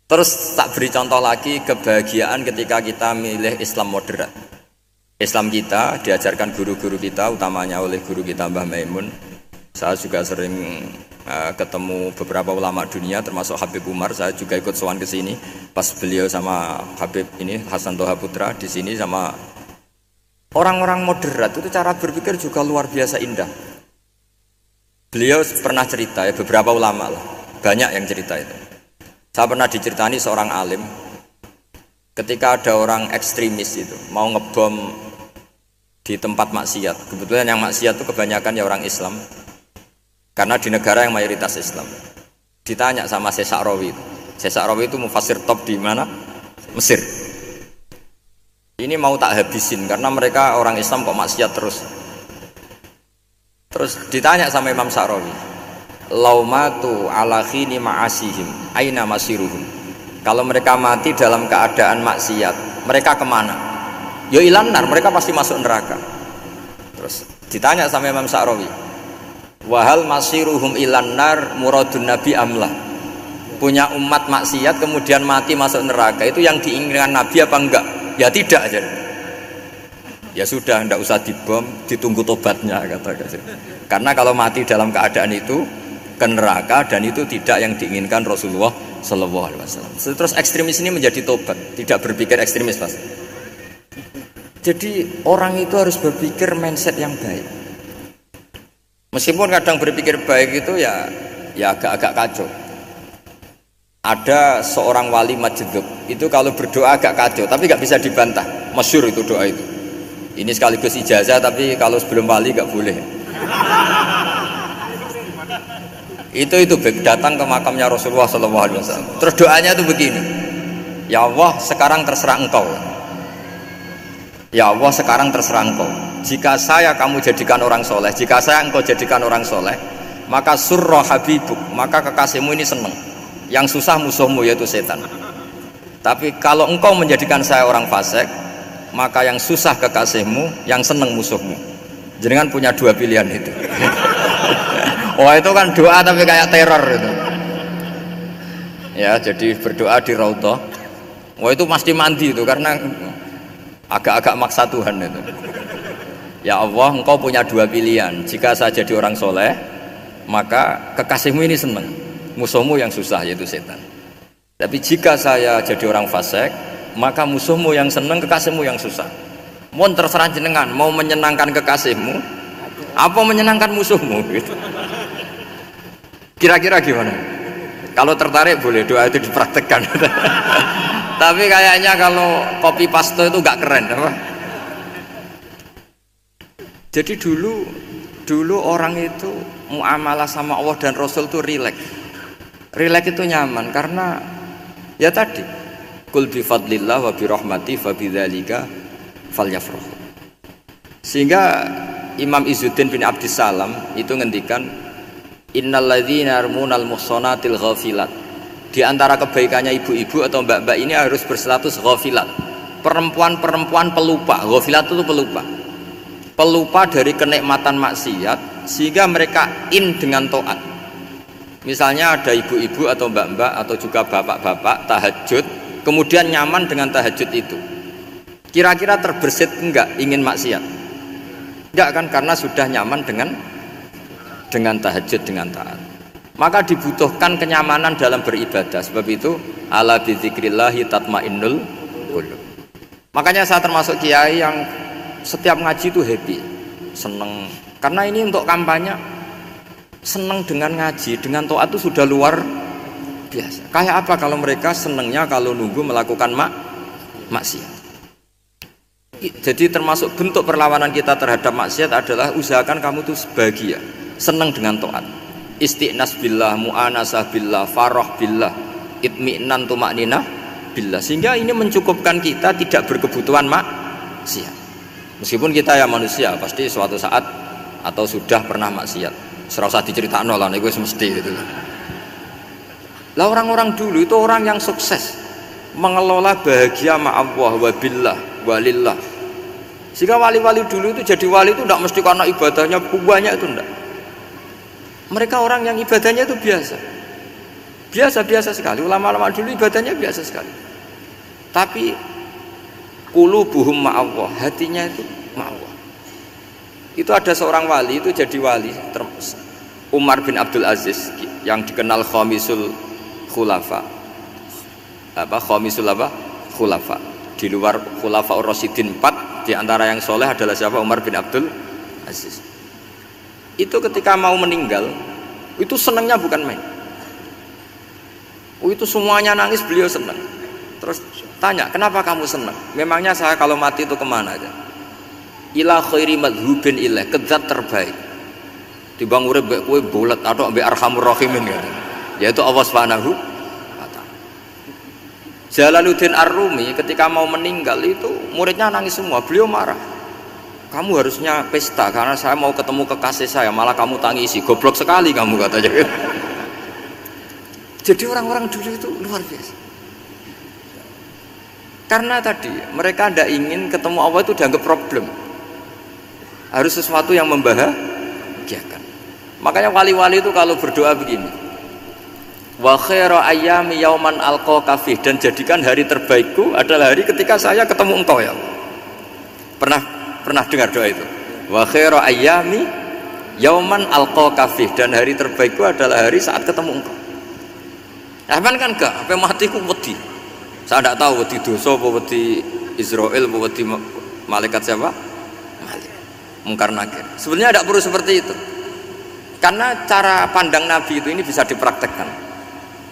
Terus tak beri contoh lagi kebahagiaan ketika kita milih Islam moderat. Islam kita diajarkan guru-guru kita, utamanya oleh guru kita Mbah Maimun. Saya juga sering ketemu beberapa ulama dunia, termasuk Habib Umar. Saya juga ikut sowan ke sini pas beliau sama Habib ini Hasan Toha Putra di sini sama orang-orang moderat. Itu cara berpikir juga luar biasa indah. Beliau pernah cerita ya, beberapa ulama lah, banyak yang cerita itu. Saya pernah diceritani seorang alim, ketika ada orang ekstremis itu mau ngebom di tempat maksiat. Kebetulan yang maksiat itu kebanyakan ya orang Islam, karena di negara yang mayoritas Islam. Ditanya sama Syekh Sa'rawi. Syekh Sa'rawi itu mufassir top di mana? Mesir. Ini mau tak habisin karena mereka orang Islam kok maksiat terus. Terus ditanya sama Imam Sa'rawi, laumatu ala khini ma'asihim aina masiruhum. Kalau mereka mati dalam keadaan maksiat, mereka kemana? Ya ilanar, mereka pasti masuk neraka. Terus ditanya sama Imam Sa'rawi, wahal masiruhum ilanar muradun nabi amlah. Punya umat maksiat kemudian mati masuk neraka, itu yang diinginkan Nabi apa enggak? Ya tidak aja. Ya sudah, tidak usah dibom, ditunggu tobatnya kata. Karena kalau mati dalam keadaan itu ke neraka, dan itu tidak yang diinginkan Rasulullah Sallallahu Alaihi Wasallam. Terus ekstremis ini menjadi tobat, tidak berpikir ekstremis pas. Jadi orang itu harus berpikir mindset yang baik. Meskipun kadang berpikir baik itu ya agak-agak kacau. Ada seorang wali majdub itu kalau berdoa agak kacau, tapi nggak bisa dibantah. Masyhur itu doa itu. Ini sekaligus ijazah, tapi kalau sebelum wali nggak boleh. Itu datang ke makamnya Rasulullah SAW. Terus doanya itu begini, ya Allah sekarang terserah engkau. Ya Allah sekarang terserah engkau. Jika saya kamu jadikan orang soleh, jika saya engkau jadikan orang soleh, maka surra habibuk, maka kekasihmu ini senang. Yang susah musuhmu yaitu setan. Tapi kalau engkau menjadikan saya orang fasik, maka yang susah kekasihmu, yang seneng musuhmu. Jangan punya dua pilihan itu. Oh itu kan doa tapi kayak teror itu. Ya jadi berdoa di Raudhah. Oh itu mesti mandi itu karena agak-agak maksa Tuhan itu. Ya Allah, engkau punya dua pilihan. Jika saya jadi orang soleh, maka kekasihmu ini seneng, musuhmu yang susah yaitu setan. Tapi jika saya jadi orang fasik, maka musuhmu yang seneng, kekasihmu yang susah. Mohon terserah jenengan, mau menyenangkan kekasihmu apa menyenangkan musuhmu gitu. Kira-kira gimana? Kalau tertarik boleh doa itu dipraktekkan. Tapi kayaknya kalau copy paste itu gak keren apa? Jadi dulu orang itu muamalah sama Allah dan Rasul itu rileks. Rileks itu nyaman karena ya tadi kul bi fadlillah wa bi rahmati fa bidzalika falyafrahu. Sehingga Imam Izzuddin bin Abdissalam itu ngendikan innalladzina yarmunal muhsanatil ghafilat. Di antara kebaikannya ibu-ibu atau mbak-mbak ini harus berstatus ghafilat. Perempuan-perempuan pelupa. Ghafilat itu pelupa. Pelupa dari kenikmatan maksiat sehingga mereka in dengan taat. Misalnya ada ibu-ibu atau mbak-mbak atau juga bapak-bapak tahajud, kemudian nyaman dengan tahajud itu. Kira-kira terbersit enggak ingin maksiat? Enggak kan, karena sudah nyaman dengan tahajud, dengan taat. Maka dibutuhkan kenyamanan dalam beribadah. Sebab itu ala bidzikrillahi tatmainnul qulub. Makanya saya termasuk kiai yang setiap ngaji itu happy, seneng. Karena ini untuk kampanye, seneng dengan ngaji, dengan taat itu sudah luar biasa. Kayak apa kalau mereka senengnya kalau nunggu melakukan maksiat. Jadi termasuk bentuk perlawanan kita terhadap maksiat adalah usahakan kamu tuh bahagia, senang dengan taat. Istiqnas billah, mu'anasah billah, farah billah, itmi'nan tumakninah billah. Sehingga ini mencukupkan kita tidak berkebutuhan maksiat. Meskipun kita ya manusia, pasti suatu saat atau sudah pernah maksiat. Serasa diceritakan lah, itu mesti gitu. Lah orang-orang dulu itu orang yang sukses mengelola bahagia ma Allah wa billah walillah. Sehingga wali-wali dulu itu jadi wali itu tidak mesti karena ibadahnya banyak, itu enggak. Mereka orang yang ibadahnya itu biasa sekali. Ulama-ulama dulu ibadahnya biasa sekali. Tapi qulubuhum ma'allah, hatinya itu ma'allah. Itu ada seorang wali itu jadi wali, Umar bin Abdul Aziz yang dikenal khamisul khulafa. Khamisul khulafa. Di luar khulafa Rasyidin 4, di antara yang soleh adalah siapa? Umar bin Abdul Aziz. Itu ketika mau meninggal, itu senangnya bukan main. Itu semuanya nangis, beliau senang. Terus tanya, kenapa kamu senang? Memangnya saya kalau mati itu kemana aja? Ila khairi madhubin ilah, ke zat terbaik. Timbang urip mbek kowe bolet atau mbek arhamur rahimin gitu. Yaitu Allah Subhanahu wa taala. Jalaluddin Ar-Rumi ketika mau meninggal itu muridnya nangis semua, beliau marah. Kamu harusnya pesta karena saya mau ketemu kekasih saya, malah kamu tangisi, goblok sekali kamu katanya. Jadi orang-orang dulu itu luar biasa. Karena tadi mereka tidak ingin ketemu Allah itu dianggap problem, harus sesuatu yang membahagiakan. Makanya wali-wali itu kalau berdoa begini, wa khairu ayyami yauman alqa kafih, dan jadikan hari terbaikku adalah hari ketika saya ketemu engkau ya Allah. Pernah dengar doa itu? Wa khairu ayyami yauman alqa kafih, dan hari terbaikku adalah hari saat ketemu engkau. Aman kan enggak? Sampai mati ku wedi. Saya tidak tahu wedi dosa apa wedi Israel apa wedi malaikat siapa? Malik. Mungkar nakir. Sebenarnya tidak perlu seperti itu. Karena cara pandang Nabi itu ini bisa dipraktekkan.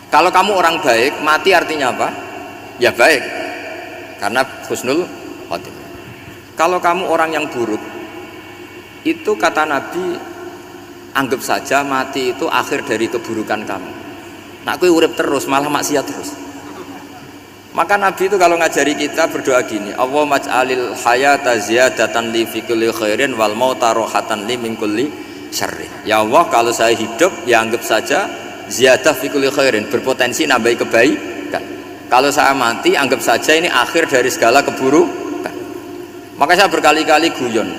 Kalau kamu orang baik, mati artinya apa? Ya baik. Karena husnul khotimah. Kalau kamu orang yang buruk, itu kata Nabi, anggap saja mati itu akhir dari keburukan kamu. Nak kowe urip terus malah maksiat terus. Maka Nabi itu kalau ngajari kita berdoa gini, Allahumma ij'alil hayata ziyadatan li fi kulli khairin wal mauta rohatan li min kulli syarrin. Ya Allah, kalau saya hidup ya anggap saja ziyadah fi kulli khairin, berpotensi nambahi kebaikan. Kalau saya mati anggap saja ini akhir dari segala keburukan. Maka saya berkali-kali guyon.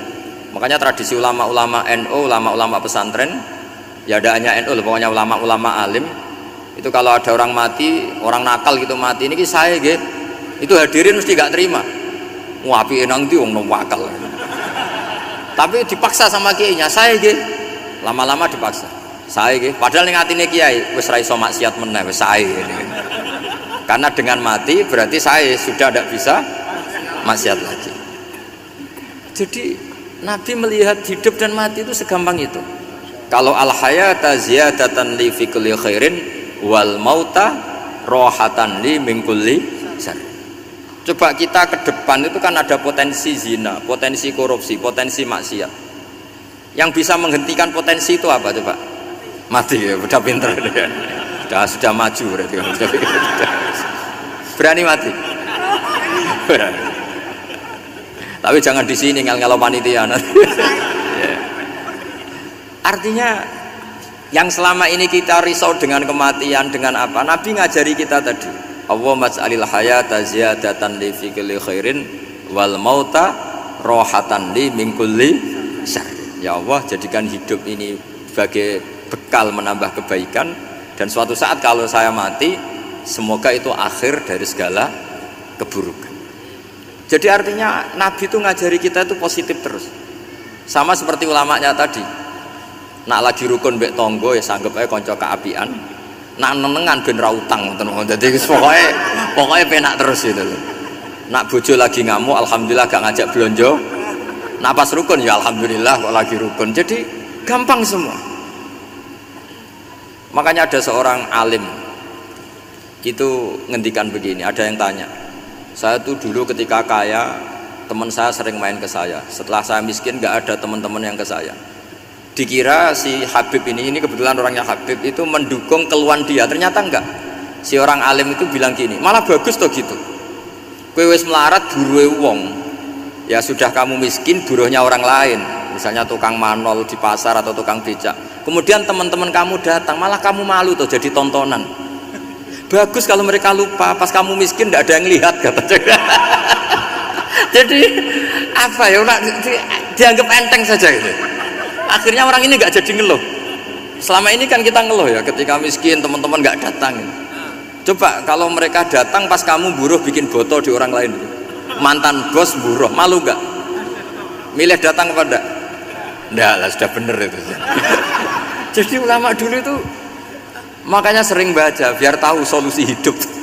Makanya tradisi ulama-ulama NU, ulama-ulama pesantren, ya ada hanya NU, pokoknya ulama-ulama alim. Itu kalau ada orang mati, orang nakal gitu mati, ini saya gitu, itu hadirin mesti gak terima. Wapi enang di wong wakal. Tapi dipaksa sama kiainya, saya gitu, lama-lama dipaksa. Saya gitu, padahal ning atine kiai wis ra iso maksiat meneh, wis saya. Karena dengan mati berarti saya sudah tidak bisa maksiat lagi. Jadi Nabi melihat hidup dan mati itu segampang itu. Kalau al hayata ziyadatan li fi kulli khairin wal mauta rohatan li min kulli syarr. Coba kita ke depan itu kan ada potensi zina, potensi korupsi, potensi maksiat. Yang bisa menghentikan potensi itu apa coba? Mati ya, udah pinter ya. Sudah maju berarti. Berani mati. Berani. Tapi jangan di sini ngel-ngelo panitia. Artinya yang selama ini kita risau dengan kematian, dengan apa? Nabi ngajari kita tadi, Allahumma ij'alil hayata ziyadatan li fi kulli khairin wal mauta rohatan li min kulli syarr. Ya Allah, jadikan hidup ini sebagai bekal menambah kebaikan, dan suatu saat kalau saya mati, semoga itu akhir dari segala keburukan. Jadi artinya Nabi itu ngajari kita itu positif terus. Sama seperti ulamanya tadi. Nak lagi rukun mbek tonggo ya sanggep ae kanca keapian. Nak nenengan ben ra utang ngoten. Dadi pokoke penak terus itu lho. Nak bojo lagi ngamuk alhamdulillah gak ngajak blonjo. Nak pas rukun ya alhamdulillah kok lagi rukun. Jadi gampang semua. Makanya ada seorang alim itu ngendikan begini, ada yang tanya. Saya tuh dulu ketika kaya, teman saya sering main ke saya. Setelah saya miskin gak ada teman-teman yang ke saya. Dikira si Habib ini kebetulan orangnya Habib itu mendukung keluhan dia, ternyata enggak. Si orang alim itu bilang gini, malah bagus toh gitu. Kowe wis melarat buruhe wong, ya sudah kamu miskin buruhnya orang lain, misalnya tukang manol di pasar atau tukang becak. Kemudian teman-teman kamu datang, malah kamu malu toh jadi tontonan. Bagus kalau mereka lupa, pas kamu miskin tidak ada yang lihat katanya. Jadi apa ya, dianggap enteng saja gitu. Akhirnya orang ini nggak jadi ngeluh. Selama ini kan kita ngeluh ya, ketika miskin teman-teman nggak datang. Coba kalau mereka datang pas kamu buruh bikin botol di orang lain. mantan bos buruh, malu nggak? Milih datang apa enggak? Enggak lah, sudah bener itu. Jadi ulama dulu itu makanya sering baca biar tahu solusi hidup.